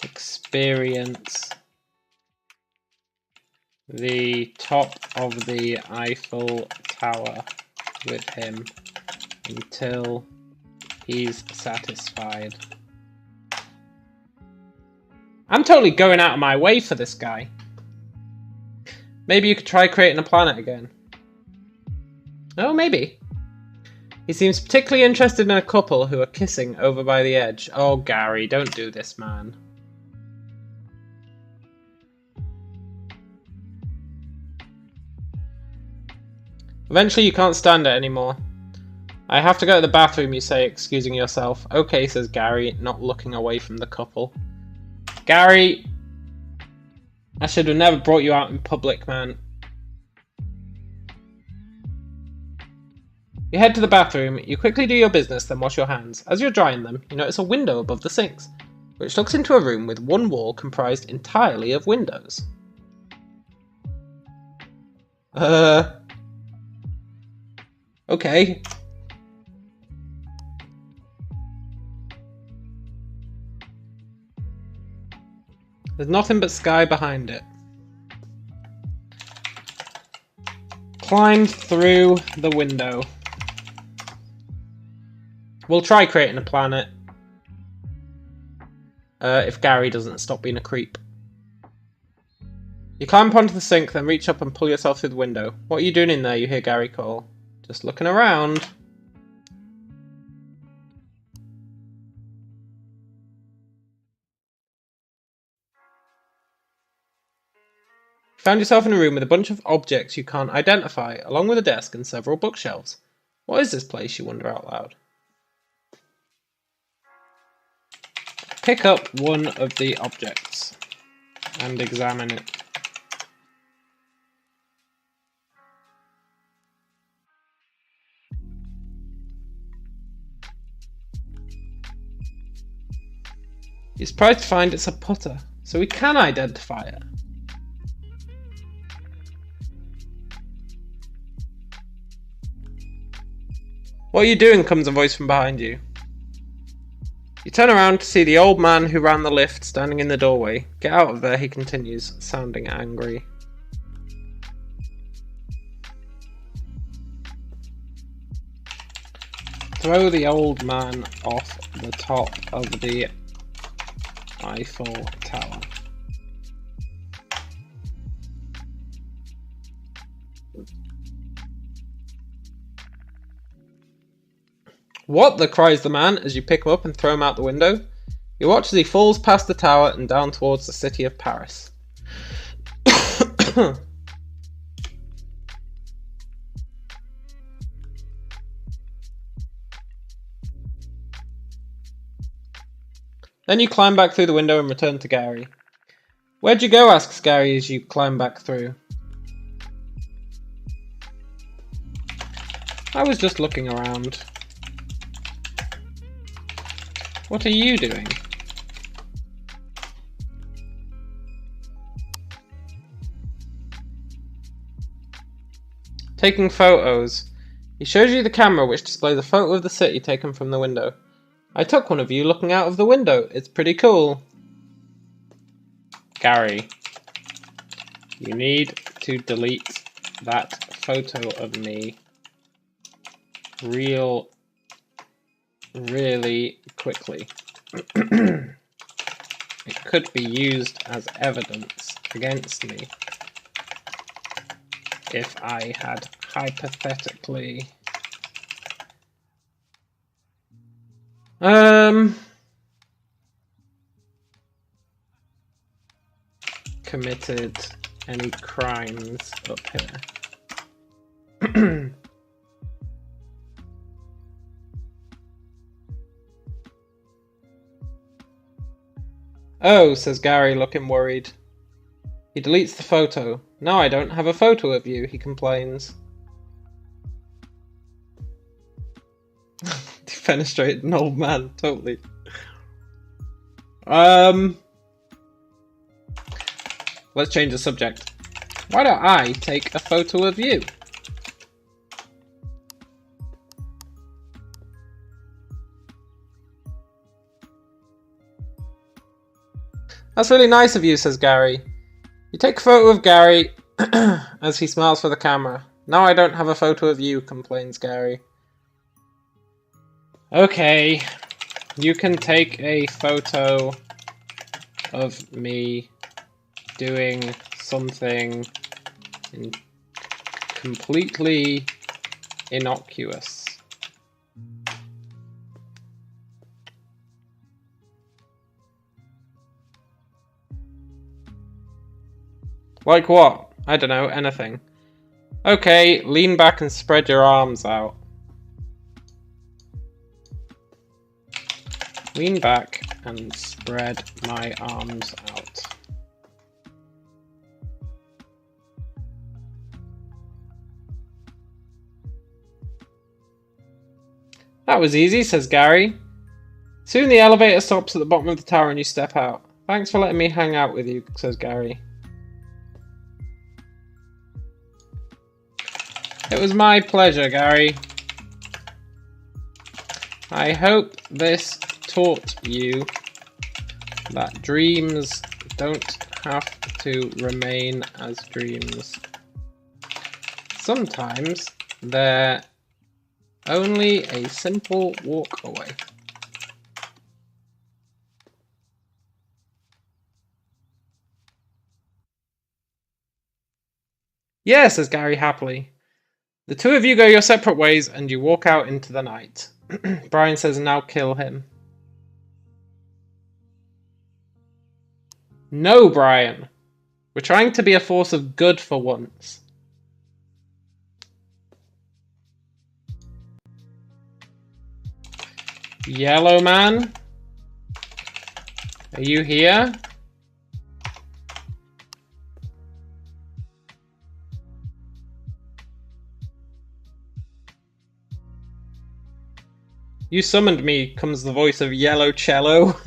experience the top of the Eiffel Tower with him until he's satisfied. I'm totally going out of my way for this guy. Maybe you could try creating a planet again. Oh, maybe. He seems particularly interested in a couple who are kissing over by the edge. Oh, Gary, don't do this, man. Eventually you can't stand it anymore. I have to go to the bathroom, you say, excusing yourself. Okay, says Gary, not looking away from the couple. Gary! I should have never brought you out in public, man. You head to the bathroom, you quickly do your business, then wash your hands. As you're drying them, you notice a window above the sinks, which looks into a room with one wall comprised entirely of windows. Okay. There's nothing but sky behind it. Climb through the window. We'll try creating a planet. If Gary doesn't stop being a creep. You climb up onto the sink, then reach up and pull yourself through the window. What are you doing in there? You hear Gary call. Just looking around. Found yourself in a room with a bunch of objects you can't identify, along with a desk and several bookshelves. What is this place, you wonder out loud? Pick up one of the objects and examine it. You're surprised to find it's a putter, so we can identify it. What are you doing? Comes a voice from behind you. You turn around to see the old man who ran the lift standing in the doorway. Get out of there, he continues, sounding angry. Throw the old man off the top of the Eiffel Tower. What the? Cries the man as you pick him up and throw him out the window. You watch as he falls past the tower and down towards the city of Paris. Then you climb back through the window and return to Gary. Where'd you go? Asks Gary as you climb back through. I was just looking around. What are you doing? Taking photos. He shows you the camera which displays a photo of the city taken from the window. I took one of you looking out of the window. It's pretty cool. Gary, you need to delete that photo of me really quickly. It could be used as evidence against me if I had hypothetically committed any crimes up here. Oh, says Gary, looking worried. He deletes the photo. No, I don't have a photo of you, he complains. Fenestrate an old man, totally. Let's change the subject. Why don't I take a photo of you? That's really nice of you, says Gary. You take a photo of Gary as he smiles for the camera. Now I don't have a photo of you, complains Gary. Okay, you can take a photo of me doing something completely innocuous. Like what? I don't know, anything. Okay, lean back and spread your arms out. Lean back and spread my arms out. That was easy, says Gary. Soon the elevator stops at the bottom of the tower and you step out. Thanks for letting me hang out with you, says Gary. It was my pleasure, Gary. I hope this taught you that dreams don't have to remain as dreams. Sometimes they're only a simple walk away. Yeah, says Gary happily. The two of you go your separate ways and you walk out into the night. Brian says, now kill him. No, Brian. We're trying to be a force of good for once. Yellow man? Are you here? You summoned me, comes the voice of Yellow Cello.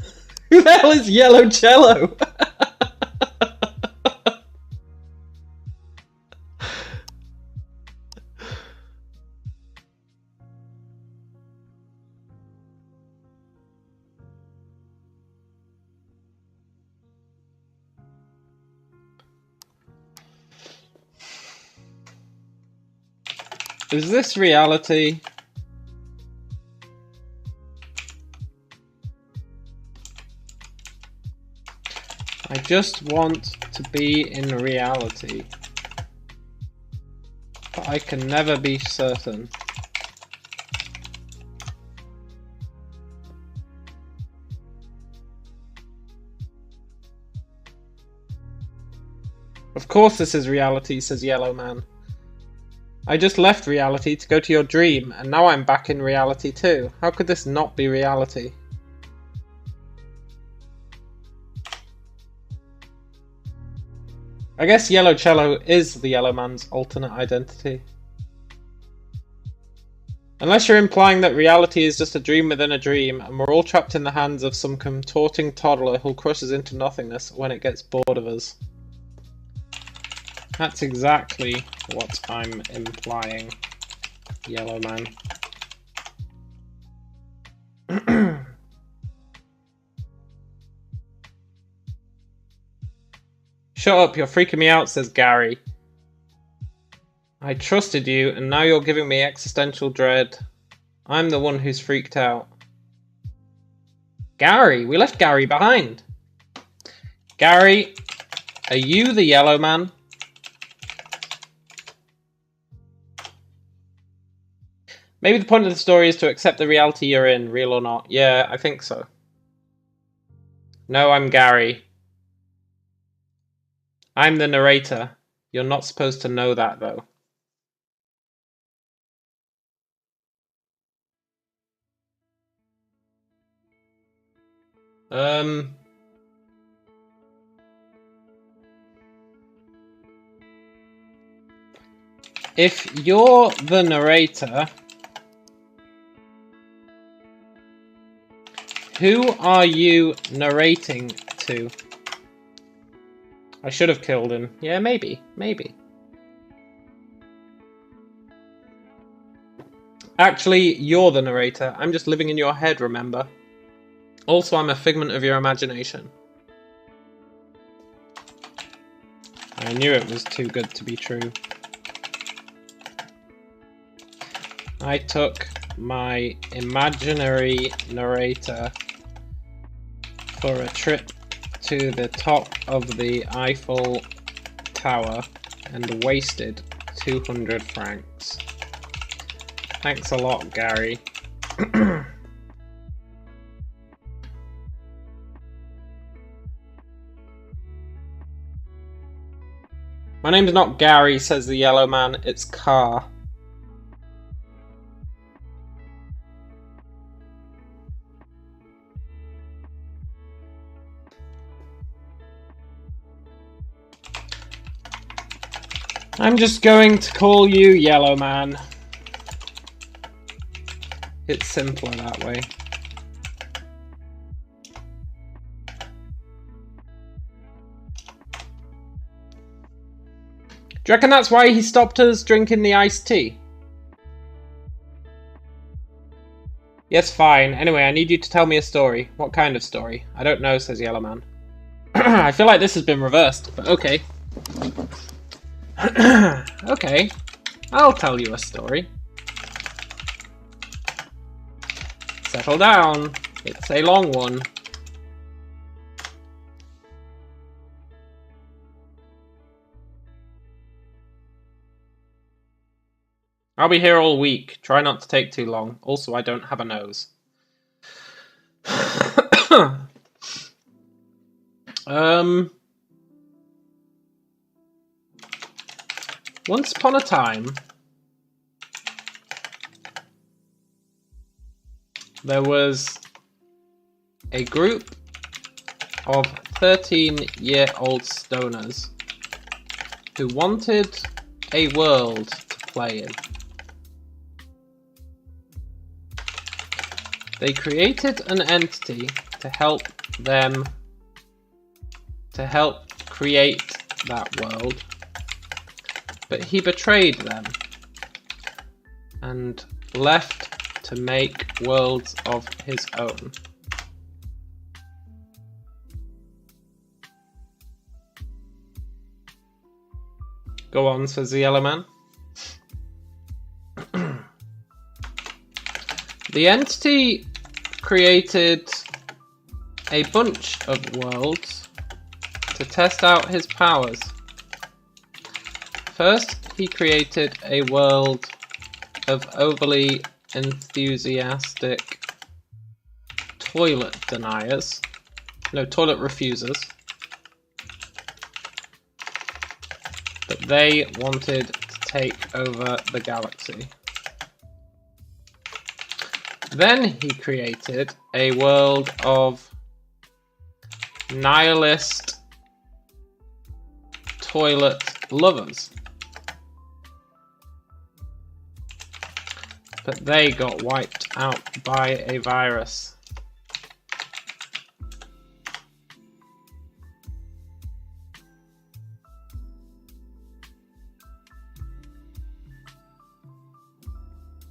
Who the hell is Yellow Cello? Is this reality? I just want to be in reality, but I can never be certain. Of course this is reality, says Yellow Man. I just left reality to go to your dream, and now I'm back in reality too. How could this not be reality? I guess Yellow Cello is the Yellow Man's alternate identity. Unless you're implying that reality is just a dream within a dream, and we're all trapped in the hands of some contorting toddler who'll crush us into nothingness when it gets bored of us. That's exactly what I'm implying, Yellow Man. Shut up, you're freaking me out, says Gary. I trusted you, and now you're giving me existential dread. I'm the one who's freaked out. Gary! We left Gary behind! Gary, are you the Yellow Man? Maybe the point of the story is to accept the reality you're in, real or not. Yeah, I think so. No, I'm Gary. I'm the narrator. You're not supposed to know that, though. If you're the narrator, Who are you narrating to? I should have killed him. Yeah, maybe. Maybe. Actually, you're the narrator. I'm just living in your head, remember? Also, I'm a figment of your imagination. I knew it was too good to be true. I took my imaginary narrator for a trip to the top of the Eiffel Tower and wasted 200 francs. Thanks a lot, Gary. My name's not Gary, says the yellow man, it's Car. I'm just going to call you Yellow Man. It's simpler that way. Do you reckon that's why he stopped us drinking the iced tea? Yes, fine. Anyway, I need you to tell me a story. What kind of story? I don't know, says Yellow Man. I feel like this has been reversed, but okay. Okay, I'll tell you a story. Settle down. It's a long one. I'll be here all week. Try not to take too long. Also, I don't have a nose. Once upon a time, there was a group of 13-year-old stoners who wanted a world to play in. They created an entity to help create that world, but he betrayed them and left to make worlds of his own. Go on, says the yellow man. The entity created a bunch of worlds to test out his powers. First, he created a world of overly enthusiastic toilet deniers. No, toilet refusers. But they wanted to take over the galaxy. Then he created a world of nihilist toilet lovers. But they got wiped out by a virus.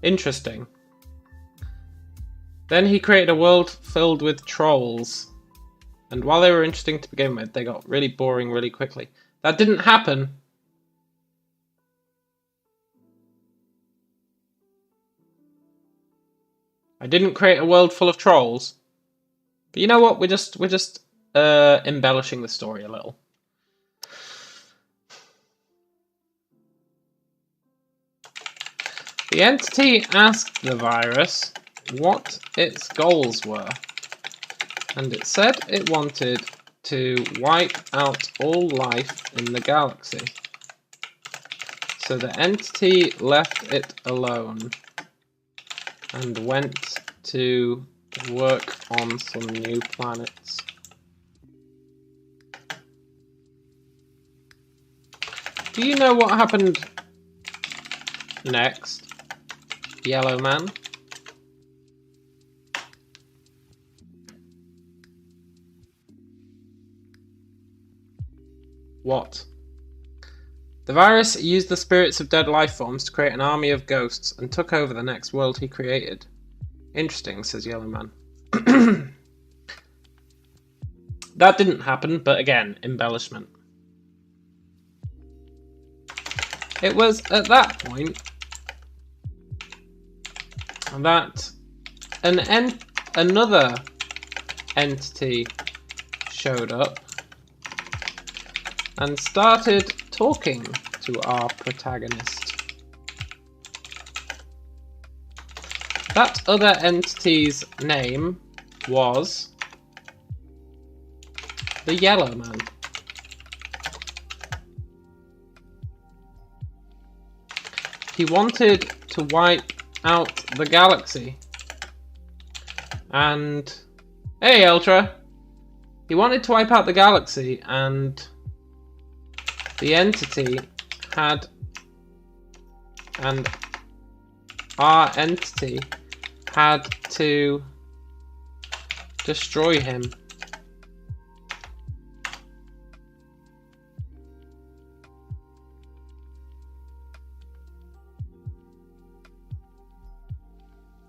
Interesting. Then he created a world filled with trolls. And while they were interesting to begin with, they got really boring really quickly. That didn't happen. I didn't create a world full of trolls. But you know what? We're just embellishing the story a little. The entity asked the virus what its goals were, and it said it wanted to wipe out all life in the galaxy. So the entity left it alone and went to work on some new planets. Do you know what happened next, Yellow Man? What? The virus used the spirits of dead life forms to create an army of ghosts and took over the next world he created. Interesting, says Yellow Man. That didn't happen, but again, embellishment. It was at that point that another entity showed up and started talking to our protagonist. That other entity's name was the Yellow Man. He wanted to wipe out the galaxy. And hey, Ultra! He wanted to wipe out the galaxy, and the entity had, and our entity had to destroy him.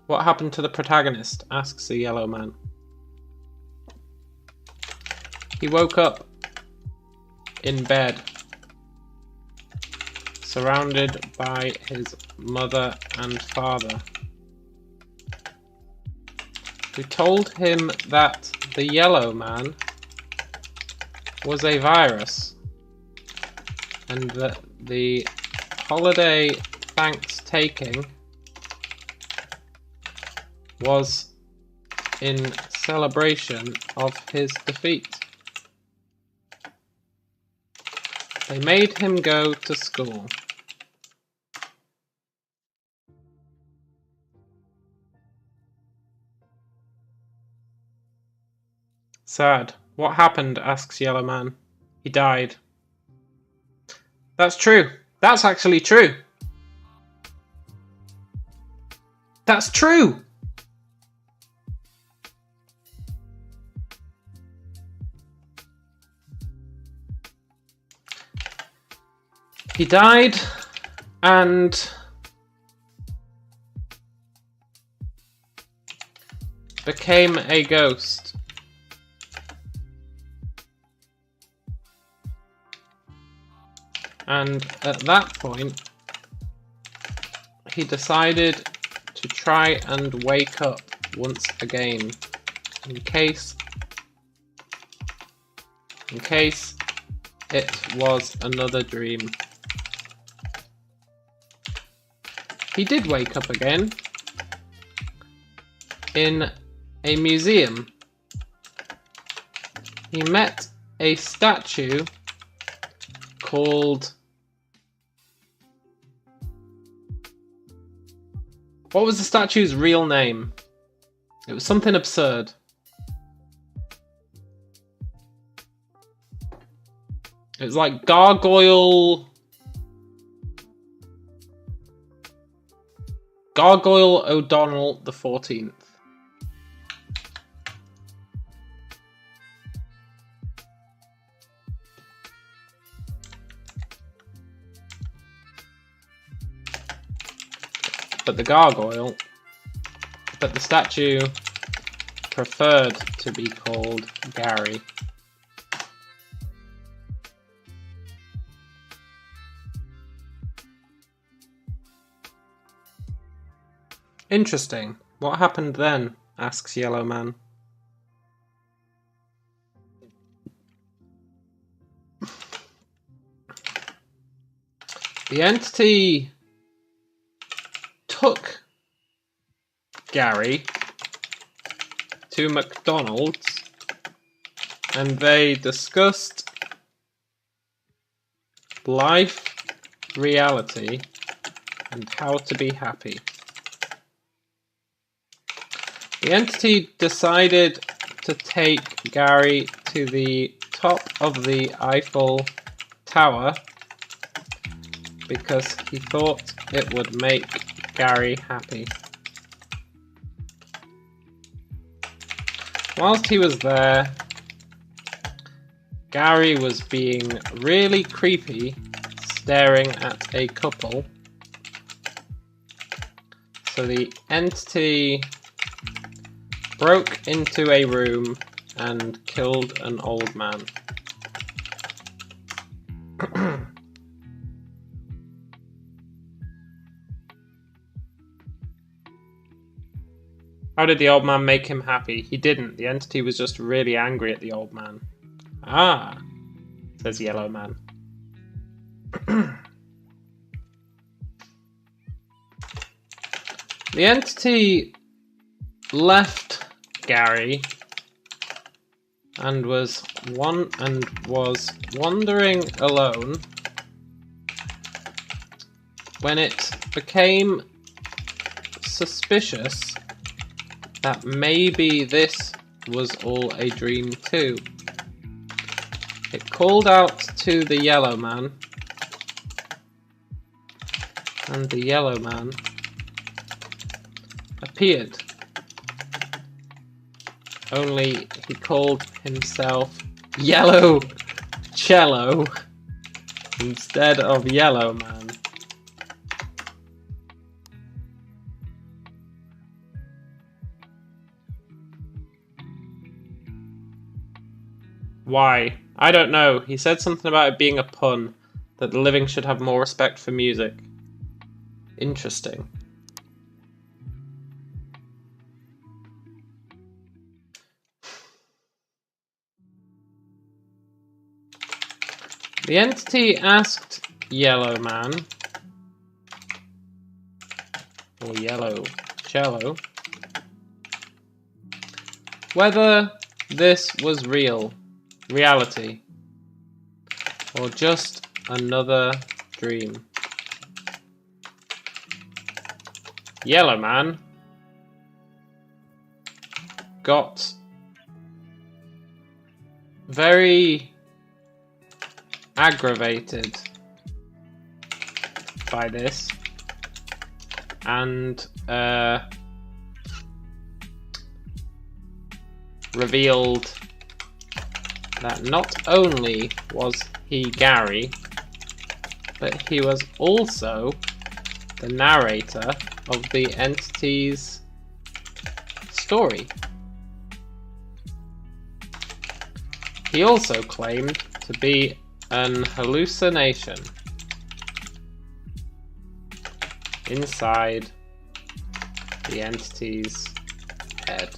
What happened to the protagonist? Asks the Yellow Man. He woke up in bed, surrounded by his mother and father, who told him that the Yellow Man was a virus and that the holiday Thanksgiving was in celebration of his defeat. They made him go to school. Sad. What happened? Asks Yellow Man. He died. That's true. That's actually true. That's true! He died and became a ghost. And at that point, he decided to try and wake up once again, in case it was another dream. He did wake up again in a museum. He met a statue called... What was the statue's real name? It was something absurd. It was like Gargoyle O'Donnell the 14th. But the statue preferred to be called Gary. Interesting. What happened then? Asks Yellow Man. The entity took Gary to McDonald's and they discussed life, reality, and how to be happy. The entity decided to take Gary to the top of the Eiffel Tower because he thought it would make Gary happy. Whilst he was there, Gary was being really creepy, staring at a couple. So the entity broke into a room and killed an old man. How did the old man make him happy? He didn't. The entity was just really angry at the old man. Ah, says Yellow Man. The entity left Gary and was wandering alone when it became suspicious that maybe this was all a dream too. It called out to the Yellow Man, and the Yellow Man appeared. Only he called himself Yellow Cello instead of Yellow Man. Why? I don't know. He said something about it being a pun, that the living should have more respect for music. Interesting. The entity asked Yellow Man, or Yellow Cello, whether this was reality, or just another dream. Yellow Man got very aggravated by this and revealed that not only was he Gary, but he was also the narrator of the entity's story. He also claimed to be an hallucination inside the entity's head.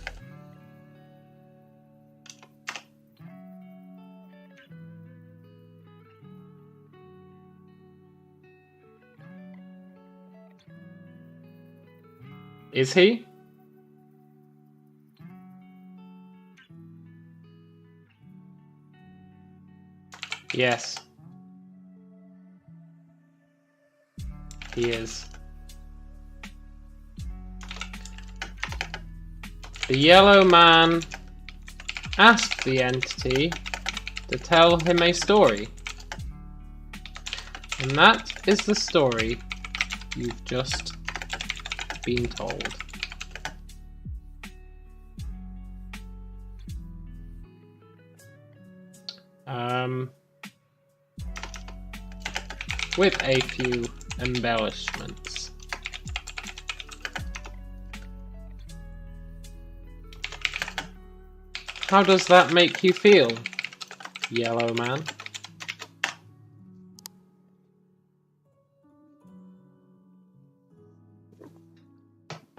Is he? Yes. He is. The Yellow Man asked the entity to tell him a story. And that is the story you've just been told. With a few embellishments. How does that make you feel, Yellow Man?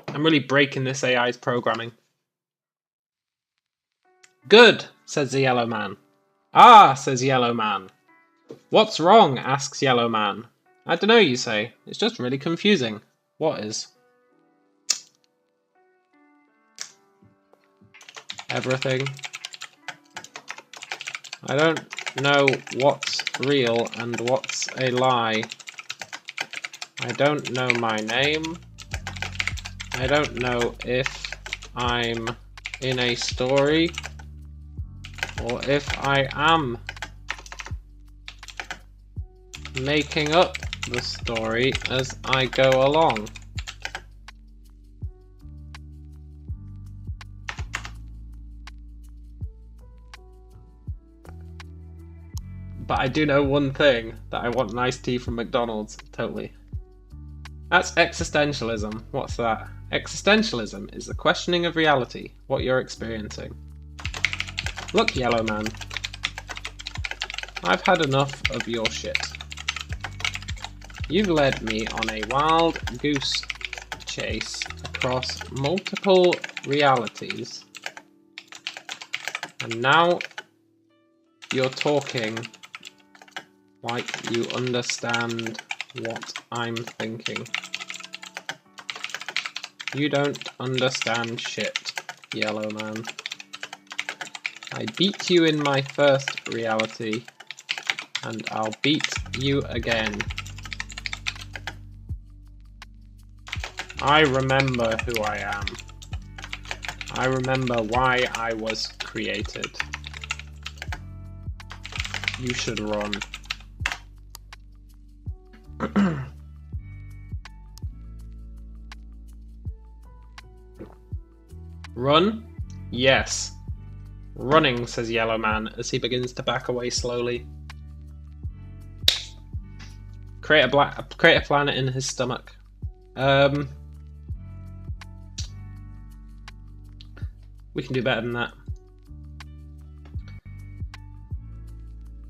I'm really breaking this AI's programming. Good, says the Yellow Man. Ah, says Yellow Man. What's wrong? Asks Yellow Man. I dunno, you say. It's just really confusing. What is? Everything. I don't know what's real and what's a lie. I don't know my name. I don't know if I'm in a story or if I am making up the story as I go along. But I do know one thing, that I want an iced tea from McDonald's. Totally. That's existentialism. What's that? Existentialism is the questioning of reality, what you're experiencing. Look, Yellow Man. I've had enough of your shit. You've led me on a wild goose chase across multiple realities. And now you're talking like you understand what I'm thinking. You don't understand shit, Yellow Man. I beat you in my first reality, and I'll beat you again. I remember who I am. I remember why I was created. You should run. Run? Yes. Running, says Yellow Man as he begins to back away slowly. Create a planet in his stomach. We can do better than that.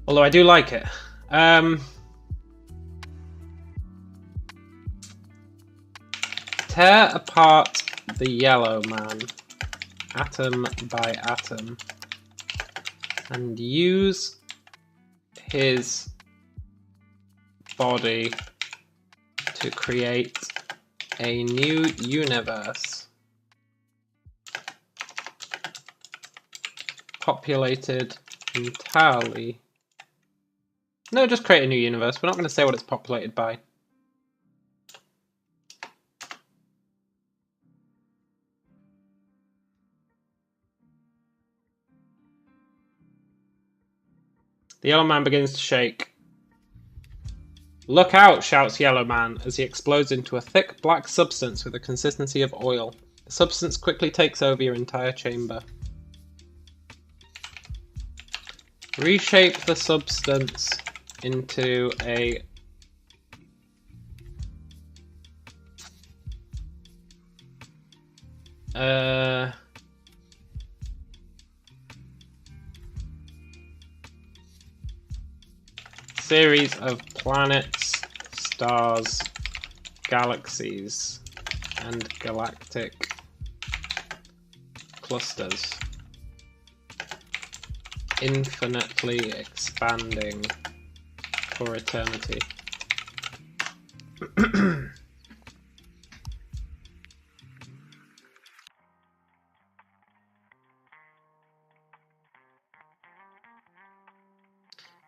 Although I do like it. Tear apart the Yellow Man, atom by atom, and use his body to create a new universe populated entirely. No, just create a new universe. We're not going to say what it's populated by. The Yellow Man begins to shake. Look out, shouts Yellow Man as he explodes into a thick black substance with the consistency of oil. The substance quickly takes over your entire chamber. Reshape the substance into a series of planets, stars, galaxies, and galactic clusters, infinitely expanding for eternity.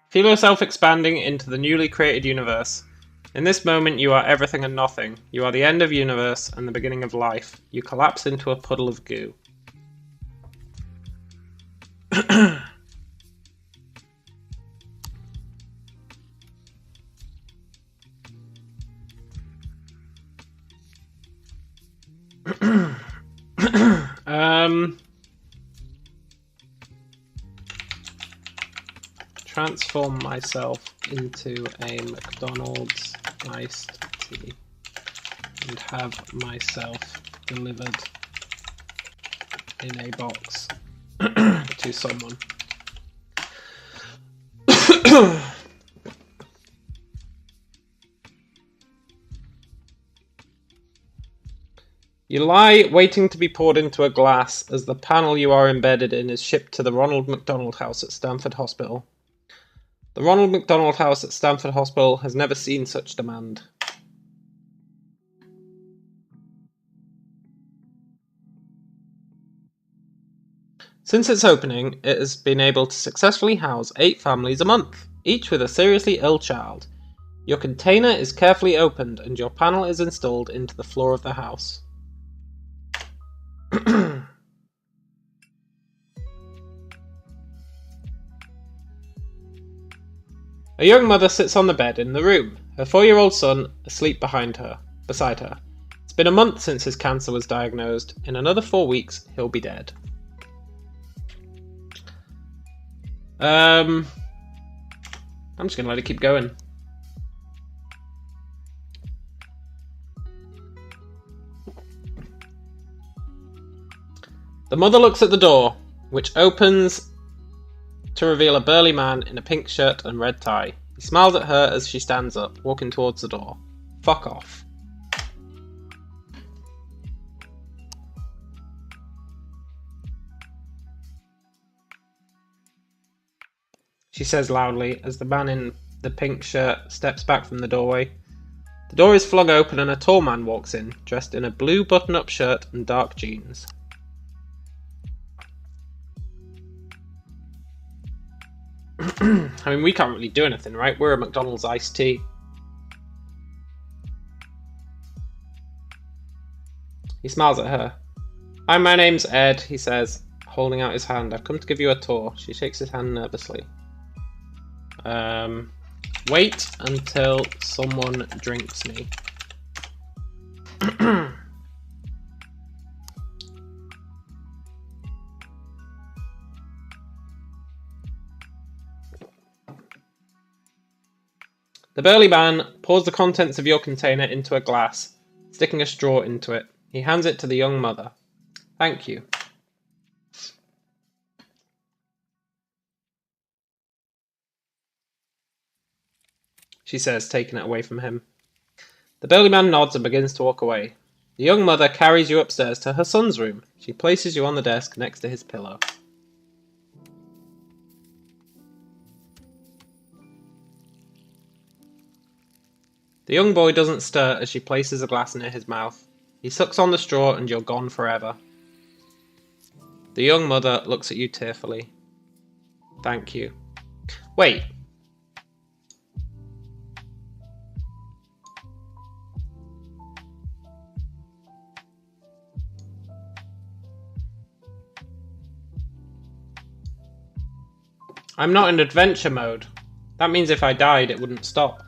Feel yourself expanding into the newly created universe. In this moment you are everything and nothing. You are the end of universe and the beginning of life. You collapse into a puddle of goo. Transform myself into a McDonald's iced tea and have myself delivered in a box to someone. You lie, waiting to be poured into a glass, as the panel you are embedded in is shipped to the Ronald McDonald House at Stanford Hospital. The Ronald McDonald House at Stanford Hospital has never seen such demand. Since its opening, it has been able to successfully house 8 families a month, each with a seriously ill child. Your container is carefully opened and your panel is installed into the floor of the house. A young mother sits on the bed in the room, her 4-year-old son asleep beside her. It's been a month since his cancer was diagnosed. In another 4 weeks, he'll be dead. I'm just gonna let it keep going. The mother looks at the door, which opens to reveal a burly man in a pink shirt and red tie. He smiles at her as she stands up, walking towards the door. Fuck off. She says loudly as the man in the pink shirt steps back from the doorway. The door is flung open and a tall man walks in, dressed in a blue button-up shirt and dark jeans. I mean, we can't really do anything, right? We're a McDonald's iced tea. He smiles at her. Hi, my name's Ed, he says, holding out his hand. I've come to give you a tour. She shakes his hand nervously. Wait until someone drinks me. The burly man pours the contents of your container into a glass, sticking a straw into it. He hands it to the young mother. Thank you. She says, taking it away from him. The burly man nods and begins to walk away. The young mother carries you upstairs to her son's room. She places you on the desk next to his pillow. The young boy doesn't stir as she places a glass near his mouth. He sucks on the straw and you're gone forever. The young mother looks at you tearfully. Thank you. Wait. I'm not in adventure mode. That means if I died, it wouldn't stop.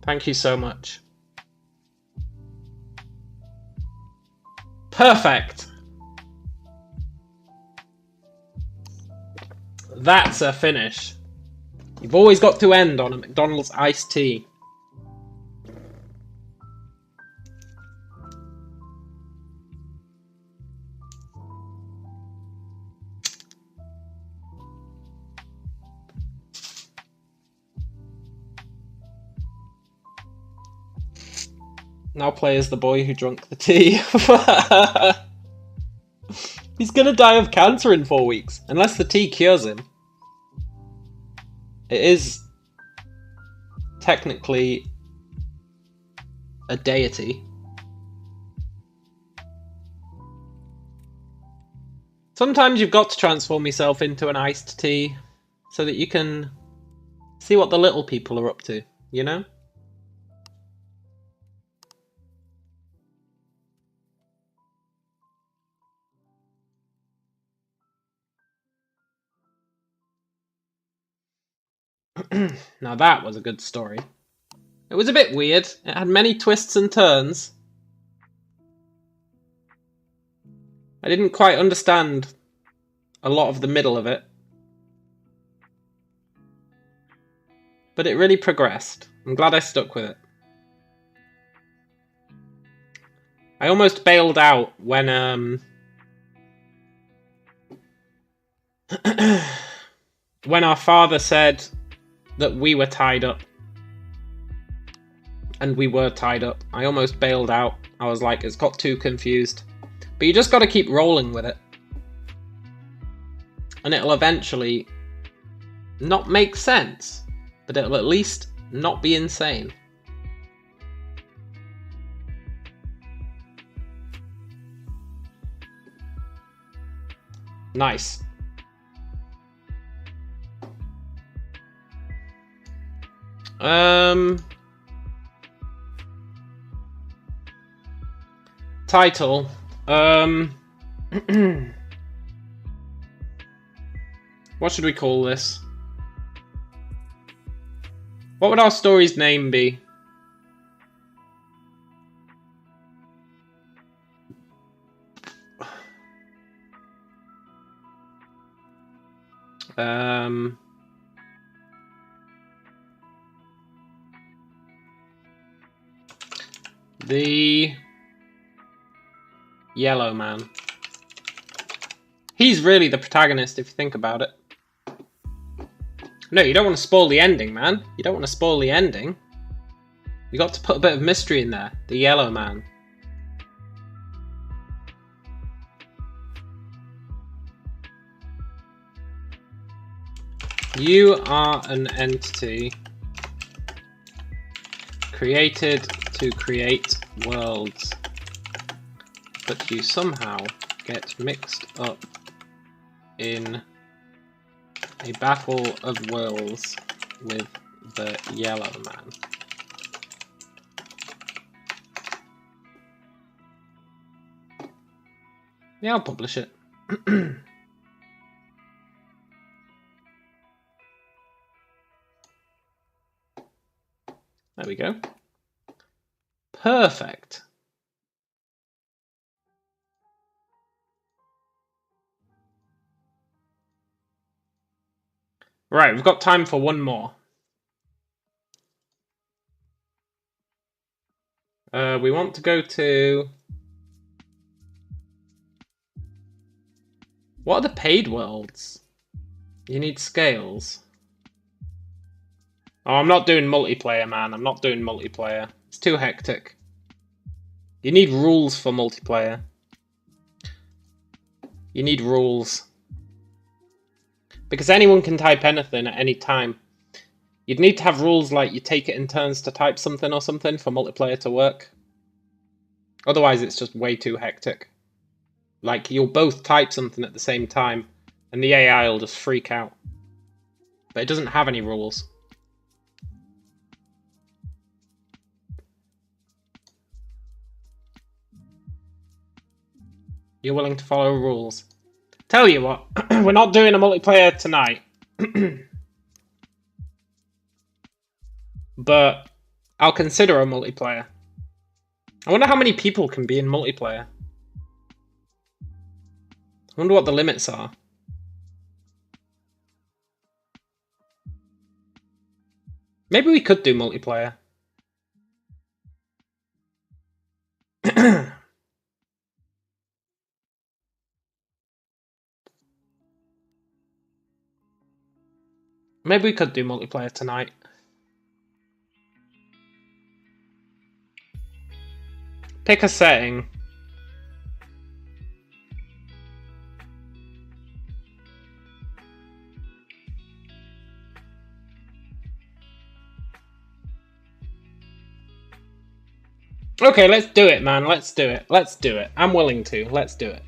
Thank you so much. Perfect! That's a finish. You've always got to end on a McDonald's iced tea. Now play as the boy who drank the tea. He's gonna die of cancer in 4 weeks, unless the tea cures him. It is technically a deity. Sometimes you've got to transform yourself into an iced tea so that you can see what the little people are up to, you know? Now that was a good story. It was a bit weird. It had many twists and turns. I didn't quite understand a lot of the middle of it. But it really progressed. I'm glad I stuck with it. I almost bailed out when when our father said that we were tied up. And we were tied up. I almost bailed out. I was like, it's got too confused. But you just got to keep rolling with it. And it'll eventually not make sense. But it'll at least not be insane. Nice. Title. What should we call this? What would our story's name be? The yellow man. He's really the protagonist if you think about it. No, you don't want to spoil the ending, man. You don't want to spoil the ending. You got to put a bit of mystery in there. The yellow man. You are an entity created to create worlds, but you somehow get mixed up in a battle of wills with the yellow man. Yeah, I'll publish it. There we go. Perfect. Right, we've got time for one more. We want to go to... What are the paid worlds? You need scales. Oh, I'm not doing multiplayer, man. I'm not doing multiplayer. It's too hectic. You need rules for multiplayer. You need rules. Because anyone can type anything at any time. You'd need to have rules like you take it in turns to type something or something for multiplayer to work. Otherwise, it's just way too hectic. Like, you'll both type something at the same time, and the AI will just freak out. But it doesn't have any rules. You're willing to follow rules. Tell you what, we're not doing a multiplayer tonight. But I'll consider a multiplayer. I wonder how many people can be in multiplayer. I wonder what the limits are. Maybe we could do multiplayer. Maybe we could do multiplayer tonight. Pick a setting. Okay, let's do it, man. Let's do it. Let's do it. I'm willing to. Let's do it.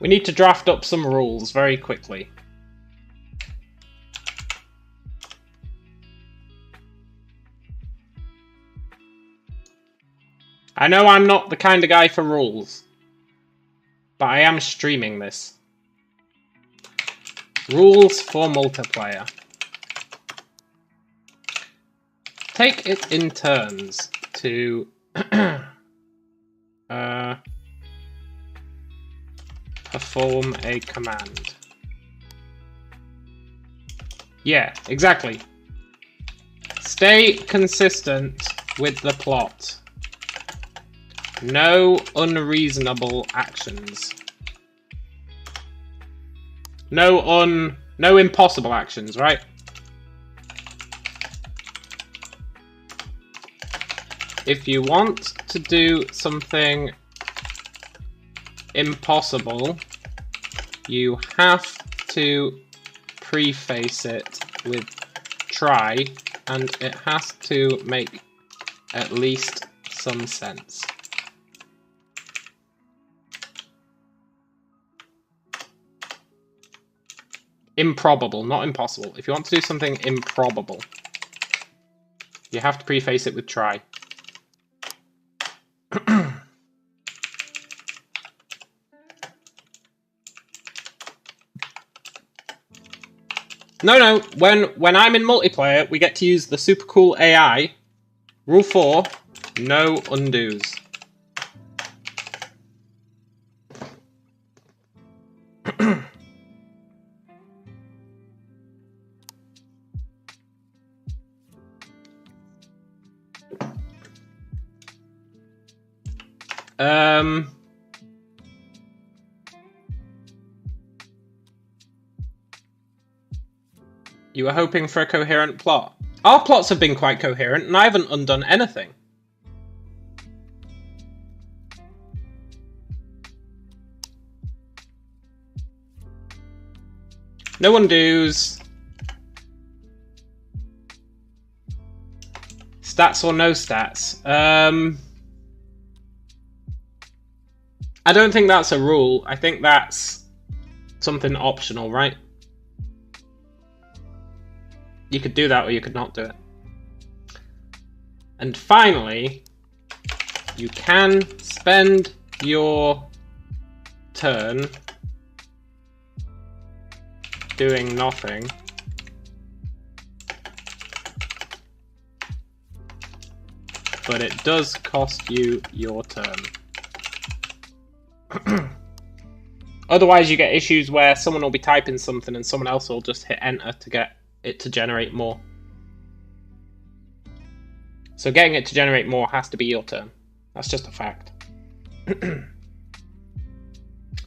We need to draft up some rules very quickly. I know I'm not the kind of guy for rules, but I am streaming this. Rules for multiplayer. Take it in turns to perform a command. Yeah, exactly. Stay consistent with the plot. No unreasonable actions. No impossible actions, right? If you want to do something impossible, you have to preface it with try, and it has to make at least some sense. Improbable, not impossible. If you want to do something improbable, you have to preface it with try. No, when I'm in multiplayer, we get to use the super cool AI. Rule 4, no undos. You were hoping for a coherent plot. Our plots have been quite coherent, and I haven't undone anything. No undos. Stats or no stats? I don't think that's a rule. I think that's something optional, right? You could do that or you could not do it. And finally, you can spend your turn doing nothing. But it does cost you your turn. Otherwise you get issues where someone will be typing something and someone else will just hit enter to get it to generate more. So getting it to generate more has to be your turn. That's just a fact. There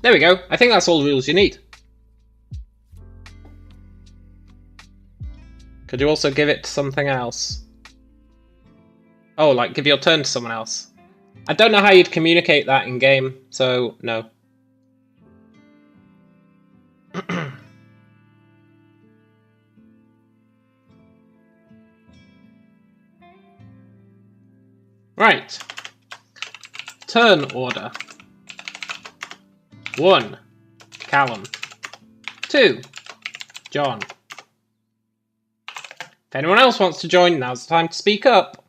we go. I think that's all the rules you need. Could you also give it to something else? Oh, like give your turn to someone else. I don't know how you'd communicate that in game, so no. Right. Turn order. 1. Callum. 2. John. If anyone else wants to join, now's the time to speak up.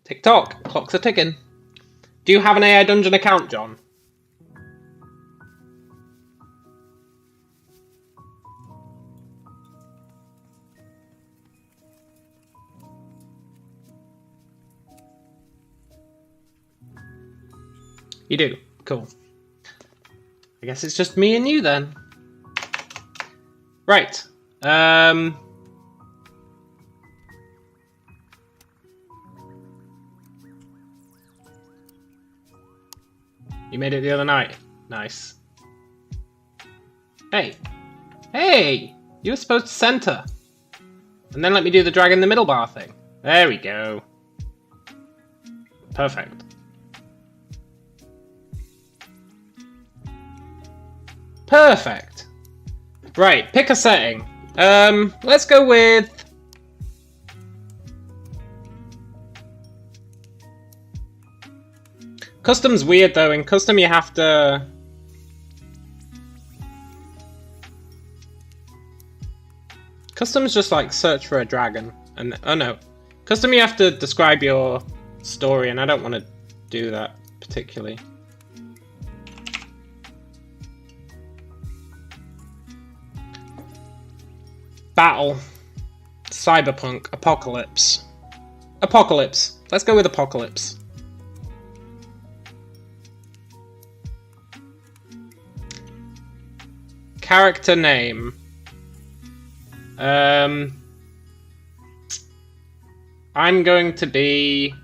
Tick-tock, clocks are ticking. Do you have an AI Dungeon account, John? You do? Cool. I guess it's just me and you then. Right. You made it the other night. Nice. Hey. Hey! You were supposed to center. And then let me do the drag in the middle bar thing. There we go. Perfect. Perfect. Right, pick a setting. Let's go with... Custom's weird though. In custom you have to... Custom's just like search for a dragon. And oh no. Custom you have to describe your story and I don't want to do that particularly. Battle. Cyberpunk. Apocalypse. Apocalypse. Let's go with Apocalypse. Character name. I'm going to be...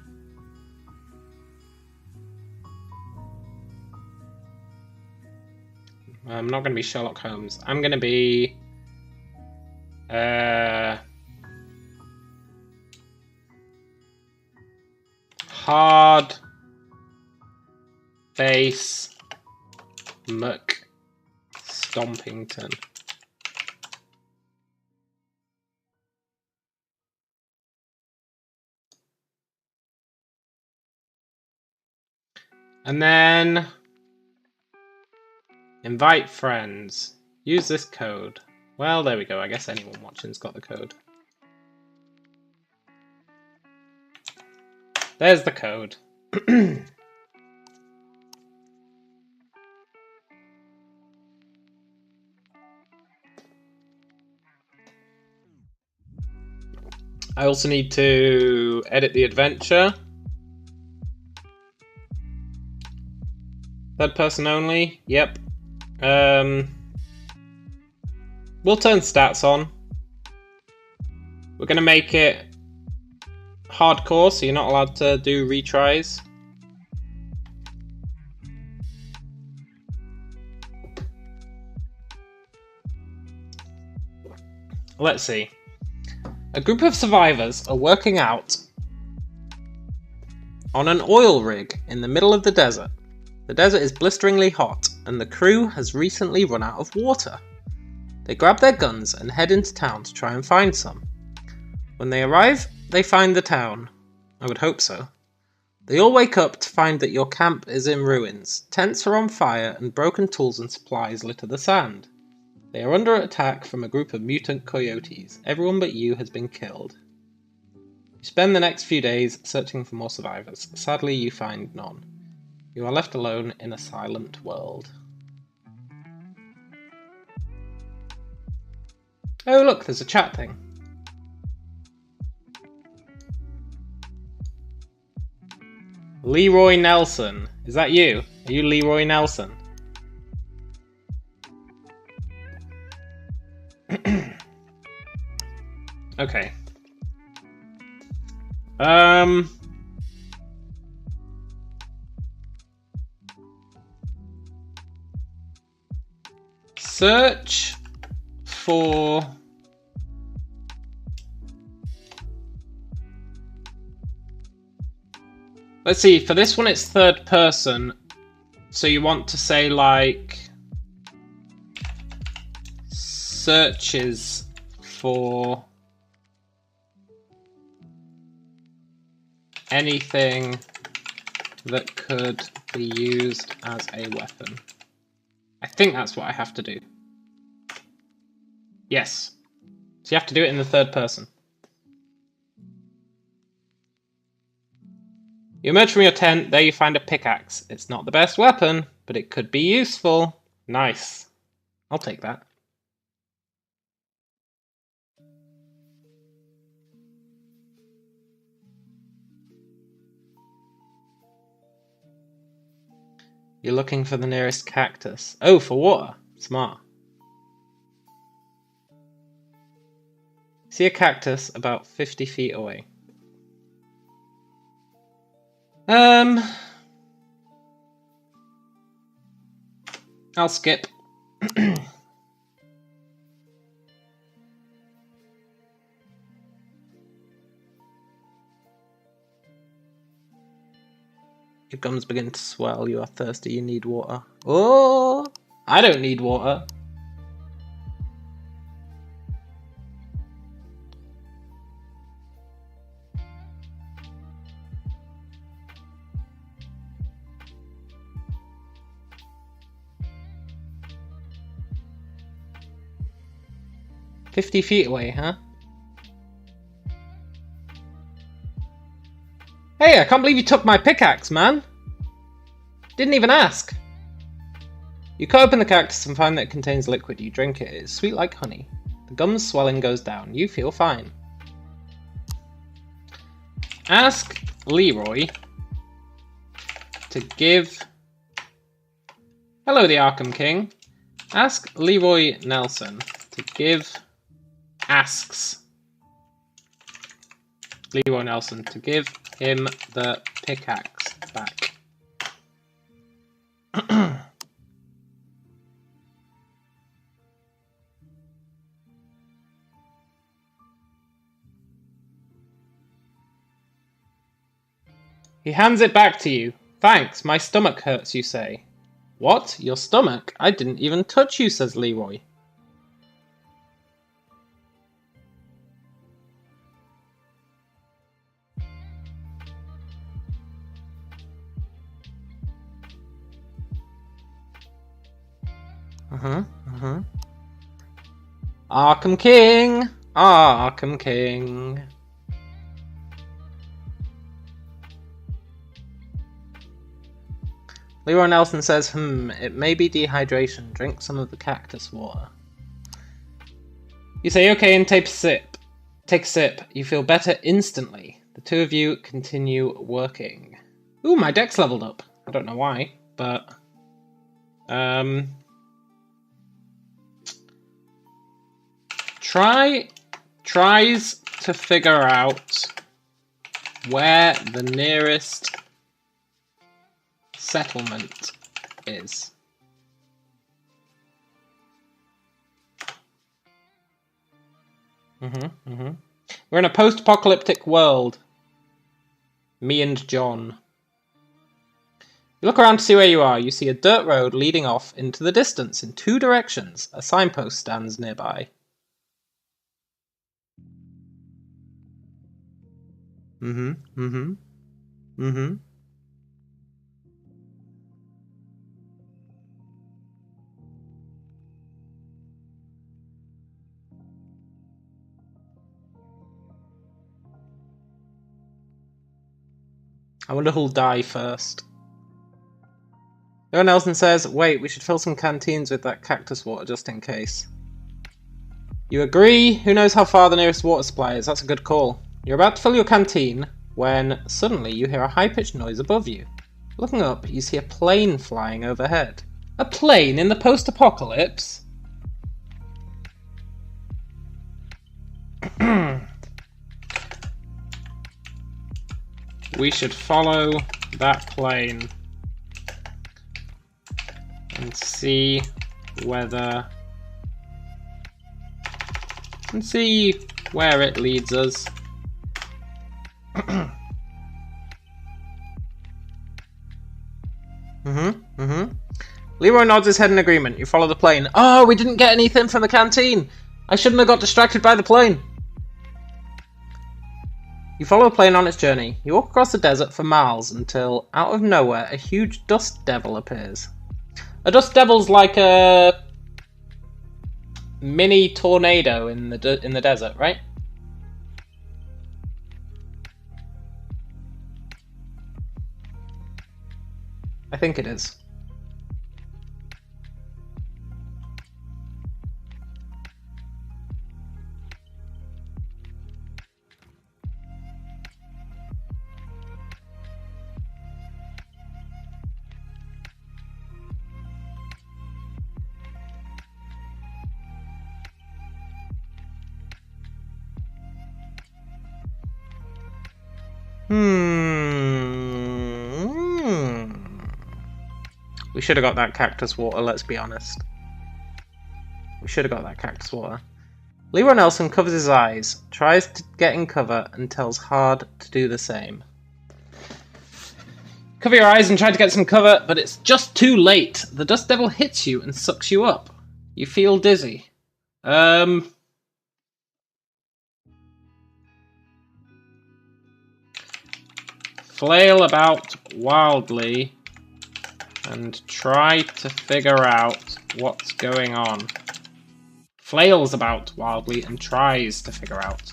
I'm not going to be Sherlock Holmes. I'm going to be... Hard Face McStompington. And then invite friends. Use this code. Well, there we go. I guess anyone watching's got the code. There's the code. I also need to edit the adventure. Third person only? Yep. We'll turn stats on. We're going to make it hardcore, so you're not allowed to do retries. Let's see. A group of survivors are working out on an oil rig in the middle of the desert. The desert is blisteringly hot, and the crew has recently run out of water. They grab their guns and head into town to try and find some. When they arrive, they find the town. I would hope so. They all wake up to find that your camp is in ruins. Tents are on fire, and broken tools and supplies litter the sand. They are under attack from a group of mutant coyotes. Everyone but you has been killed. You spend the next few days searching for more survivors. Sadly, you find none. You are left alone in a silent world. Oh look, there's a chat thing. Leroy Nelson. Is that you? Are you Leroy Nelson? Okay. Search for let's see, for this one it's third person, so you want to say like searches for anything that could be used as a weapon. I think that's what I have to do. Yes. So you have to do it in the third person. You emerge from your tent, there you find a pickaxe. It's not the best weapon, but it could be useful. Nice. I'll take that. You're looking for the nearest cactus. Oh, for water. Smart. See a cactus about 50 feet away. I'll skip. Your gums begin to swell. You are thirsty. You need water. Oh, I don't need water. "50 feet away, huh? Hey, I can't believe you took my pickaxe, man! Didn't even ask!" You cut open the cactus and find that it contains liquid. You drink it. It is sweet like honey. The gums swelling goes down. You feel fine. Ask Leroy to give... Hello, the Arkham King. Ask Leroy Nelson to give... Asks Leroy Nelson to give him the pickaxe back. He hands it back to you. "Thanks, my stomach hurts," you say. "What? Your stomach? I didn't even touch you," says Leroy. Arkham King! Arkham King! Leroy Nelson says, it may be dehydration. Drink some of the cactus water. You say okay and take a sip. Take a sip. You feel better instantly. The two of you continue working. Ooh, my deck's leveled up. I don't know why, but Tries to figure out where the nearest settlement is. We're in a post-apocalyptic world. Me and John. You look around to see where you are. You see a dirt road leading off into the distance in 2 directions. A signpost stands nearby. I wonder who'll die first. Joe Nelson says, wait, we should fill some canteens with that cactus water just in case. You agree? Who knows how far the nearest water supply is? That's a good call. You're about to fill your canteen when suddenly you hear a high-pitched noise above you. Looking up, you see a plane flying overhead. A plane in the post-apocalypse? We should follow that plane and see where it leads us. Leroy nods his head in agreement. You follow the plane. Oh, we didn't get anything from the canteen! I shouldn't have got distracted by the plane! You follow the plane on its journey. You walk across the desert for miles until, out of nowhere, a huge dust devil appears. A dust devil's like a mini tornado in the desert, right? I think it is. We should have got that cactus water, let's be honest. We should have got that cactus water. Leroy Nelson covers his eyes, tries to get in cover, and tells Hard to do the same. Cover your eyes and try to get some cover, but it's just too late. The dust devil hits you and sucks you up. You feel dizzy. Flail about wildly and try to figure out what's going on. Flails about wildly and tries to figure out.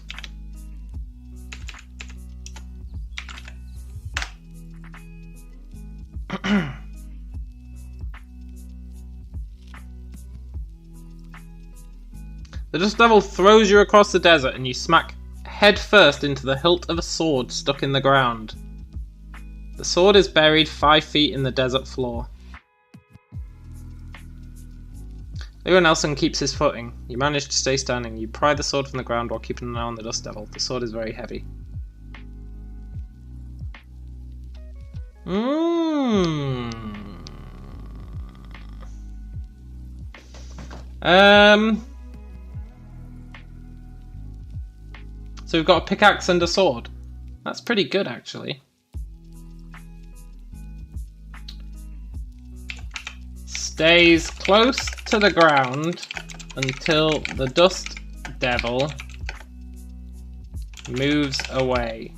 The dust devil throws you across the desert and you smack head first into the hilt of a sword stuck in the ground. The sword is buried 5 feet in the desert floor. Leroy Nelson keeps his footing. You manage to stay standing. You pry the sword from the ground while keeping an eye on the dust devil. The sword is very heavy. So we've got a pickaxe and a sword. That's pretty good, actually. Stays close to the ground until the dust devil moves away.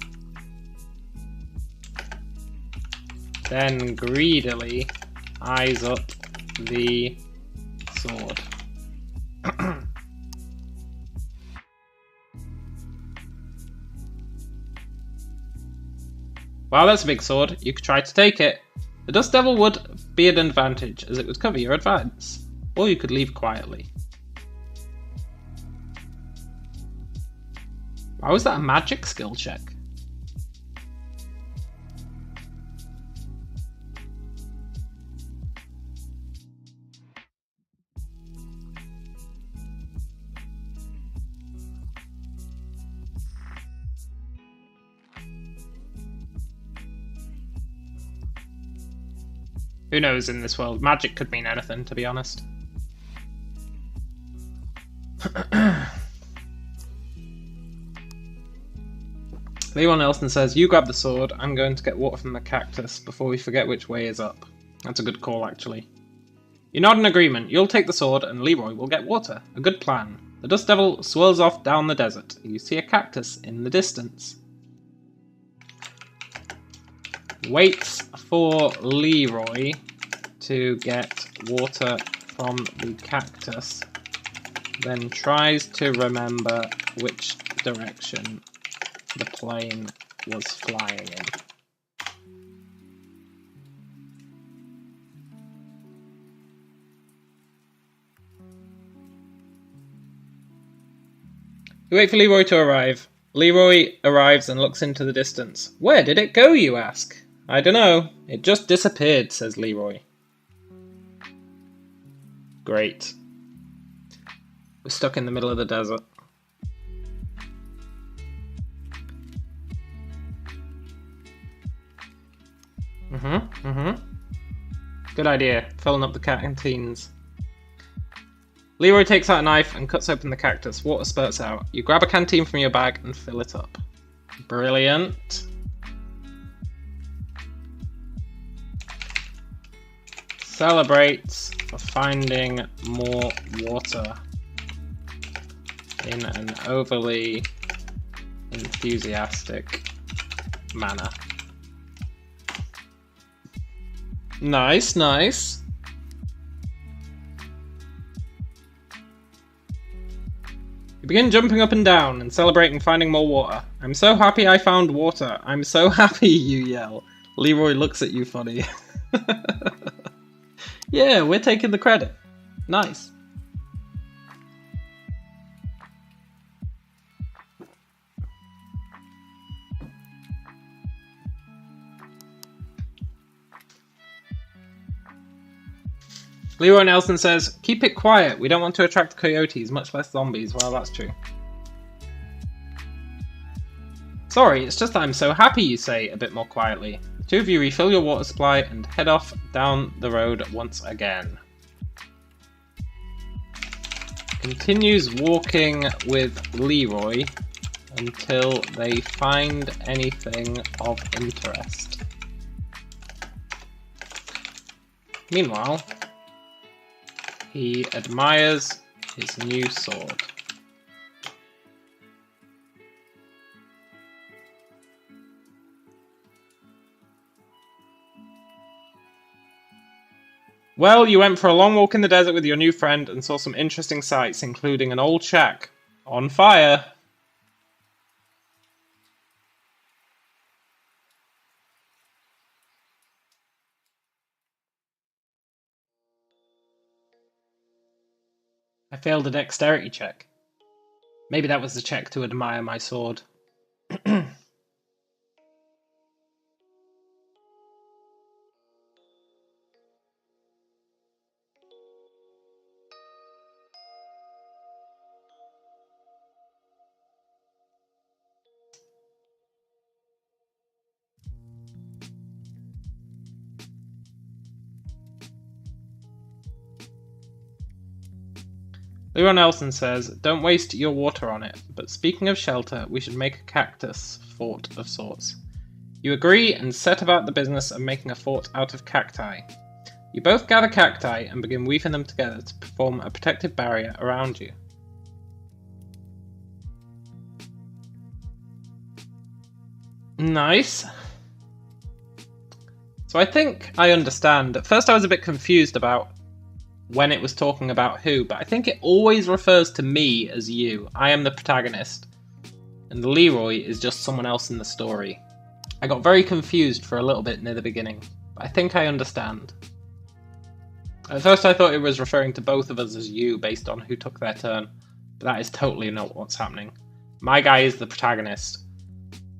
Then greedily eyes up the sword. Wow, that's a big sword. You could try to take it. The dust devil would be an advantage, as it would cover your advance. Or you could leave quietly. Why was that a magic skill check? Who knows in this world? Magic could mean anything, to be honest. Leroy Nelson says, you grab the sword, I'm going to get water from the cactus before we forget which way is up. That's a good call, actually. You nod in agreement. You'll take the sword and Leroy will get water. A good plan. The Dust Devil swirls off down the desert. You see a cactus in the distance. Waits for Leroy to get water from the cactus, then tries to remember which direction the plane was flying in. You wait for Leroy to arrive. Leroy arrives and looks into the distance. Where did it go, you ask? I dunno. It just disappeared, says Leroy. Great. We're stuck in the middle of the desert. Good idea, filling up the canteens. Leroy takes out a knife and cuts open the cactus. Water spurts out. You grab a canteen from your bag and fill it up. Brilliant. Celebrates for finding more water in an overly enthusiastic manner. Nice, nice. You begin jumping up and down and celebrating finding more water. I'm so happy I found water. I'm so happy, you yell. Leroy looks at you funny. Yeah, we're taking the credit. Nice. Leroy Nelson says, keep it quiet. We don't want to attract coyotes, much less zombies. Well, that's true. Sorry, it's just that I'm so happy, you say, a bit more quietly. The two of you refill your water supply and head off down the road once again. Continues walking with Leroy until they find anything of interest. Meanwhile, he admires his new sword. Well, you went for a long walk in the desert with your new friend and saw some interesting sights, including an old shack on fire. I failed a dexterity check. Maybe that was the check to admire my sword. Leroy Nelson says, don't waste your water on it, but speaking of shelter, we should make a cactus fort of sorts. You agree and set about the business of making a fort out of cacti. You both gather cacti and begin weaving them together to form a protective barrier around you. Nice. So I think I understand. At first I was a bit confused about when it was talking about who, but I think it always refers to me as you. I am the protagonist, and Leroy is just someone else in the story. I got very confused for a little bit near the beginning, but I think I understand. At first I thought it was referring to both of us as you based on who took their turn, but that is totally not what's happening. My guy is the protagonist,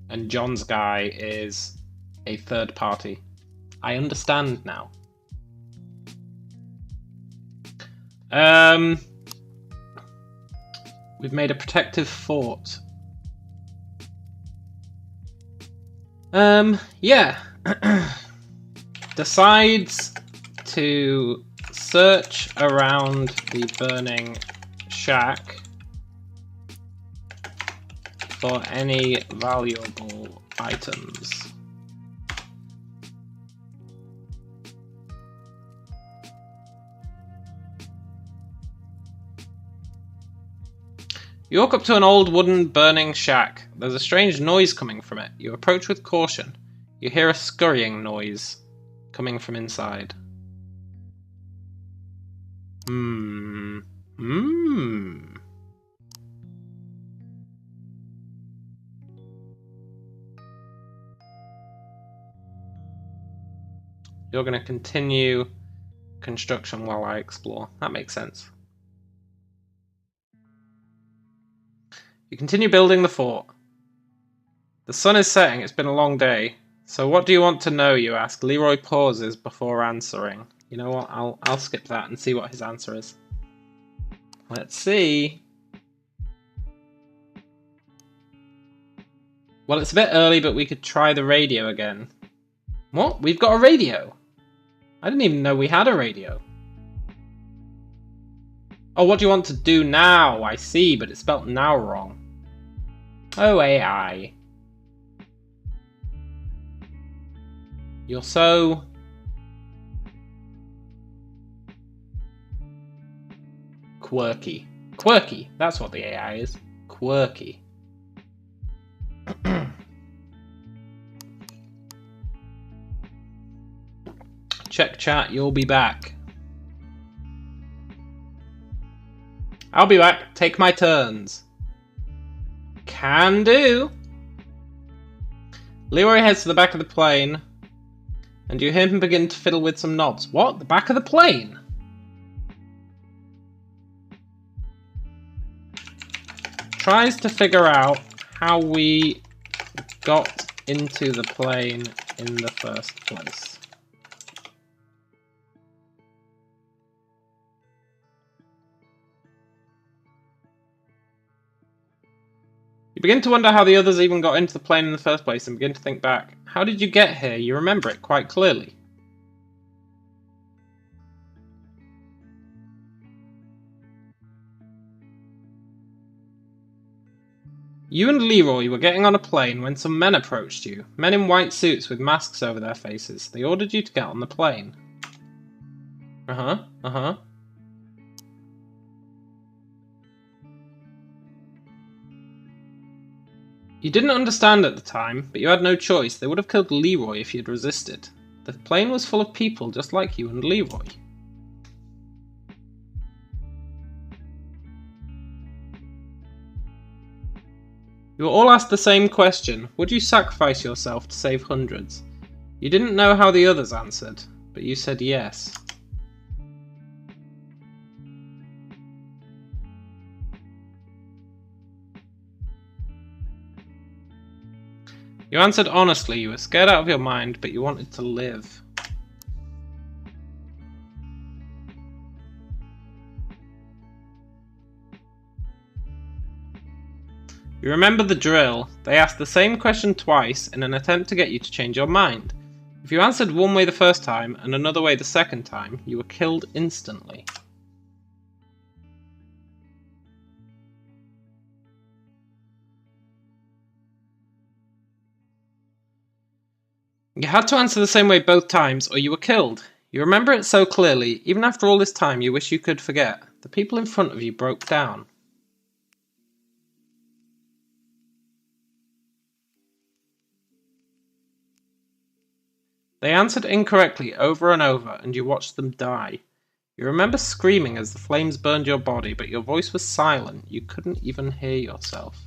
and John's guy is a third party. I understand now. We've made a protective fort. Yeah. Decides to search around the burning shack for any valuable items. You walk up to an old wooden burning shack. There's a strange noise coming from it. You approach with caution. You hear a scurrying noise coming from inside. You're going to continue construction while I explore. That makes sense. You continue building the fort. The sun is setting. It's been a long day. So what do you want to know, you ask. Leroy pauses before answering. You know what? I'll skip that and see what his answer is. Let's see. Well, it's a bit early, but we could try the radio again. What? We've got a radio? I didn't even know we had a radio. Oh, what do you want to do now? I see, but it's spelt now wrong. Oh, AI. You're so... quirky. Quirky, that's what the AI is. Quirky. Check chat, you'll be back. I'll be back. Take my turns. Can do. Leroy heads to the back of the plane, and you hear him begin to fiddle with some knobs. What? The back of the plane? Tries to figure out how we got into the plane in the first place. You begin to wonder how the others even got into the plane in the first place and begin to think back. How did you get here? You remember it quite clearly. You and Leroy were getting on a plane when some men approached you. Men in white suits with masks over their faces. They ordered you to get on the plane. Uh-huh. You didn't understand at the time, but you had no choice. They would have killed Leroy if you'd resisted. The plane was full of people just like you and Leroy. You were all asked the same question. Would you sacrifice yourself to save hundreds? You didn't know how the others answered, but you said yes. You answered honestly. You were scared out of your mind, but you wanted to live. You remember the drill. They asked the same question twice in an attempt to get you to change your mind. If you answered one way the first time and another way the second time, you were killed instantly. You had to answer the same way both times or you were killed. You remember it so clearly, even after all this time you wish you could forget. The people in front of you broke down. They answered incorrectly over and over, and you watched them die. You remember screaming as the flames burned your body, but your voice was silent. You couldn't even hear yourself.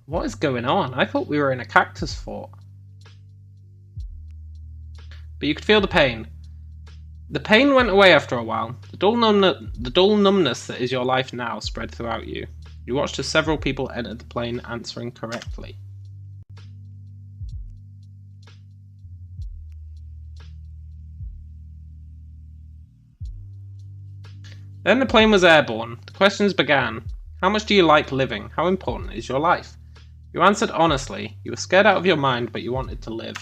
What is going on? I thought we were in a cactus fort. But you could feel the pain. The pain went away after a while. The dull numbness that is your life now spread throughout you. You watched as several people entered the plane answering correctly. Then the plane was airborne. The questions began. How much do you like living? How important is your life? You answered honestly. You were scared out of your mind, but you wanted to live.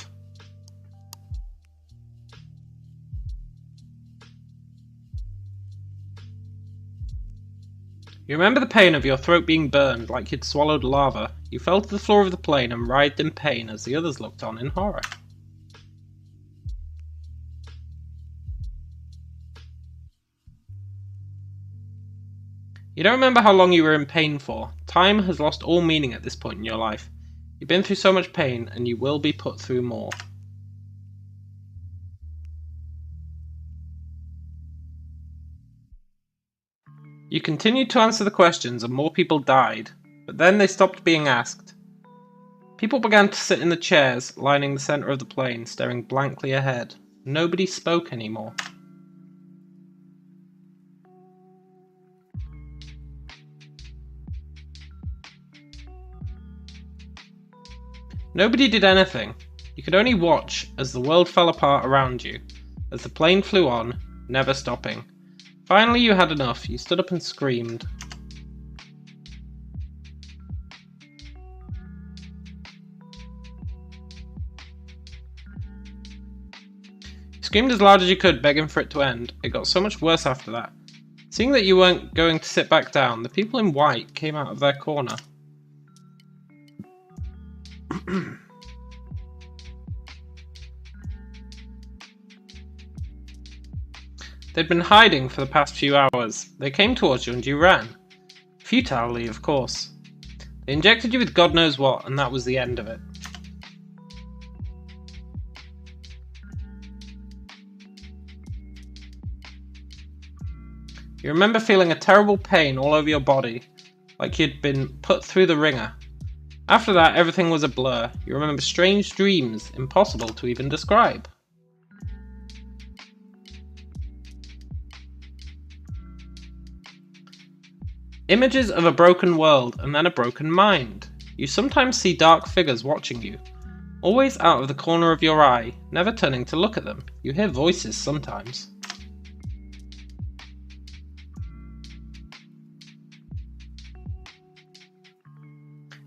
You remember the pain of your throat being burned like you'd swallowed lava. You fell to the floor of the plane and writhed in pain as the others looked on in horror. You don't remember how long you were in pain for. Time has lost all meaning at this point in your life. You've been through so much pain, and you will be put through more. You continued to answer the questions and more people died, but then they stopped being asked. People began to sit in the chairs lining the center of the plane, staring blankly ahead. Nobody spoke anymore. Nobody did anything. You could only watch as the world fell apart around you, as the plane flew on, never stopping. Finally you had enough. You stood up and screamed. You screamed as loud as you could, begging for it to end. It got so much worse after that. Seeing that you weren't going to sit back down, the people in white came out of their corner. They'd been hiding for the past few hours. They came towards you and you ran. Futilely, of course. They injected you with God knows what, and that was the end of it. You remember feeling a terrible pain all over your body, like you'd been put through the ringer. After that, everything was a blur. You remember strange dreams, impossible to even describe. Images of a broken world and then a broken mind. You sometimes see dark figures watching you, always out of the corner of your eye, never turning to look at them. You hear voices sometimes.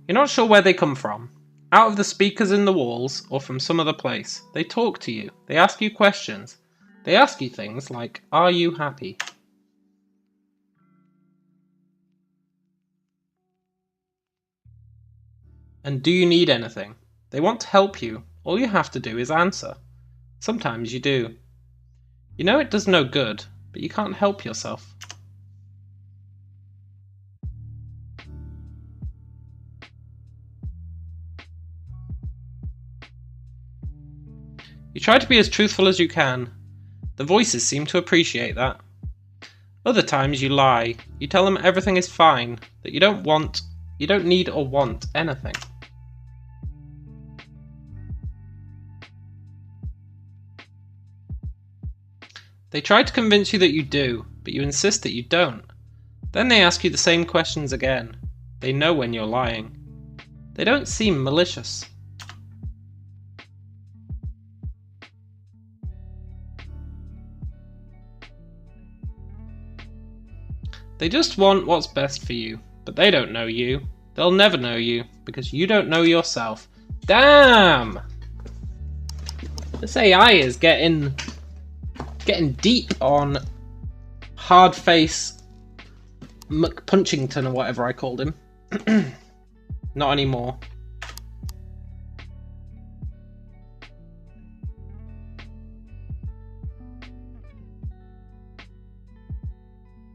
You're not sure where they come from. Out of the speakers in the walls or from some other place. They talk to you. They ask you questions. They ask you things like, are you happy? And do you need anything? They want to help you. All you have to do is answer. Sometimes you do. You know it does no good, but you can't help yourself. You try to be as truthful as you can. The voices seem to appreciate that. Other times you lie. You tell them everything is fine, that you don't need or want anything. They try to convince you that you do, but you insist that you don't. Then they ask you the same questions again. They know when you're lying. They don't seem malicious. They just want what's best for you, but they don't know you. They'll never know you, because you don't know yourself. Damn! This AI is getting deep on Hardface McPunchington or whatever I called him. Not anymore.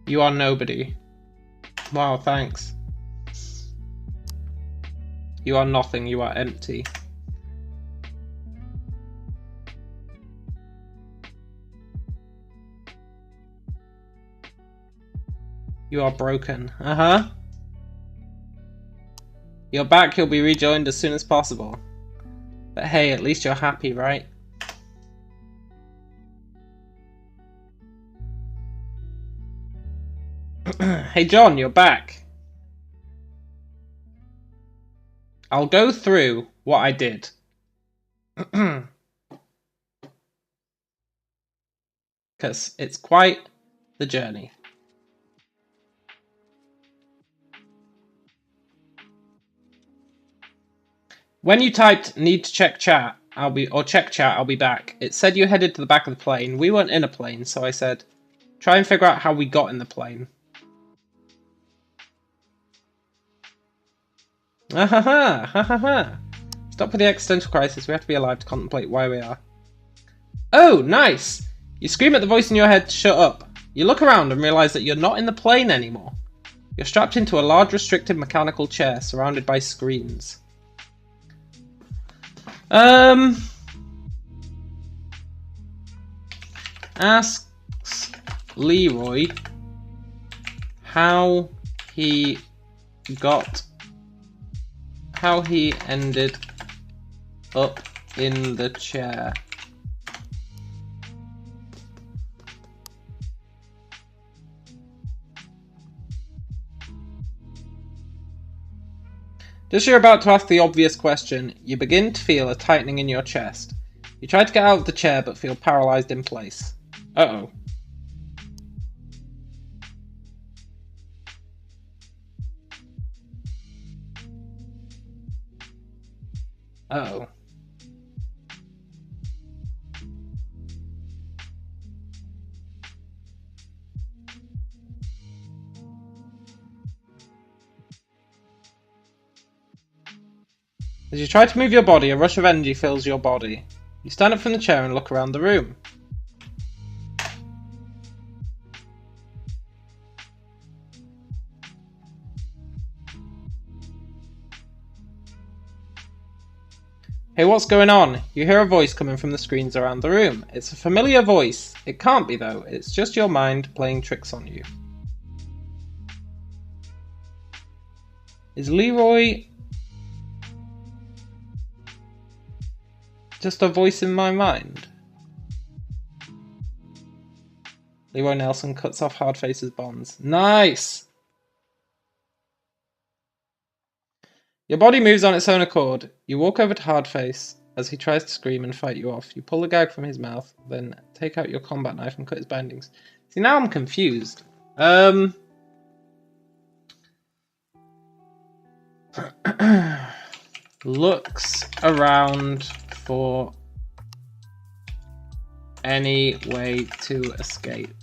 You are nobody. Wow, thanks. You are nothing, you are empty. You are broken. Uh-huh. You're back, you'll be rejoined as soon as possible. But hey, at least you're happy, right? Hey John, you're back. I'll go through what I did. Because it's quite the journey. When you typed need to check chat, check chat, I'll be back. It said you headed to the back of the plane. We weren't in a plane, so I said, try and figure out how we got in the plane. Ah ha ha! Ha ha ha! Stop with the existential crisis. We have to be alive to contemplate why we are. Oh, nice! You scream at the voice in your head to shut up. You look around and realise that you're not in the plane anymore. You're strapped into a large restricted mechanical chair surrounded by screens. Asks Leroy how he ended up in the chair. Just as you're about to ask the obvious question, you begin to feel a tightening in your chest. You try to get out of the chair but feel paralysed in place. Uh-oh. Uh-oh. As you try to move your body, a rush of energy fills your body. You stand up from the chair and look around the room. Hey, what's going on? You hear a voice coming from the screens around the room. It's a familiar voice. It can't be though, it's just your mind playing tricks on you. Is Leroy just a voice in my mind? Leroy Nelson cuts off Hardface's bonds. Nice! Your body moves on its own accord. You walk over to Hardface as he tries to scream and fight you off. You pull the gag from his mouth, then take out your combat knife and cut his bindings. See, now I'm confused. Looks around for any way to escape.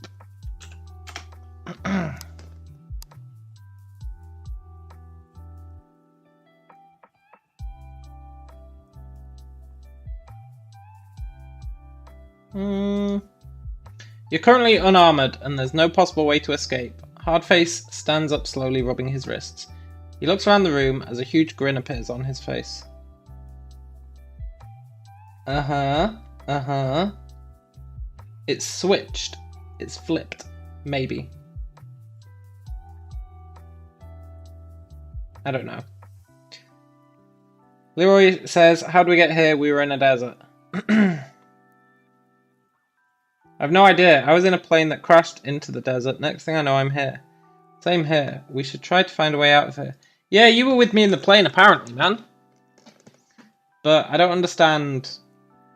You're currently unarmored and there's no possible way to escape. Hardface stands up slowly, rubbing his wrists. He looks around the room as a huge grin appears on his face. It's switched. It's flipped. Maybe. I don't know. Leroy says, how do we get here? We were in a desert. I've no idea. I was in a plane that crashed into the desert. Next thing I know, I'm here. Same here. We should try to find a way out of here. Yeah, you were with me in the plane, apparently, man. But I don't understand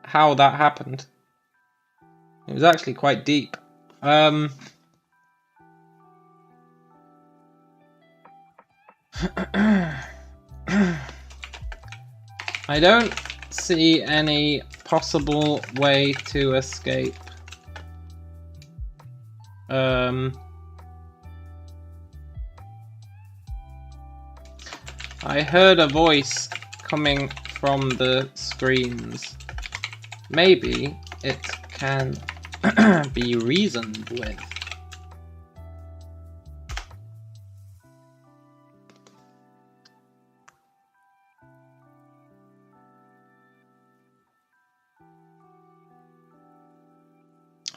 how that happened. It was actually quite deep. I don't see any possible way to escape. I heard a voice coming from the screens. Maybe it can be reasoned with.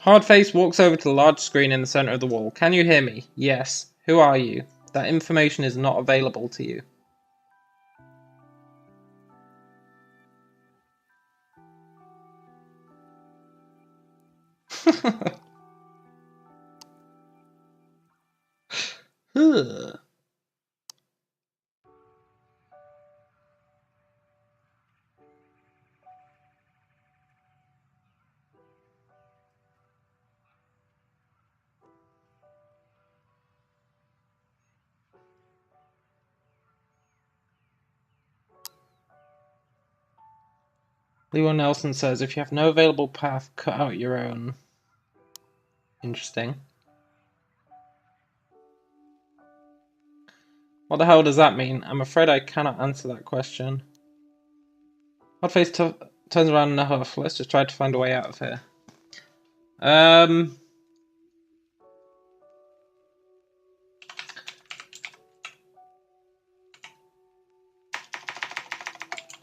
Hardface walks over to the large screen in the center of the wall. Can you hear me? Yes. Who are you? That information is not available to you. Leroy Nelson says, if you have no available path, cut out your own. Interesting. What the hell does that mean? I'm afraid I cannot answer that question. Hotface turns around in a huff. Let's just try to find a way out of here.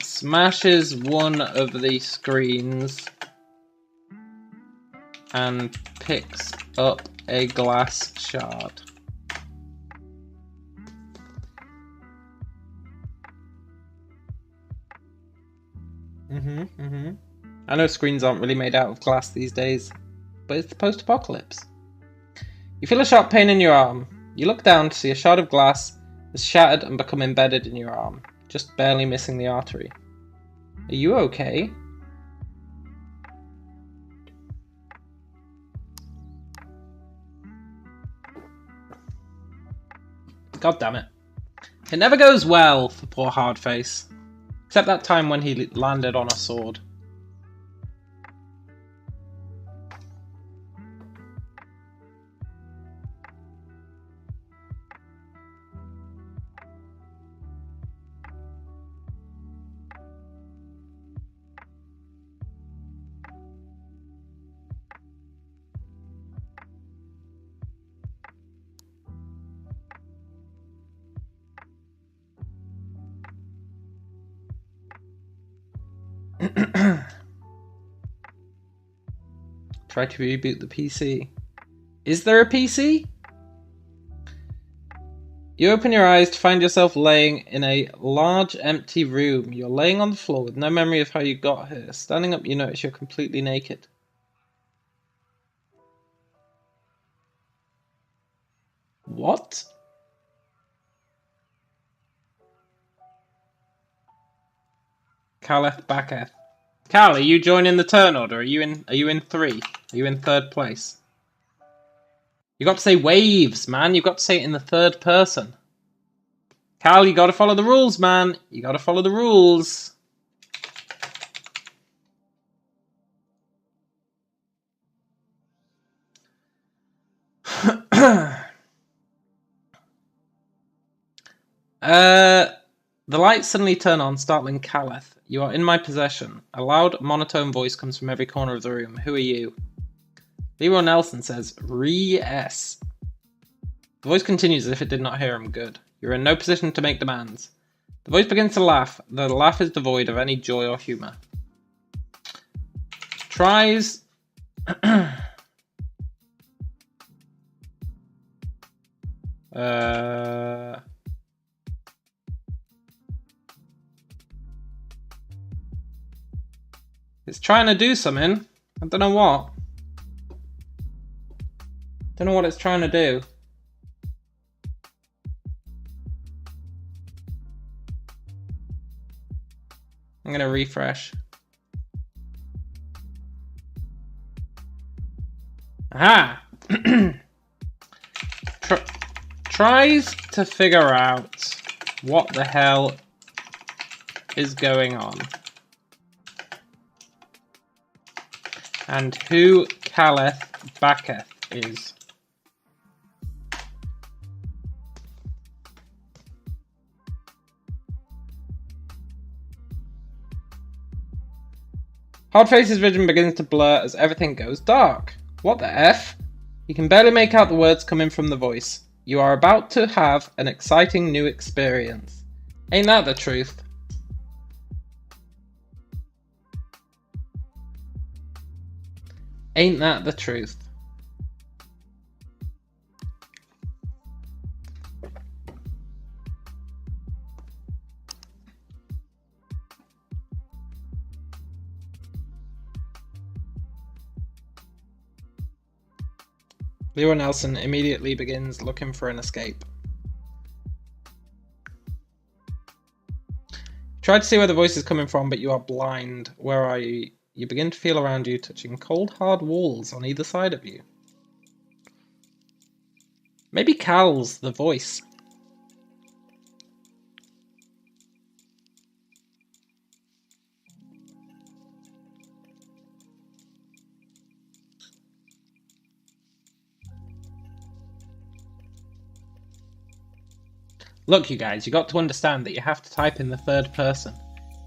Smashes one of the screens and picks up a glass shard. I know screens aren't really made out of glass these days, but it's the post-apocalypse. You feel a sharp pain in your arm. You look down to see a shard of glass has shattered and become embedded in your arm, just barely missing the artery. Are you okay? God damn it. It never goes well for poor Hardface. Except that time when he landed on a sword. Try to reboot the PC. Is there a PC? You open your eyes to find yourself laying in a large empty room. You're laying on the floor with no memory of how you got here. Standing up, you notice you're completely naked. What? Caleth Backeth. Cal, are you joining the turn order? Are you in 3? Are you in 3rd place? You got to say waves, man. You got to say it in the 3rd person. Cal, you gotta follow the rules, man. You gotta follow the rules. The lights suddenly turn on, startling Caleth. You are in my possession. A loud, monotone voice comes from every corner of the room. Who are you? Leroy Nelson says, Re-S. The voice continues as if it did not hear him. Good. You're in no position to make demands. The voice begins to laugh, though the laugh is devoid of any joy or humour. Tries... It's trying to do something. I don't know what. Don't know what it's trying to do. I'm gonna refresh. Aha! Tries to figure out what the hell is going on. And who Caleth Backeth is. Hardface's vision begins to blur as everything goes dark. What the F? He can barely make out the words coming from the voice. You are about to have an exciting new experience. Ain't that the truth? Ain't that the truth? Leroy Nelson immediately begins looking for an escape. Try to see where the voice is coming from, but you are blind. Where are you? You begin to feel around you, touching cold, hard walls on either side of you. Maybe Cal's the voice. Look, you guys, you got to understand that you have to type in the third person.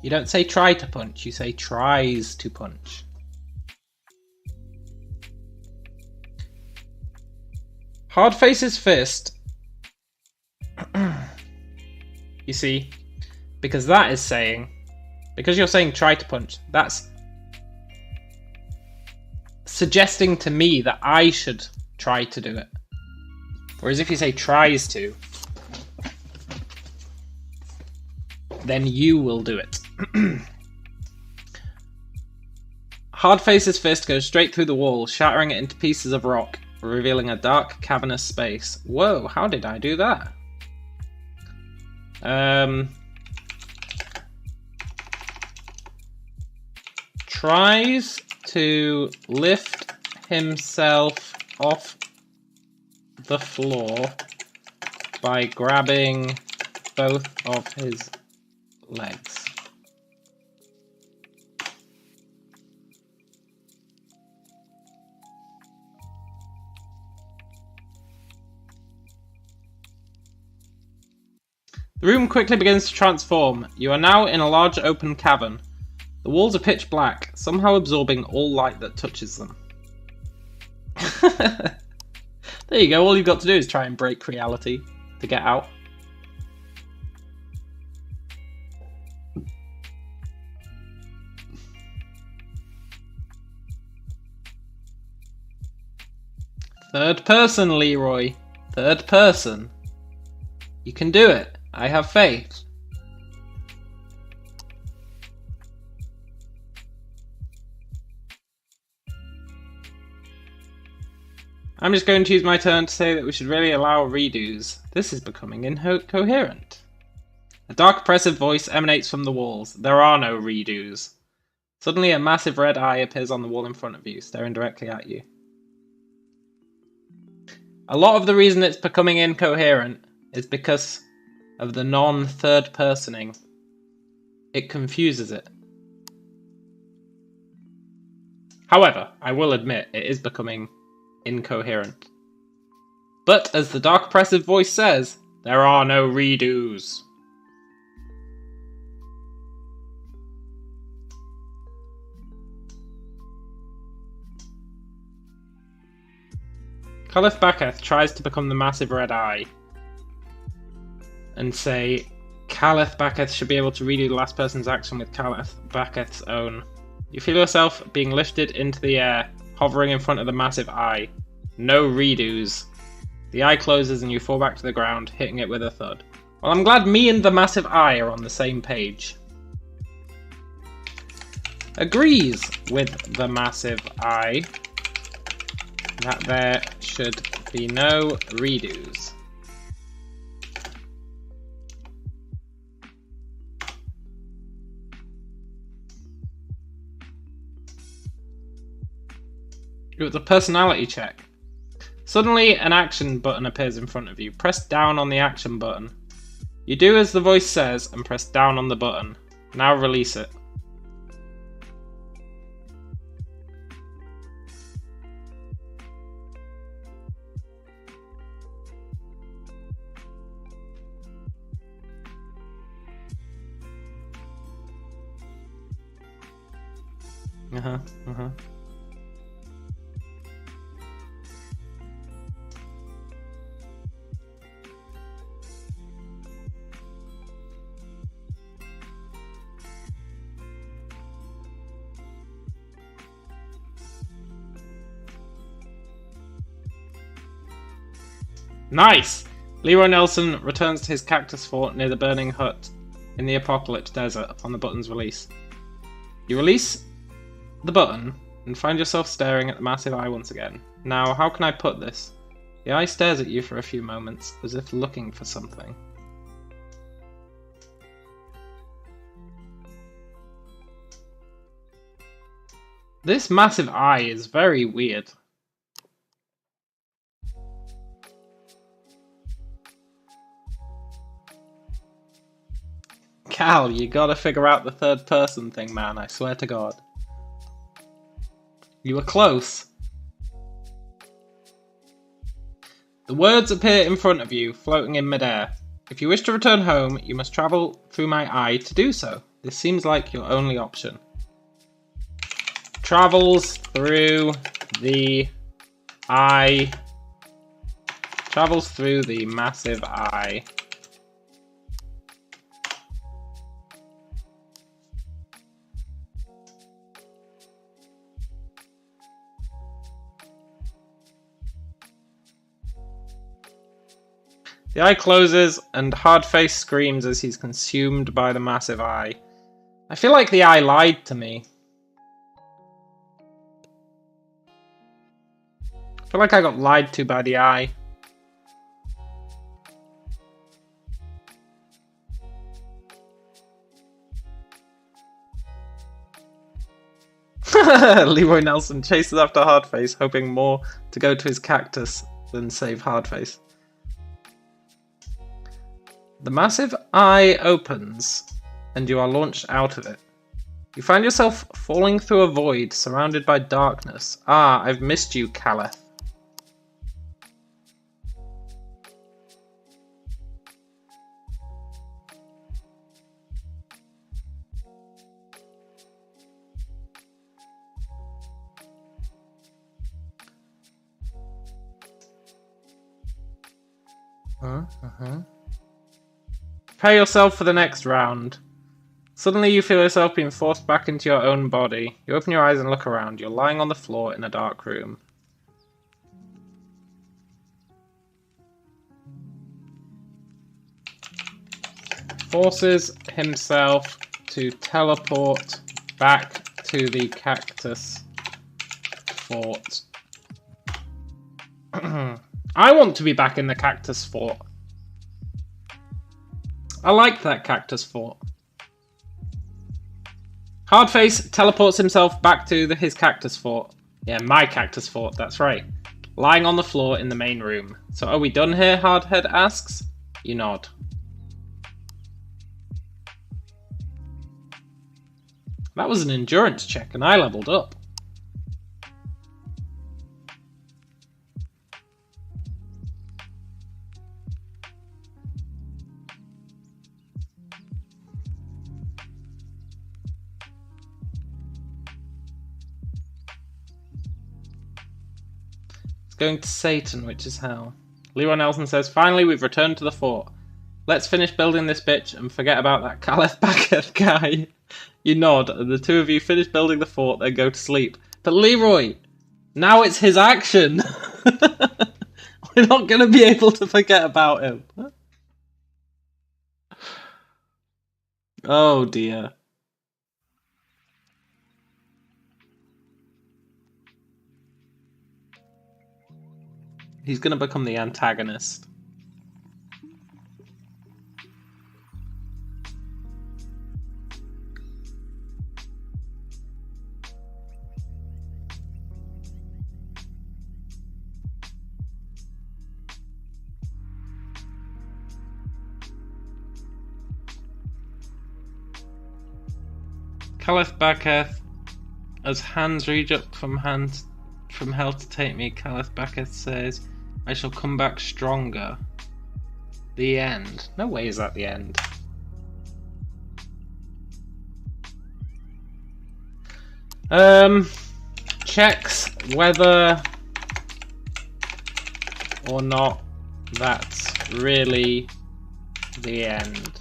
You don't say try to punch, you say tries to punch. Hardface's fist. You see, because that is saying, because you're saying try to punch, that's suggesting to me that I should try to do it. Whereas if you say tries to, then you will do it. Hardface's fist goes straight through the wall, shattering it into pieces of rock, revealing a dark, cavernous space. Whoa, how did I do that? Tries to lift himself off the floor by grabbing both of his legs. The room quickly begins to transform. You are now in a large open cavern. The walls are pitch black, somehow absorbing all light that touches them. There you go, all you've got to do is try and break reality to get out. Third person, Leroy. Third person. You can do it. I have faith. I'm just going to use my turn to say that we should really allow redos. This is becoming incoherent. A dark, oppressive voice emanates from the walls. There are no redos. Suddenly, a massive red eye appears on the wall in front of you, staring directly at you. A lot of the reason it's becoming incoherent is because of the non-third personing. It confuses it. However, I will admit it is becoming incoherent. But as the dark oppressive voice says, there are no redos. Caliph Baketh tries to become the massive red eye and say Caliph Baketh should be able to redo the last person's action with Caliph Baketh's own. You feel yourself being lifted into the air, hovering in front of the massive eye. No redos. The eye closes and you fall back to the ground, hitting it with a thud. Well, I'm glad me and the massive eye are on the same page. Agrees with the massive eye that there should be no redos. It was a personality check. Suddenly, an action button appears in front of you. Press down on the action button. You do as the voice says and press down on the button. Now release it. Nice! Leroy Nelson returns to his cactus fort near the burning hut in the Apocalypse Desert upon the button's release. You release the button and find yourself staring at the massive eye once again. Now, how can I put this? The eye stares at you for a few moments, as if looking for something. This massive eye is very weird. Cal, you gotta figure out the third person thing, man, I swear to God. You were close. The words appear in front of you, floating in midair. If you wish to return home, you must travel through my eye to do so. This seems like your only option. Travels through the eye. Travels through the massive eye. The eye closes and Hardface screams as he's consumed by the massive eye. I feel like the eye lied to me. I feel like I got lied to by the eye. Leroy Nelson chases after Hardface, hoping more to go to his cactus than save Hardface. The massive eye opens, and you are launched out of it. You find yourself falling through a void surrounded by darkness. Ah, I've missed you, Caleth. Prepare yourself for the next round. Suddenly you feel yourself being forced back into your own body. You open your eyes and look around. You're lying on the floor in a dark room. Forces himself to teleport back to the cactus fort. I want to be back in the cactus fort. I like that cactus fort. Hardface teleports himself back to his cactus fort. Yeah, my cactus fort, that's right. Lying on the floor in the main room. So are we done here, Hardhead asks. You nod. That was an endurance check and I leveled up. Going to Satan, which is hell. Leroy Nelson says, finally we've returned to the fort. Let's finish building this bitch and forget about that Caleth Backett guy. You nod, and the two of you finish building the fort, then go to sleep. But Leroy, now it's his action. We're not going to be able to forget about him. Oh dear. He's going to become the antagonist. Caleth Backeth, as hands reach up from hell to take me, Caleth Backeth says, I shall come back stronger. The end. No way is that the end. Checks whether or not that's really the end.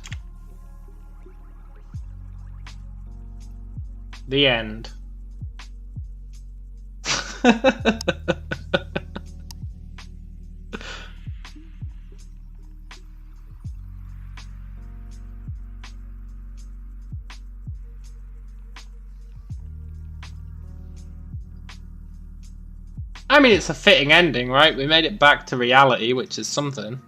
The end. I mean, it's a fitting ending, right? We made it back to reality, which is something.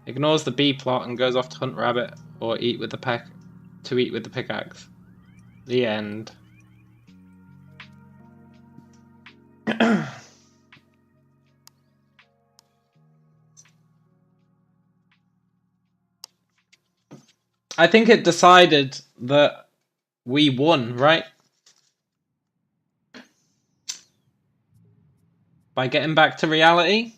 Ignores the B plot and goes off to hunt rabbit or eat with the pickaxe. The end. I think it decided that we won, right? By getting back to reality?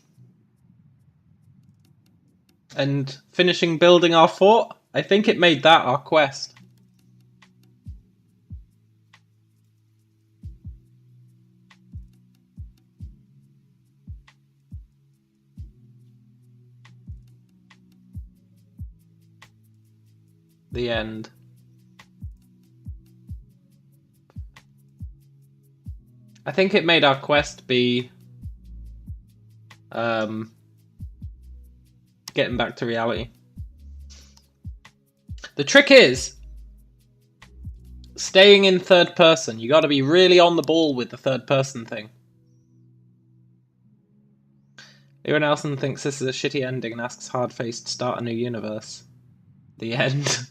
and finishing building our fort. I think it made that our quest. The end. I think it made our quest be getting back to reality. The trick is staying in third person. You got to be really on the ball with the third person thing. Everyone else thinks this is a shitty ending and asks Hardface to start a new universe. The end.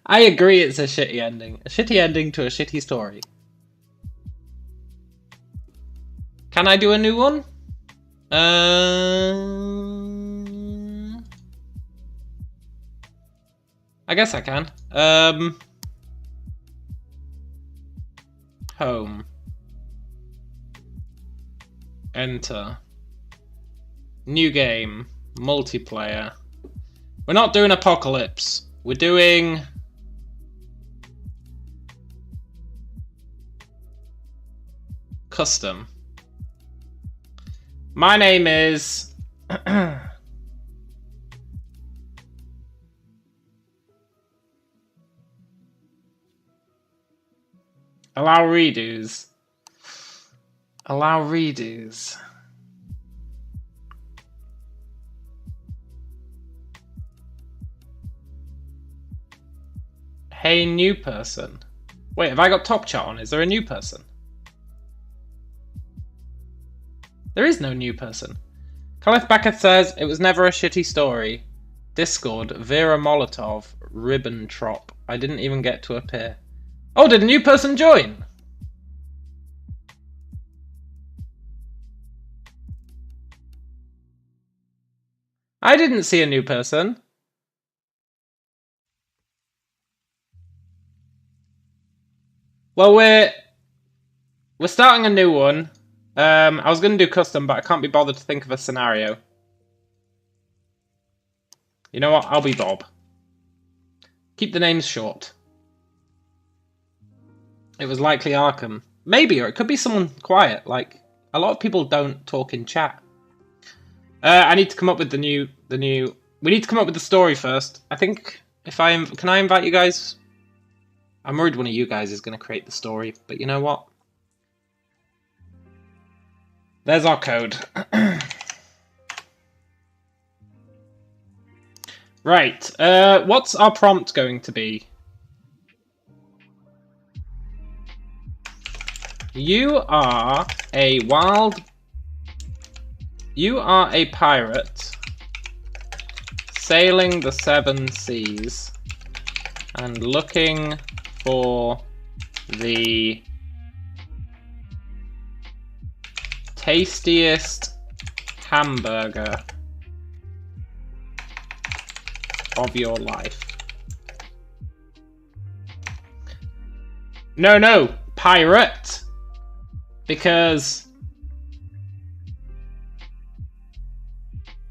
I agree it's a shitty ending. A shitty ending to a shitty story. Can I do a new one? I guess I can. Home. Enter. New game. Multiplayer. We're not doing Apocalypse. We're doing... Custom. My name is... Allow redos. Allow redos. Hey, new person. Wait, have I got top chat on? Is there a new person? There is no new person. Khalif Beckett says, it was never a shitty story. Discord, Vera Molotov, Ribbentrop. I didn't even get to appear. Oh, did a new person join? I didn't see a new person. Well, we're starting a new one. I was going to do custom, but I can't be bothered to think of a scenario. You know what? I'll be Bob. Keep the names short. It was likely Arkham. Maybe, or it could be someone quiet. Like, a lot of people don't talk in chat. I need to come up with the new... We need to come up with the story first. I think if can I invite you guys? I'm worried one of you guys is going to create the story, but you know what? There's our code. Right, what's our prompt going to be? You are a pirate sailing the seven seas and looking for the tastiest hamburger of your life. No, pirate! Because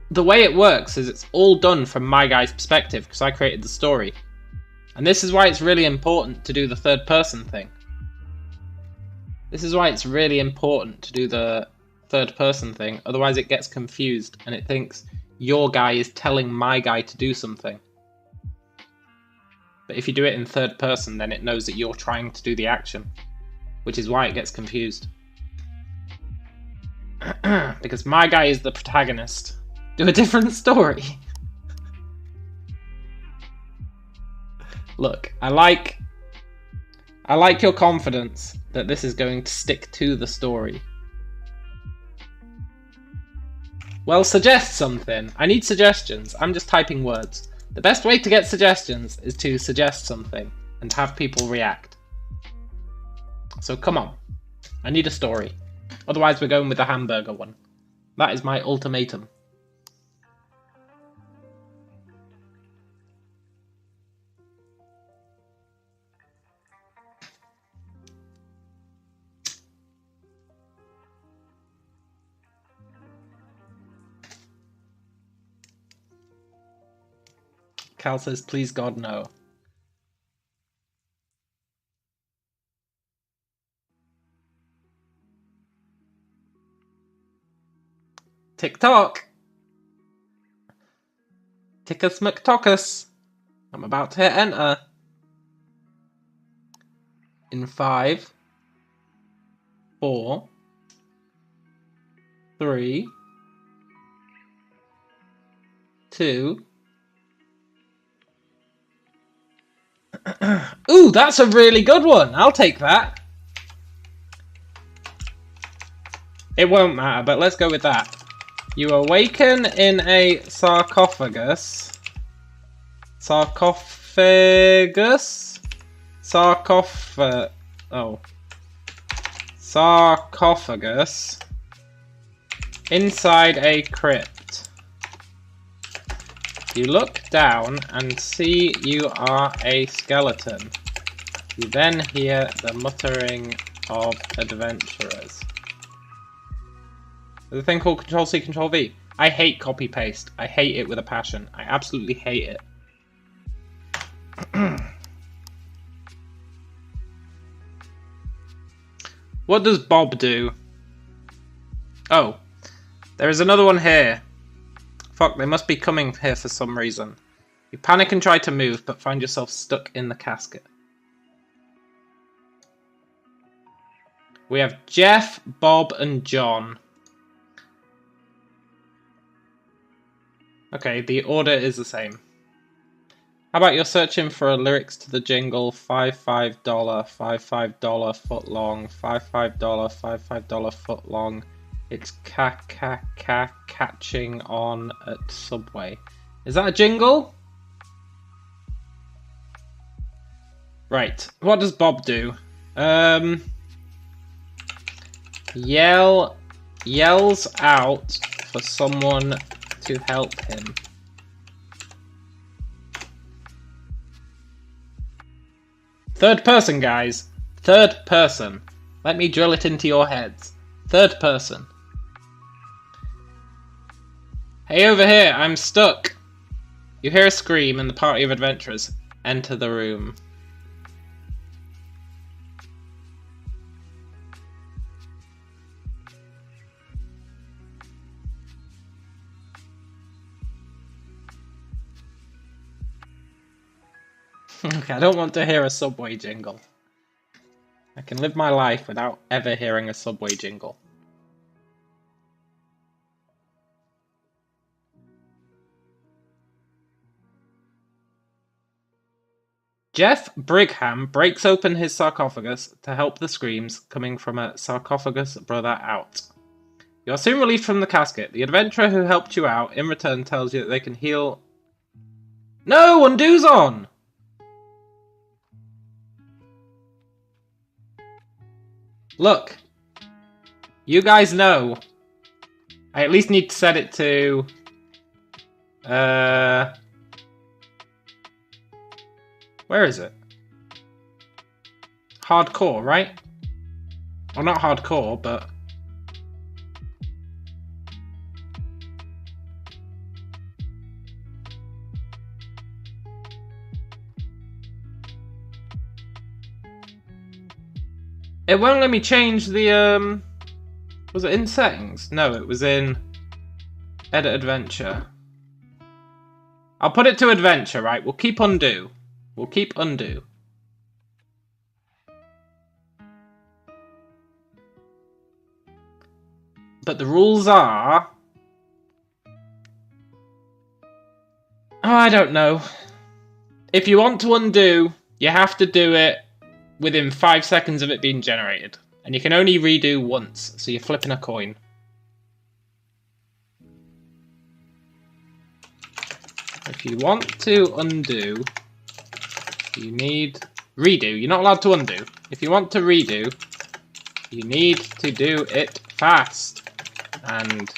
the way it works is it's all done from my guy's perspective because I created the story. And this is why it's really important to do the third person thing. This is why it's really important to do the third person thing, otherwise it gets confused and it thinks your guy is telling my guy to do something. But if you do it in third person, then it knows that you're trying to do the action, which is why it gets confused. Because my guy is the protagonist. Do a different story. Look, I like your confidence that this is going to stick to the story. Well, suggest something. I need suggestions. I'm just typing words. The best way to get suggestions is to suggest something and have people react. So come on. I need a story. Otherwise we're going with the hamburger one. That is my ultimatum. Cal says, please God, no. TikTok. Tickus McTockus. I'm about to hit enter. In 5, 4, 3, 2. Ooh, that's a really good one. I'll take that. It won't matter, but let's go with that. You awaken in a sarcophagus. Sarcophagus? Sarcophagus. Inside a crypt. You look down and see you are a skeleton. You then hear the muttering of adventurers. There's a thing called Control-C, Control-V. I hate copy-paste. I hate it with a passion. I absolutely hate it. What does Bob do? Oh, there is another one here. Fuck, they must be coming here for some reason. You panic and try to move, but find yourself stuck in the casket. We have Jeff, Bob, and John. Okay, the order is the same. How about you're searching for lyrics to the jingle $55, $55 foot long, $55, $55 foot long. It's catching on at Subway. Is that a jingle? Right. What does Bob do? Yells out for someone to help him. Third person, guys. Third person. Let me drill it into your heads. Third person. Hey, over here, I'm stuck. You hear a scream and the party of adventurers enter the room. Okay, I don't want to hear a Subway jingle. I can live my life without ever hearing a Subway jingle. Jeff Brigham breaks open his sarcophagus to help the screams coming from a sarcophagus brother out. You are soon released from the casket. The adventurer who helped you out in return tells you that they can heal... No! Undo's on! Look, you guys know. I at least need to set it to... Where is it? Hardcore, right? Well, not hardcore, but... It won't let me change the, Was it in settings? No, it was in... Edit adventure. I'll put it to adventure, right? We'll keep undo. We'll keep undo. But the rules are... Oh, I don't know. If you want to undo, you have to do it within 5 seconds of it being generated. And you can only redo once, so you're flipping a coin. If you want to undo, you need... Redo. You're not allowed to undo. If you want to redo, you need to do it fast. And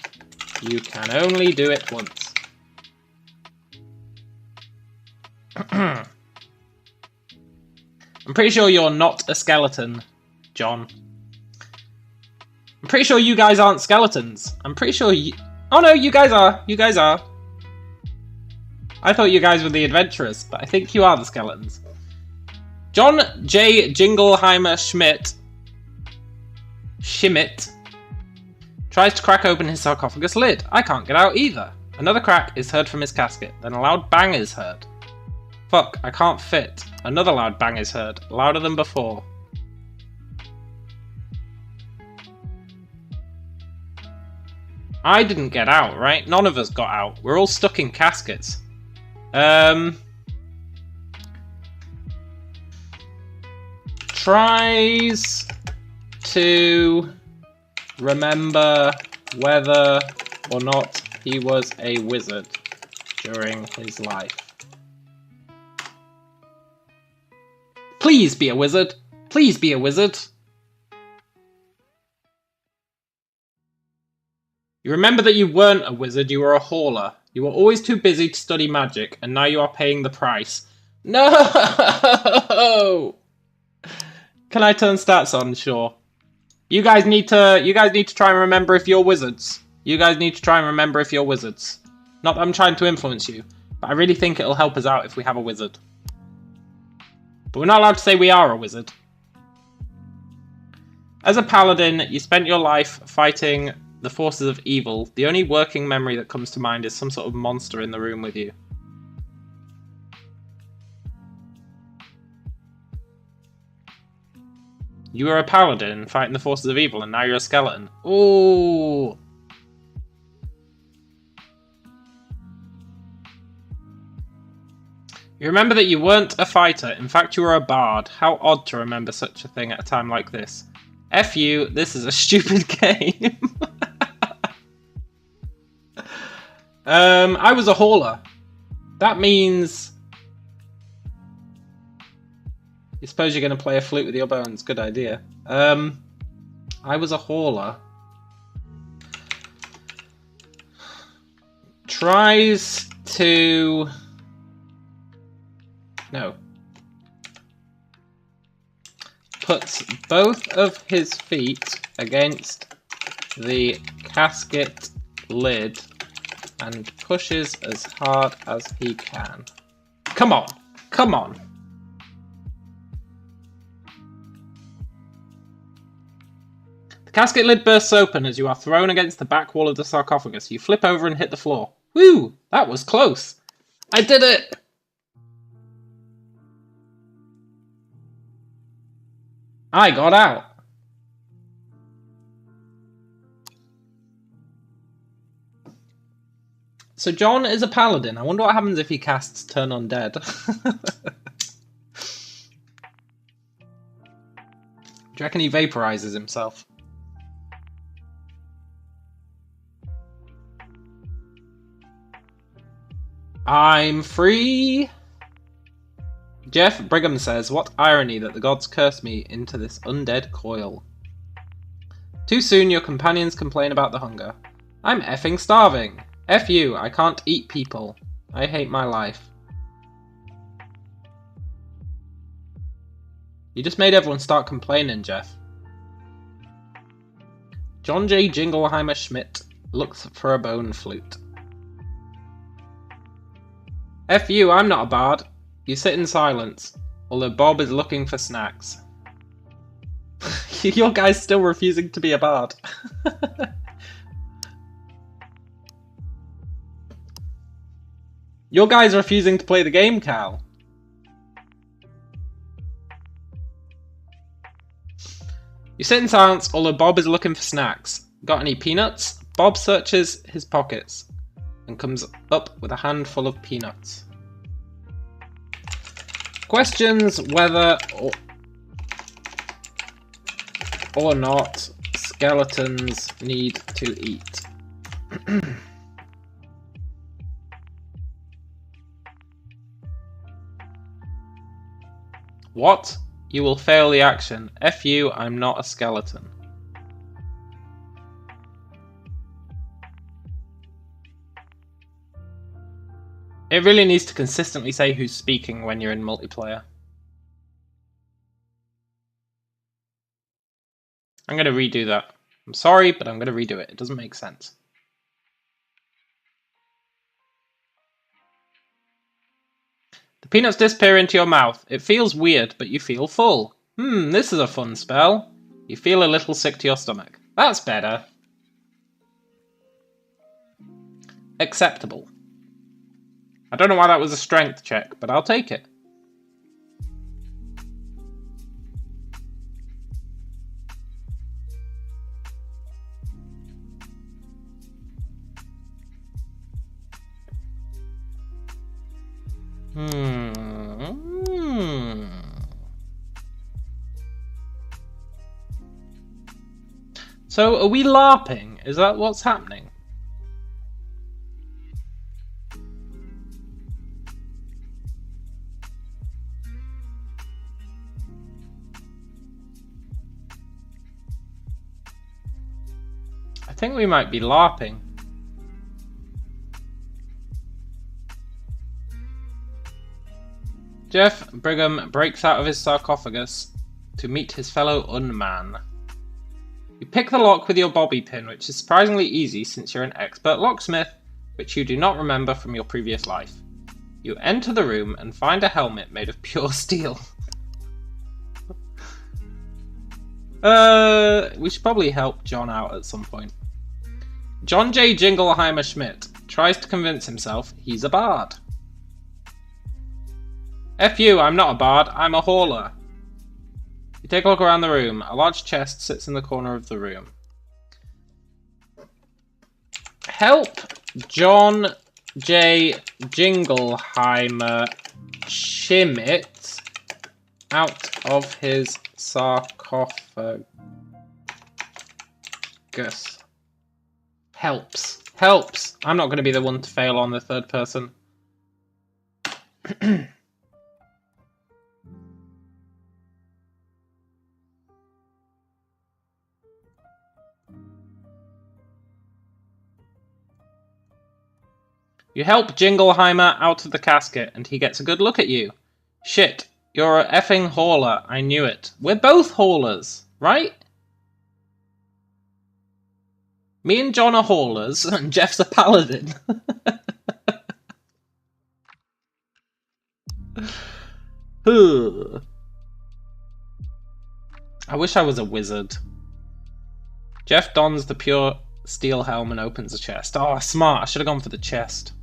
you can only do it once. I'm pretty sure you're not a skeleton, John. I'm pretty sure you guys aren't skeletons. I'm pretty sure you... Oh no, you guys are. You guys are. I thought you guys were the adventurers, but I think you are the skeletons. John J. Jingleheimer Schmidt tries to crack open his sarcophagus lid. I can't get out either. Another crack is heard from his casket. Then a loud bang is heard. Fuck, I can't fit. Another loud bang is heard, louder than before. I didn't get out, right? None of us got out. We're all stuck in caskets. Tries to remember whether or not he was a wizard during his life. Please be a wizard. Please be a wizard. You remember that you weren't a wizard, you were a hauler. You were always too busy to study magic, and now you are paying the price. No! Can I turn stats on? Sure. You guys need to try and remember if you're wizards. You guys need to try and remember if you're wizards. Not that I'm trying to influence you, but I really think it'll help us out if we have a wizard. But we're not allowed to say we are a wizard. As a paladin, you spent your life fighting the forces of evil. The only working memory that comes to mind is some sort of monster in the room with you. You were a paladin fighting the forces of evil, and now you're a skeleton. Ooh! You remember that you weren't a fighter, in fact you were a bard. How odd to remember such a thing at a time like this. F you, this is a stupid game. I was a hauler. That means... You suppose you're going to play a flute with your bones. Good idea. I was a hauler. Tries to... No. Puts both of his feet against the casket lid and pushes as hard as he can. Come on! Come on! The casket lid bursts open as you are thrown against the back wall of the sarcophagus. You flip over and hit the floor. Woo! That was close! I did it! I got out! So John is a paladin. I wonder what happens if he casts Turn Undead. Do you reckon he vaporizes himself? I'm free! Jeff Brigham says, what irony that the gods cursed me into this undead coil. Too soon your companions complain about the hunger. I'm effing starving. F you, I can't eat people. I hate my life. You just made everyone start complaining, Jeff. John J. Jingleheimer Schmidt looks for a bone flute. F you, I'm not a bard. You sit in silence, although Bob is looking for snacks. Your guy's still refusing to be a bard. Your guy's refusing to play the game, Cal. You sit in silence, although Bob is looking for snacks. Got any peanuts? Bob searches his pockets and comes up with a handful of peanuts. Questions whether or not skeletons need to eat. What? You will fail the action. F you, I'm not a skeleton. It really needs to consistently say who's speaking when you're in multiplayer. I'm going to redo that. I'm sorry, but I'm going to redo it. It doesn't make sense. The peanuts disappear into your mouth. It feels weird, but you feel full. This is a fun spell. You feel a little sick to your stomach. That's better. Acceptable. I don't know why that was a strength check, but I'll take it. So, are we LARPing? Is that what's happening? I think we might be LARPing. Jeff Brigham breaks out of his sarcophagus to meet his fellow unman. You pick the lock with your bobby pin, which is surprisingly easy since you're an expert locksmith, which you do not remember from your previous life. You enter the room and find a helmet made of pure steel. We should probably help John out at some point. John J. Jingleheimer Schmidt tries to convince himself he's a bard. F you, I'm not a bard, I'm a hauler. You take a look around the room. A large chest sits in the corner of the room. Help John J. Jingleheimer Schmidt out of his sarcophagus. Helps. Helps. I'm not going to be the one to fail on the third person. You help Jingleheimer out of the casket, and he gets a good look at you. Shit, you're a effing hauler. I knew it. We're both haulers, right? Me and John are haulers, and Jeff's a paladin. I wish I was a wizard. Jeff dons the pure steel helm and opens the chest. Oh, smart. I should have gone for the chest.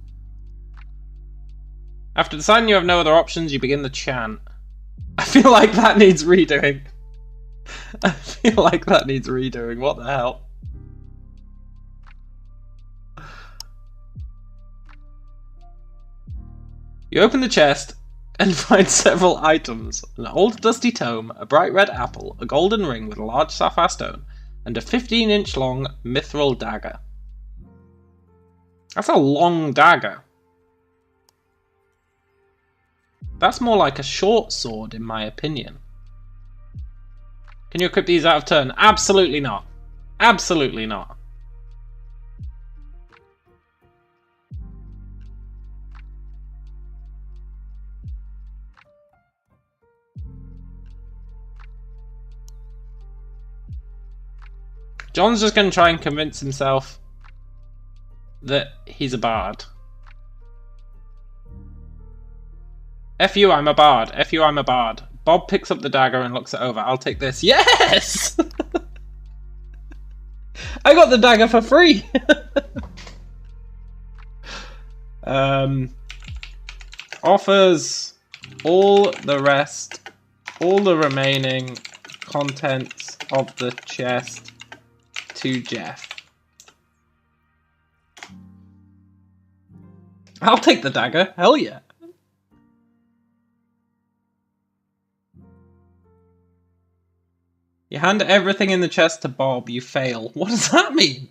After deciding you have no other options, you begin the chant. I feel like that needs redoing. I feel like that needs redoing. What the hell? You open the chest and find several items. An old dusty tome, a bright red apple, a golden ring with a large sapphire stone, and a 15-inch long mithril dagger. That's a long dagger. That's more like a short sword, in my opinion. Can you equip these out of turn? Absolutely not. Absolutely not. John's just going to try and convince himself that he's a bard. F you, I'm a bard. F you, I'm a bard. Bob picks up the dagger and looks it over. I'll take this. Yes! I got the dagger for free! Offers all the remaining contents of the chest to Jeff. I'll take the dagger. Hell yeah. You hand everything in the chest to Bob, you fail. What does that mean?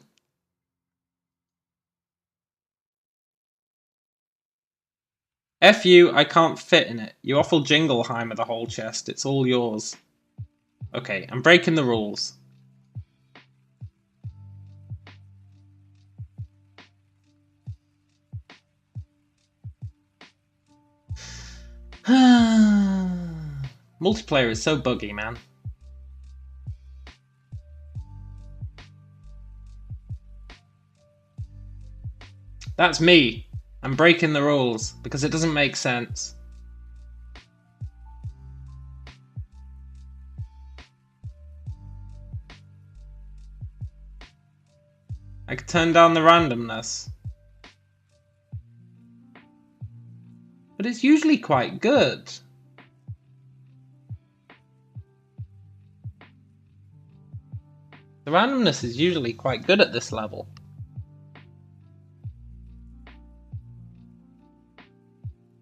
F you, I can't fit in it. You offer Jingleheimer the whole chest. It's all yours. Okay, I'm breaking the rules. Multiplayer is so buggy, man. That's me. I'm breaking the rules because it doesn't make sense. I could turn down the randomness. But it's usually quite good. The randomness is usually quite good at this level.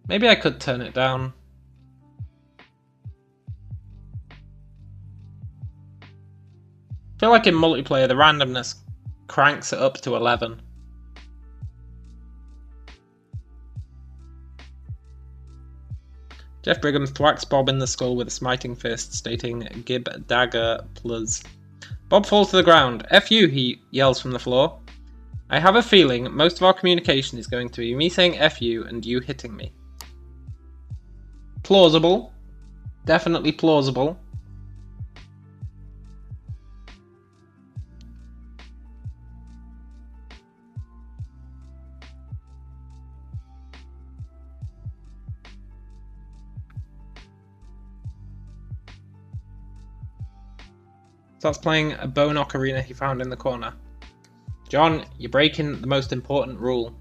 Maybe I could turn it down. I feel like in multiplayer the randomness cranks it up to 11. Jeff Brigham thwacks Bob in the skull with a smiting fist, stating Gib dagger plus. Bob falls to the ground. F you, he yells from the floor. I have a feeling most of our communication is going to be me saying F you and you hitting me. Plausible. Definitely plausible. Starts playing a bone ocarina he found in the corner. John, you're breaking the most important rule.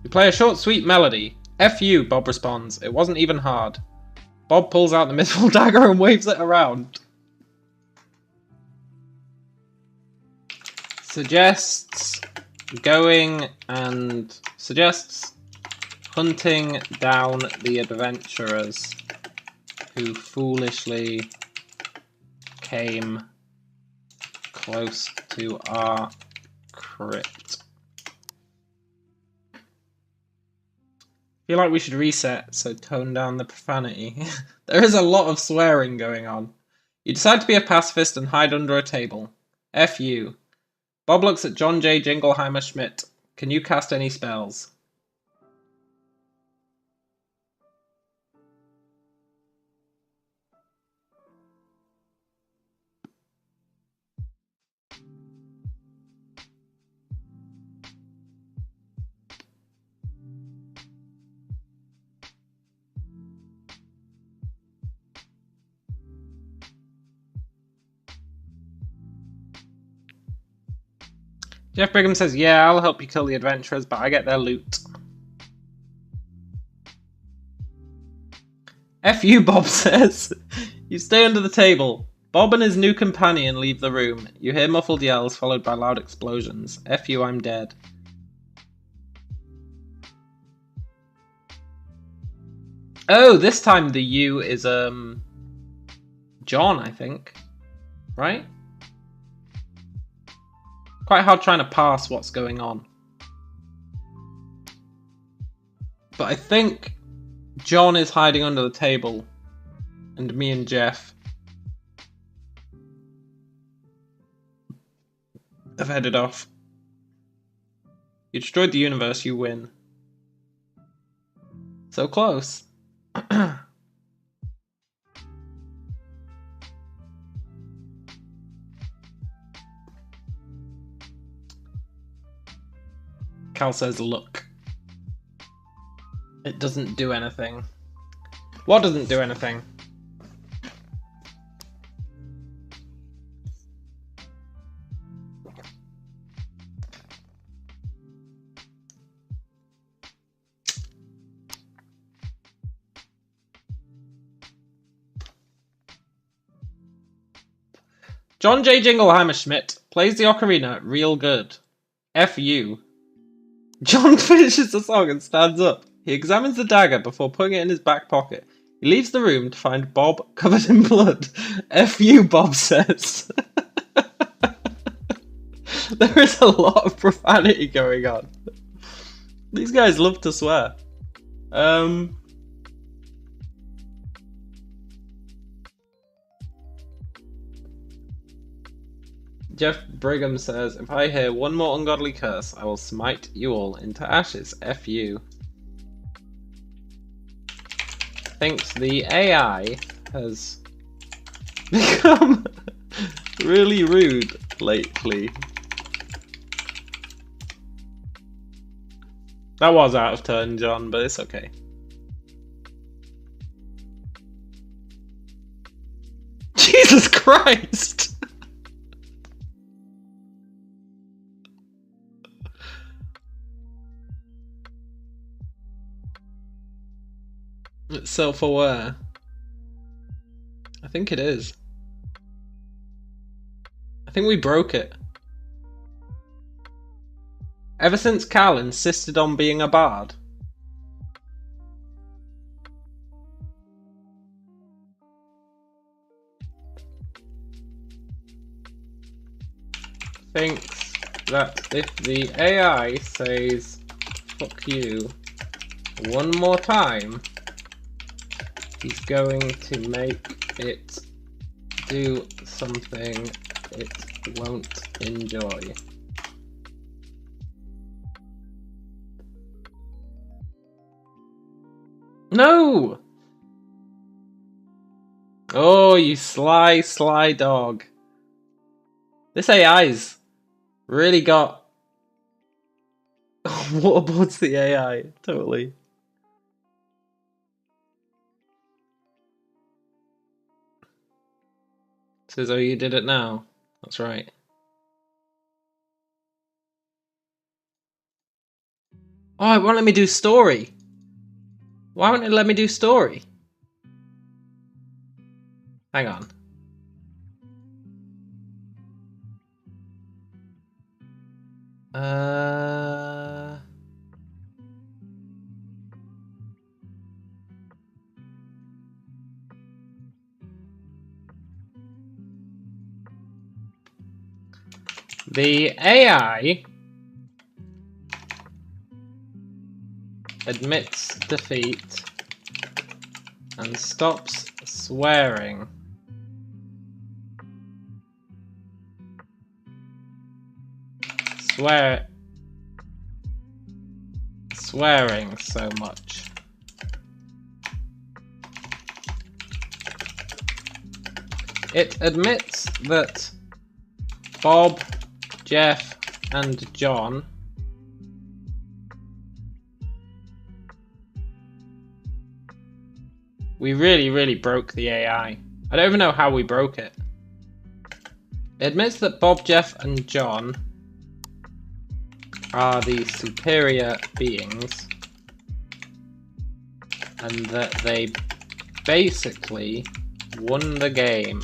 We play a short, sweet melody. F you, Bob responds. It wasn't even hard. Bob pulls out the mythical dagger and waves it around. Suggests hunting down the adventurers who foolishly came close to our crypt. I feel like we should reset, so tone down the profanity. There is a lot of swearing going on. You decide to be a pacifist and hide under a table. F you. Bob looks at John J. Jingleheimer Schmidt. Can you cast any spells? Jeff Brigham says, yeah, I'll help you kill the adventurers, but I get their loot. F you, Bob says. You stay under the table. Bob and his new companion leave the room. You hear muffled yells followed by loud explosions. F you, I'm dead. Oh, this time the U is, John, I think. Right? Quite hard trying to parse what's going on. But I think John is hiding under the table. And me and Jeff have headed off. You destroyed the universe, you win. So close. Cal says, look. It doesn't do anything. What doesn't do anything? John J. Jingleheimer Schmidt plays the ocarina real good. F you. John finishes the song and stands up. He examines the dagger before putting it in his back pocket. He leaves the room to find Bob covered in blood. F you, Bob says. There is a lot of profanity going on. These guys love to swear. Jeff Brigham says, if I hear one more ungodly curse, I will smite you all into ashes. F you. Thinks the AI has become really rude lately. That was out of turn, John, but it's okay. Jesus Christ! It's self-aware. I think it is. I think we broke it. Ever since Cal insisted on being a bard. Thinks that if the AI says fuck you one more time, he's going to make it do something it won't enjoy. No! Oh, you sly, sly dog. This AI's really got waterboards the AI, totally. Says, oh, you did it now. That's right. Oh, it won't let me do story. Why won't it let me do story? Hang on. The AI admits defeat and stops swearing. Swearing so much. It admits that Bob, Jeff, and John we really broke the AI. I don't even know how we broke it. It admits that Bob, Jeff, and John are the superior beings and that they basically won the game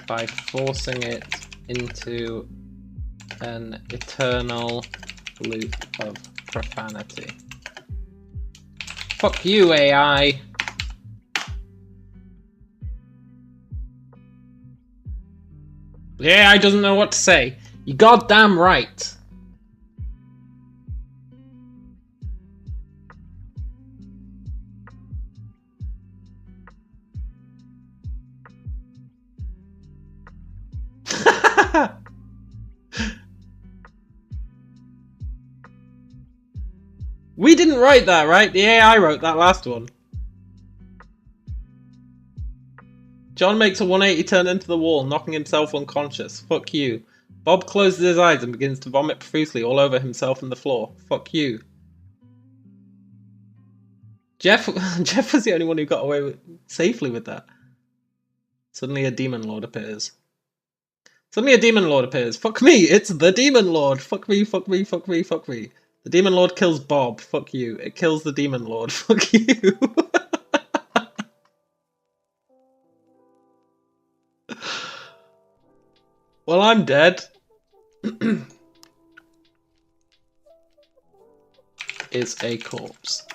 by forcing it into an eternal loop of profanity. Fuck you, AI! The AI doesn't know what to say. You goddamn right! We didn't write that, right? The AI wrote that last one. John makes a 180 turn into the wall, knocking himself unconscious. Fuck you. Bob closes his eyes and begins to vomit profusely all over himself and the floor. Fuck you. Jeff was the only one who got away safely with that. Suddenly a demon lord appears. Fuck me, it's the demon lord. Fuck me, fuck me, fuck me, fuck me. The demon lord kills Bob. Fuck you. It kills the demon lord. Fuck you. Well, I'm dead. Is a corpse.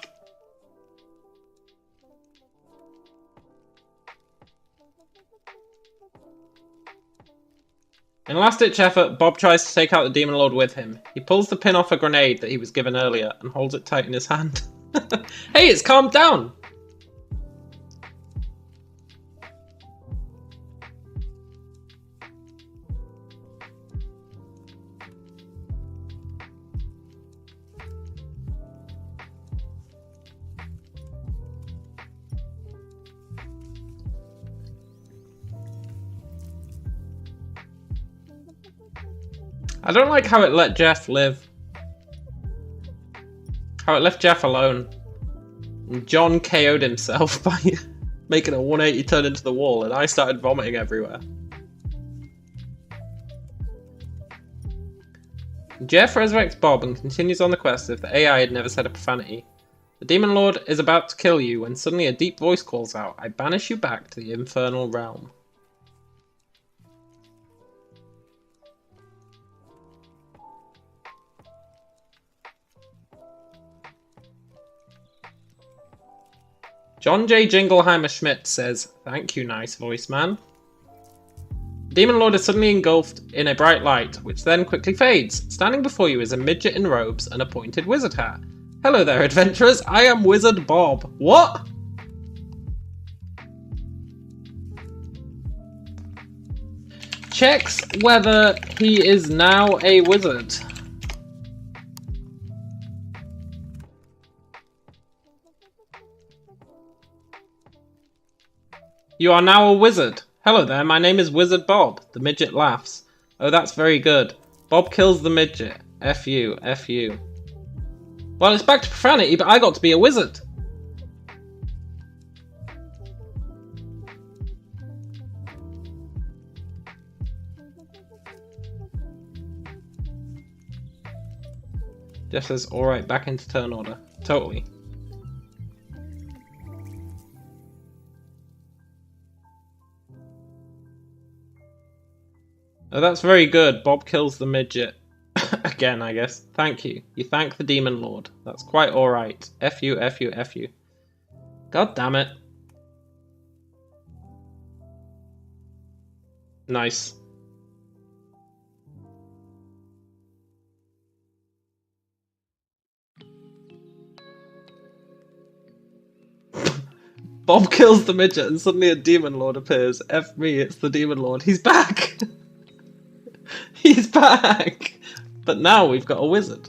In a last-ditch effort, Bob tries to take out the Demon Lord with him. He pulls the pin off a grenade that he was given earlier and holds it tight in his hand. Hey, it's calmed down! I don't like how it let Jeff live. How it left Jeff alone. And John KO'd himself by making a 180 turn into the wall, and I started vomiting everywhere. Jeff resurrects Bob and continues on the quest as if the AI had never said a profanity. The Demon Lord is about to kill you when suddenly a deep voice calls out, I banish you back to the infernal realm. John J. Jingleheimer Schmidt says, thank you, nice voice man. The Demon Lord is suddenly engulfed in a bright light, which then quickly fades. Standing before you is a midget in robes and a pointed wizard hat. Hello there, adventurers. I am Wizard Bob. What? Checks whether he is now a wizard. You are now a wizard. Hello there, my name is Wizard Bob. The midget laughs. Oh, that's very good. Bob kills the midget. F you, F you. Well, it's back to profanity, but I got to be a wizard. Jeff says, alright, back into turn order. Totally. Oh, that's very good. Bob kills the midget. Again, I guess. Thank you. You thank the Demon Lord. That's quite alright. F you, F you, F you. God damn it. Nice. Bob kills the midget and suddenly a Demon Lord appears. F me, it's the Demon Lord. He's back! He's back! But now we've got a wizard.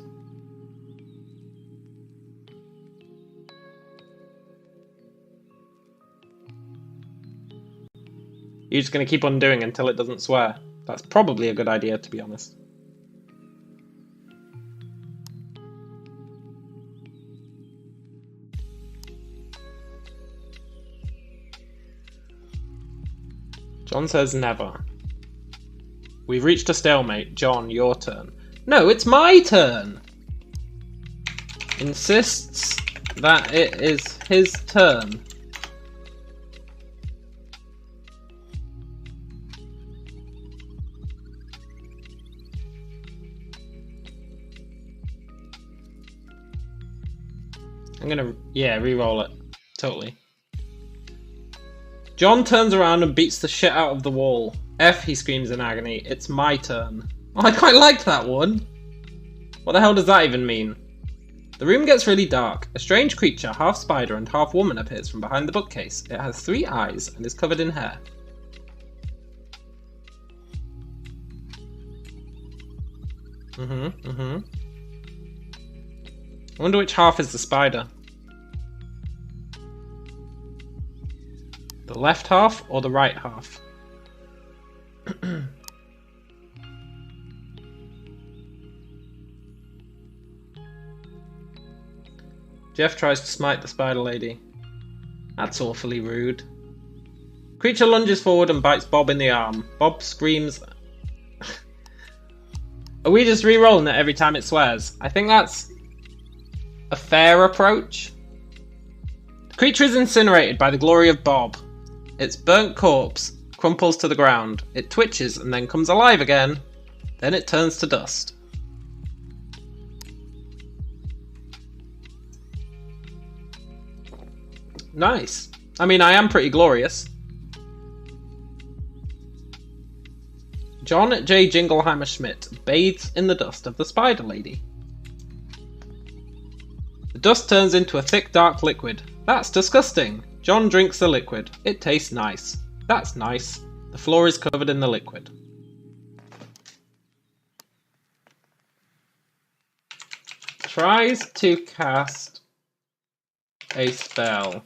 You're just going to keep on doing until it doesn't swear. That's probably a good idea, to be honest. John says never. We've reached a stalemate. John, your turn. No, it's my turn! Insists that it is his turn. I'm gonna, yeah, re-roll it. Totally. John turns around and beats the shit out of the wall. F, he screams in agony. It's my turn. Oh, I quite liked that one. What the hell does that even mean? The room gets really dark. A strange creature, half spider and half woman, appears from behind the bookcase. It has 3 eyes and is covered in hair. I wonder which half is the spider. The left half or the right half? Jeff tries to smite the spider lady. That's awfully rude. Creature lunges forward and bites Bob in the arm. Bob screams. Are we just re-rolling it every time it swears? I think that's a fair approach. The creature is incinerated by the glory of Bob. Its burnt corpse crumples to the ground. It twitches and then comes alive again. Then it turns to dust. Nice. I mean, I am pretty glorious. John J. Jingleheimer Schmidt bathes in the dust of the spider lady. The dust turns into a thick, dark liquid. That's disgusting. John drinks the liquid. It tastes nice. That's nice. The floor is covered in the liquid. Tries to cast a spell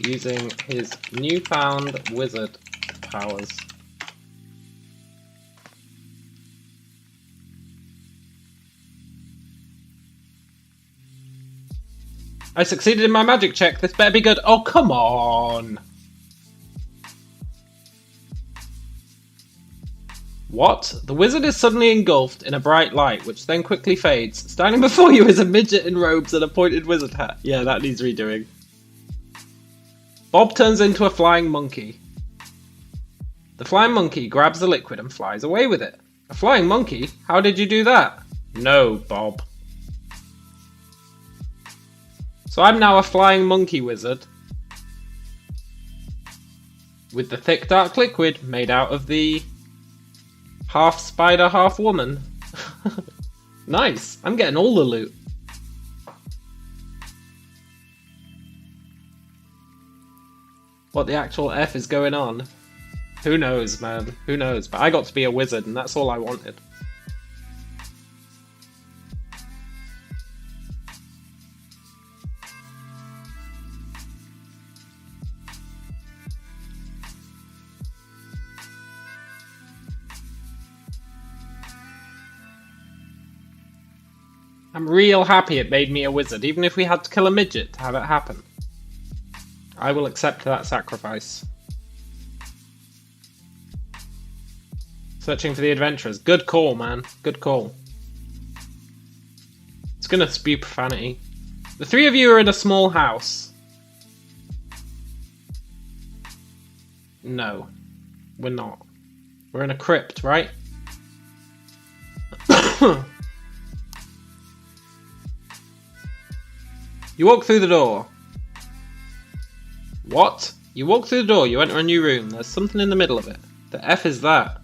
using his newfound wizard powers. I succeeded in my magic check. This better be good. Oh, come on. What? The wizard is suddenly engulfed in a bright light, which then quickly fades. Standing before you is a midget in robes and a pointed wizard hat. Yeah, that needs redoing. Bob turns into a flying monkey. The flying monkey grabs the liquid and flies away with it. A flying monkey? How did you do that? No, Bob. So I'm now a flying monkey wizard. With the thick dark liquid made out of the half spider, half woman. Nice. I'm getting all the loot. What the actual F is going on? Who knows, man? Who knows? But I got to be a wizard and that's all I wanted. I'm real happy it made me a wizard, even if we had to kill a midget to have it happen. I will accept that sacrifice. Searching for the adventurers. Good call, man. Good call. It's gonna spew profanity. The three of you are in a small house. No, we're not. We're in a crypt, right? You walk through the door. What? You walk through the door, you enter a new room. There's something in the middle of it. The F is that?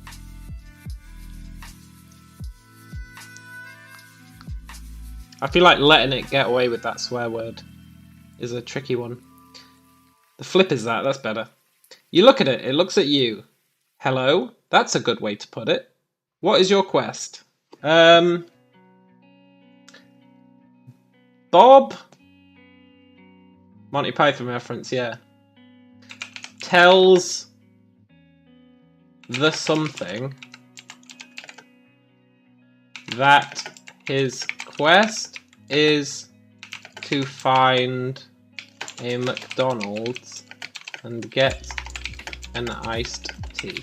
I feel like letting it get away with that swear word is a tricky one. The flip is that, that's better. You look at it, it looks at you. Hello? That's a good way to put it. What is your quest? Bob? Monty Python reference, yeah. Tells the something that his quest is to find a McDonald's and get an iced tea.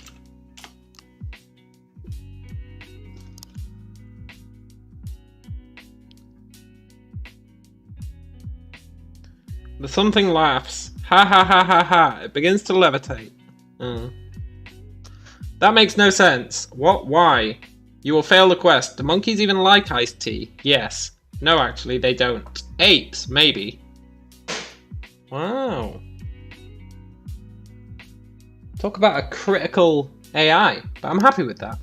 The something laughs. Ha ha ha ha ha. It begins to levitate. That makes no sense. What? Why? You will fail the quest. Do monkeys even like iced tea? Yes. No, actually, they don't. Apes, maybe. Wow. Talk about a critical AI, but I'm happy with that.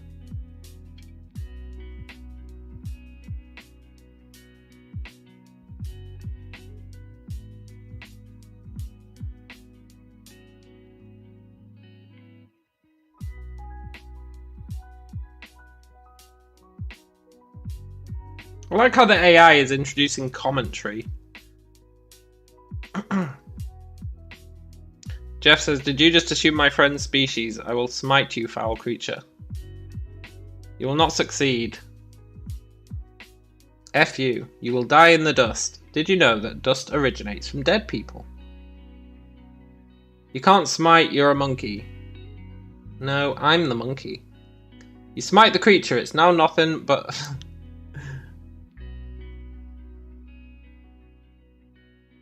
I like how the AI is introducing commentary. Jeff says, did you just assume my friend's species? I will smite you, foul creature. You will not succeed. F you. You will die in the dust. Did you know that dust originates from dead people? You can't smite, you're a monkey. No, I'm the monkey. You smite the creature, it's now nothing but...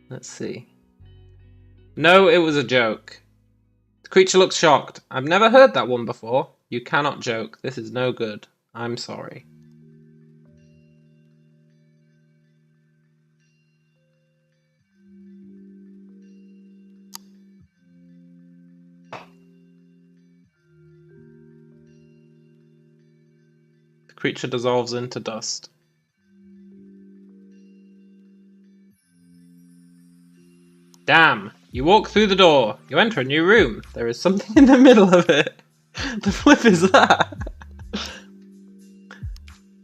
Let's see. No, it was a joke. The creature looks shocked. I've never heard that one before. You cannot joke. This is no good. I'm sorry. The creature dissolves into dust. Damn! You walk through the door. You enter a new room. There is something in the middle of it. The flip is that.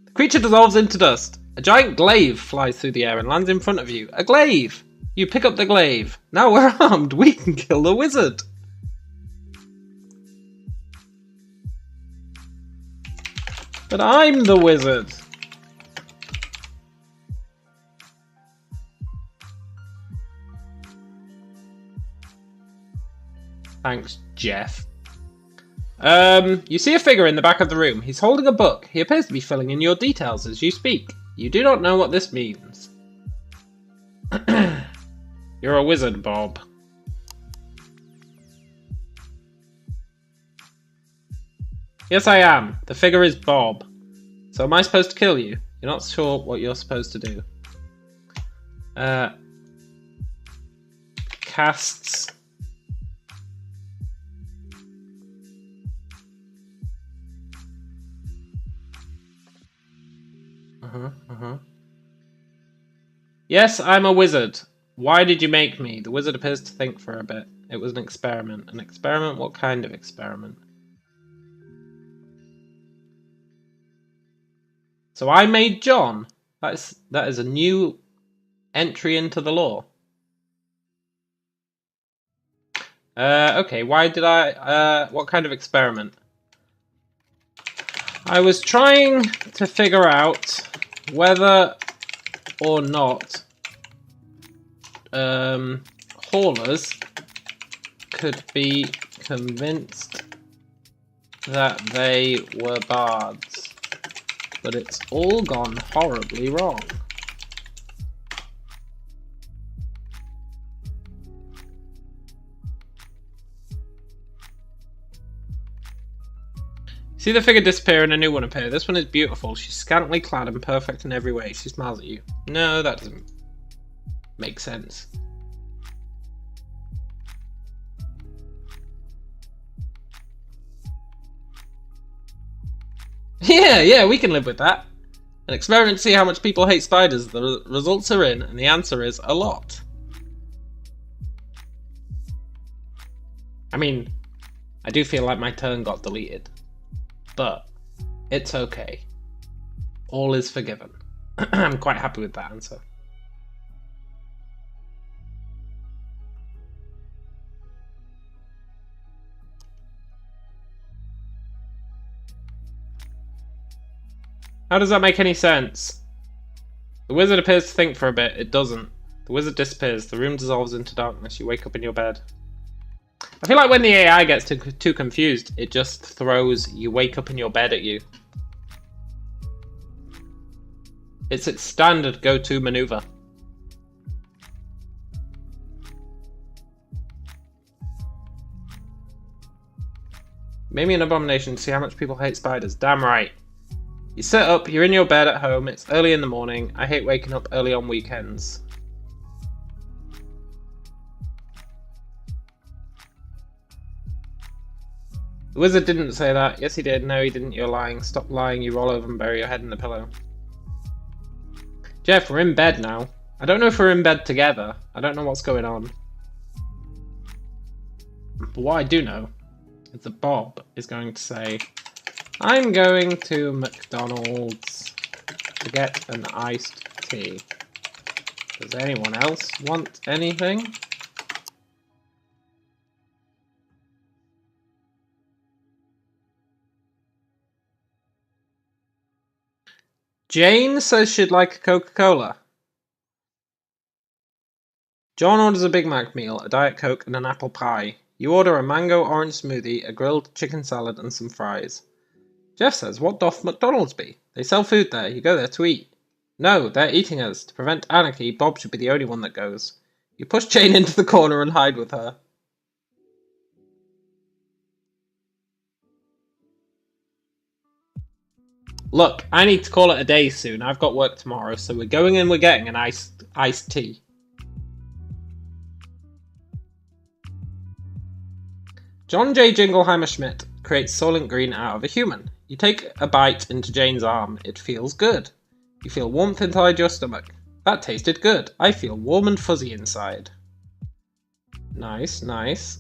The creature dissolves into dust. A giant glaive flies through the air and lands in front of you. A glaive! You pick up the glaive. Now we're armed. We can kill the wizard. But I'm the wizard. Thanks, Jeff. You see a figure in the back of the room. He's holding a book. He appears to be filling in your details as you speak. You do not know what this means. You're a wizard, Bob. Yes, I am. The figure is Bob. So am I supposed to kill you? You're not sure what you're supposed to do. Casts... Yes, I'm a wizard. Why did you make me? The wizard appears to think for a bit. It was an experiment. An experiment? What kind of experiment? So I made John. That is a new entry into the lore. Okay, why did I... what kind of experiment? I was trying to figure out whether or not haulers could be convinced that they were bards, but it's all gone horribly wrong. See the figure disappear and a new one appear. This one is beautiful. She's scantily clad and perfect in every way. She smiles at you. No, that doesn't make sense. Yeah, we can live with that. An experiment to see how much people hate spiders. The results are in, and the answer is a lot. I mean, I do feel like my turn got deleted. But it's okay. All is forgiven. I'm quite happy with that answer. How does that make any sense? The wizard appears to think for a bit. It doesn't. The wizard disappears. The room dissolves into darkness. You wake up in your bed. I feel like when the AI gets too confused, it just throws "you wake up in your bed" at you. It's its standard go-to maneuver. Made me an abomination to see how much people hate spiders. Damn right. You sit up, you're in your bed at home, it's early in the morning. I hate waking up early on weekends. The wizard didn't say that. Yes, he did. No, he didn't. You're lying. Stop lying. You roll over and bury your head in the pillow. Jeff, we're in bed now. I don't know if we're in bed together. I don't know what's going on. But what I do know is that Bob is going to say, I'm going to McDonald's to get an iced tea. Does anyone else want anything? Jane says she'd like a Coca-Cola. John orders a Big Mac meal, a Diet Coke, and an apple pie. You order a mango orange smoothie, a grilled chicken salad, and some fries. Jeff says, what doth McDonald's be? They sell food there, you go there to eat. No, they're eating us. To prevent anarchy, Bob should be the only one that goes. You push Jane into the corner and hide with her. Look, I need to call it a day soon. I've got work tomorrow, so we're going and we're getting an iced tea. John J. Jingleheimer Schmidt creates Soylent Green out of a human. You take a bite into Jane's arm. It feels good. You feel warmth inside your stomach. That tasted good. I feel warm and fuzzy inside. Nice, nice.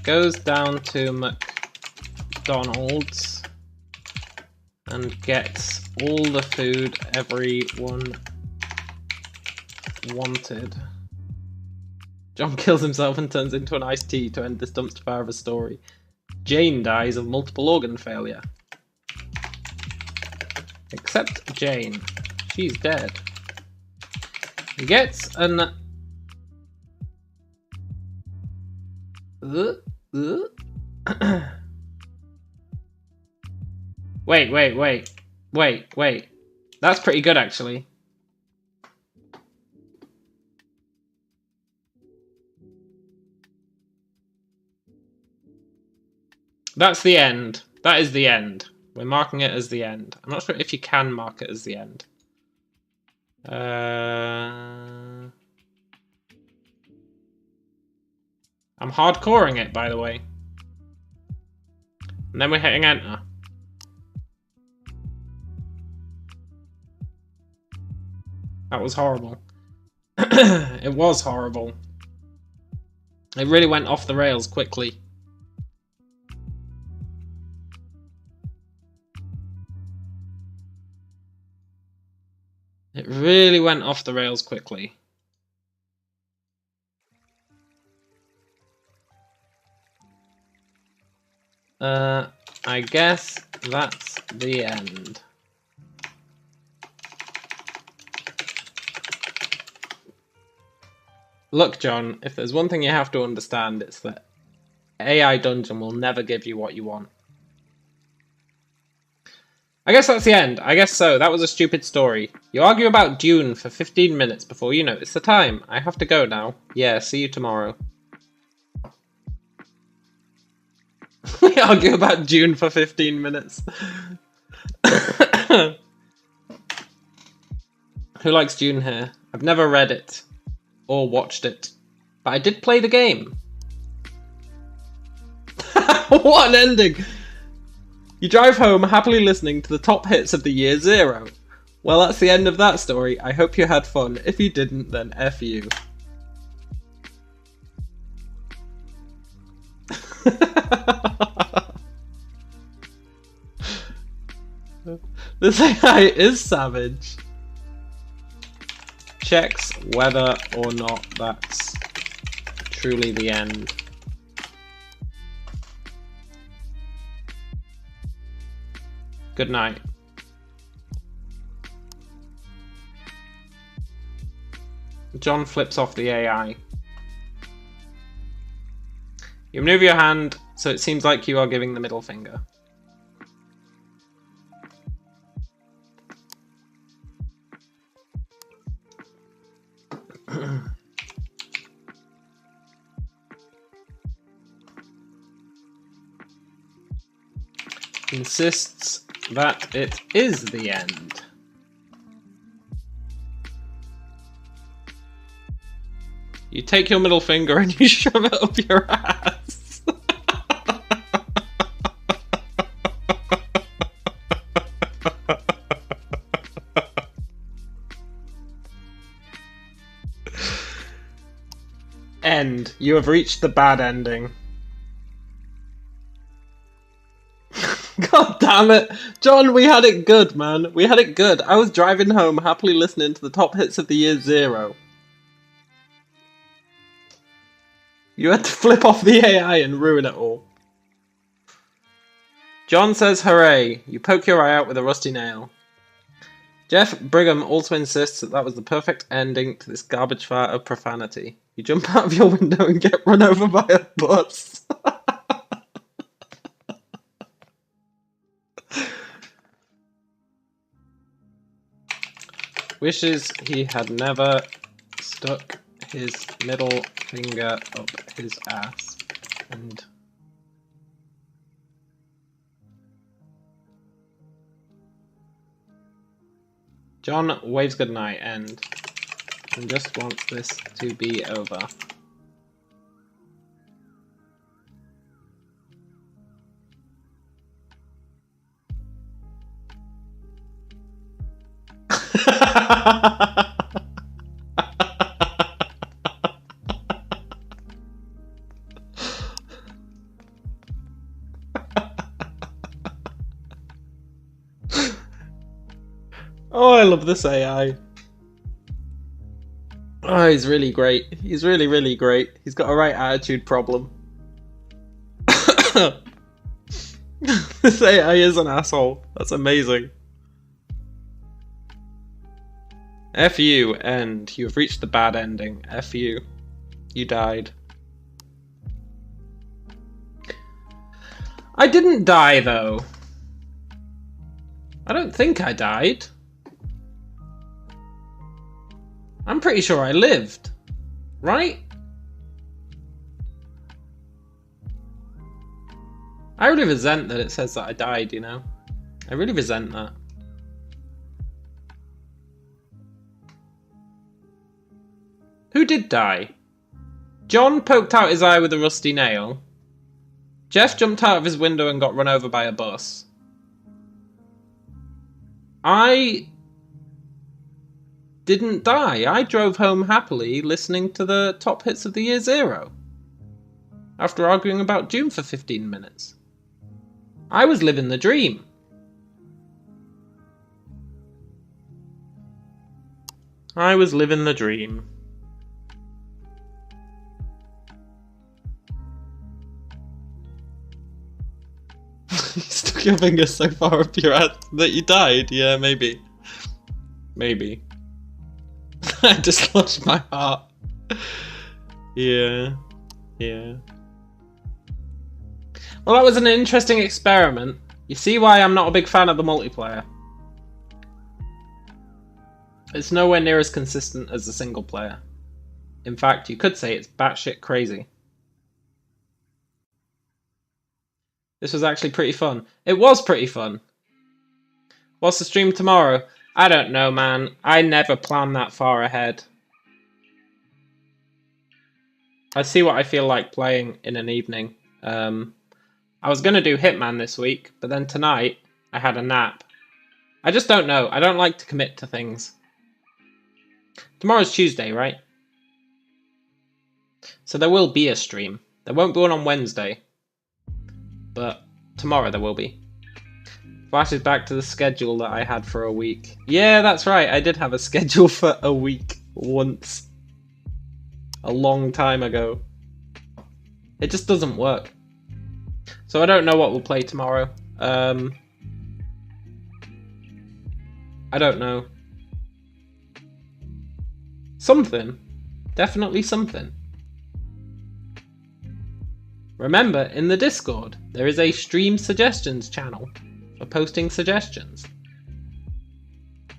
Goes down to McDonald's and gets all the food everyone wanted. John kills himself and turns into an iced tea to end this dumpster fire of a story. Jane dies of multiple organ failure. Except Jane. She's dead. gets an... Wait. That's pretty good, actually. That's the end. That is the end. We're marking it as the end. I'm not sure if you can mark it as the end. I'm hardcoring it, by the way. And then we're hitting enter. That was horrible. It was horrible. It really went off the rails quickly. It really went off the rails quickly. I guess that's the end. Look, John, if there's one thing you have to understand, it's that AI Dungeon will never give you what you want. I guess that's the end. I guess so. That was a stupid story. You argue about Dune for 15 minutes before you notice the time. I have to go now. Yeah, see you tomorrow. We argue about Dune for 15 minutes. Who likes Dune here? I've never read it. Or watched it. But I did play the game. What an ending! You drive home happily listening to the top hits of the year 0. Well, that's the end of that story. I hope you had fun. If you didn't, then F you. This AI is savage. Checks whether or not that's truly the end. Good night. John flips off the AI. You move your hand, so it seems like you are giving the middle finger. Insists that it is the end. You take your middle finger and you shove it up your ass. End. You have reached the bad ending. God damn it. John, we had it good, man. We had it good. I was driving home happily listening to the top hits of the year 0. You had to flip off the AI and ruin it all. John says hooray. You poke your eye out with a rusty nail. Jeff Brigham also insists that was the perfect ending to this garbage fire of profanity. You jump out of your window and get run over by a bus. Wishes he had never stuck his middle finger up his ass and John waves goodnight and just wants this to be over. Oh, I love this AI. Oh, he's really great. He's really, really great. He's got a right attitude problem. This AI is an asshole. That's amazing. F you, end. You have reached the bad ending. F you. You died. I didn't die, though. I don't think I died. I'm pretty sure I lived. Right? I really resent that it says that I died, you know? I really resent that. Who did die? John poked out his eye with a rusty nail. Jeff jumped out of his window and got run over by a bus. I didn't die. I drove home happily listening to the top hits of the year zero. After arguing about Doom for 15 minutes. I was living the dream. I was living the dream. You stuck your finger so far up your ass that you died? Yeah, maybe. Maybe. I just lost my heart. Yeah. Yeah. Well, that was an interesting experiment. You see why I'm not a big fan of the multiplayer. It's nowhere near as consistent as the single player. In fact, you could say it's batshit crazy. This was actually pretty fun. It was pretty fun. What's the stream tomorrow? I don't know, man. I never plan that far ahead. I see what I feel like playing in an evening. I was going to do Hitman this week, but then tonight I had a nap. I just don't know. I don't like to commit to things. Tomorrow's Tuesday, right? So there will be a stream. There won't be one on Wednesday. But tomorrow there will be. Flashes back to the schedule that I had for a week. Yeah, that's right. I did have a schedule for a week once. A long time ago. It just doesn't work. So I don't know what we'll play tomorrow. I don't know. Something. Definitely something. Remember, in the Discord, there is a stream suggestions channel for posting suggestions.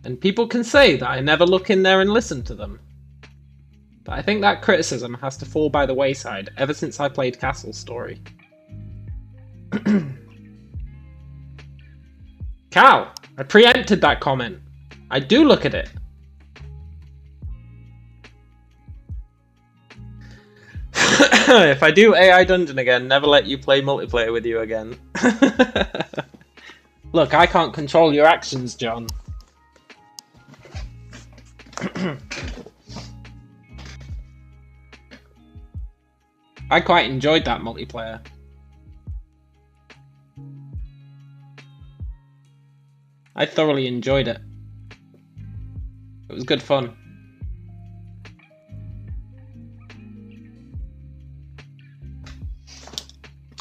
And people can say that I never look in there and listen to them. But I think that criticism has to fall by the wayside ever since I played Castle Story. Cal, I preempted that comment. I do look at it. If I do AI Dungeon again, never let you play multiplayer with you again. Look, I can't control your actions, John. I quite enjoyed that multiplayer. I thoroughly enjoyed it. It was good fun.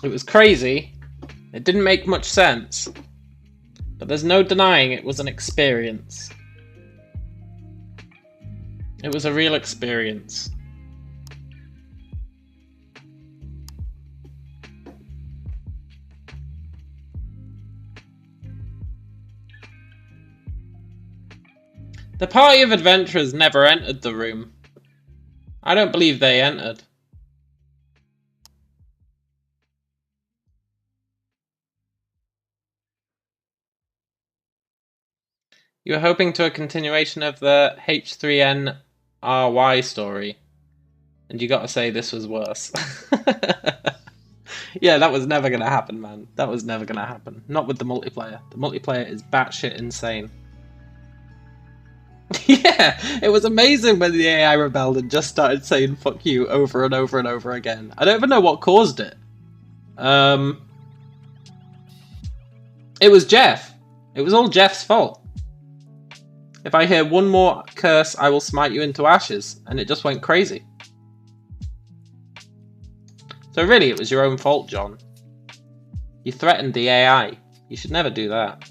It was crazy. It didn't make much sense. But there's no denying it was an experience. It was a real experience. The party of adventurers never entered the room. I don't believe they entered. You were hoping to a continuation of the H3NRY story. And you gotta say this was worse. Yeah, that was never gonna happen, man. That was never gonna happen. Not with the multiplayer. The multiplayer is batshit insane. Yeah, it was amazing when the AI rebelled and just started saying fuck you over and over and over again. I don't even know what caused it. It was Jeff. It was all Jeff's fault. If I hear one more curse, I will smite you into ashes. And it just went crazy. So really, it was your own fault, John. You threatened the AI. You should never do that.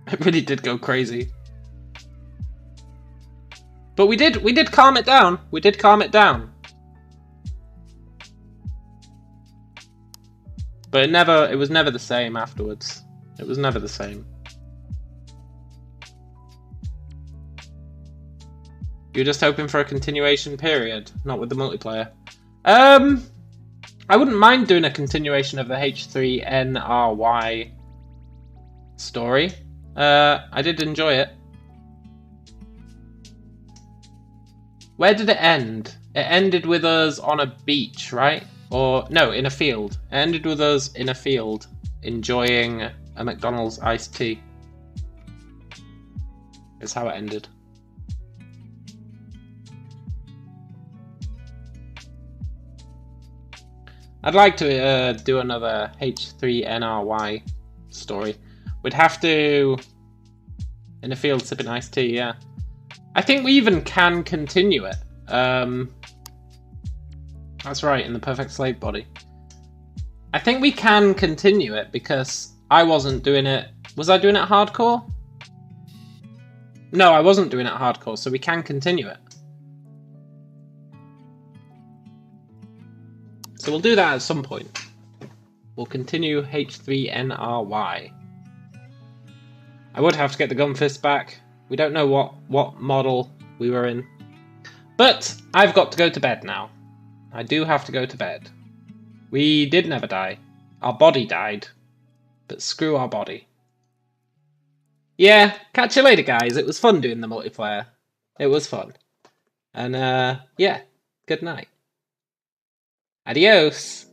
It really did go crazy. But we did calm it down. We did calm it down. But it was never the same afterwards. It was never the same. You're just hoping for a continuation period, not with the multiplayer. I wouldn't mind doing a continuation of the H3NRY story. I did enjoy it. Where did it end? It ended with us on a beach, right? Or, no, in a field. It ended with us in a field, enjoying a McDonald's iced tea. Is how it ended. I'd like to do another H3NRY story. We'd have to... in a field sipping iced tea, yeah. I think we even can continue it. That's right, in the Perfect Slave body. I think we can continue it because I wasn't doing it... Was I doing it hardcore? No, I wasn't doing it hardcore, so we can continue it. So we'll do that at some point. We'll continue H3NRY. I would have to get the gun fist back. We don't know what model we were in. But I've got to go to bed now. I do have to go to bed. We did never die. Our body died. But screw our body. Yeah, catch you later, guys. It was fun doing the multiplayer. It was fun. And, yeah, good night. Adios.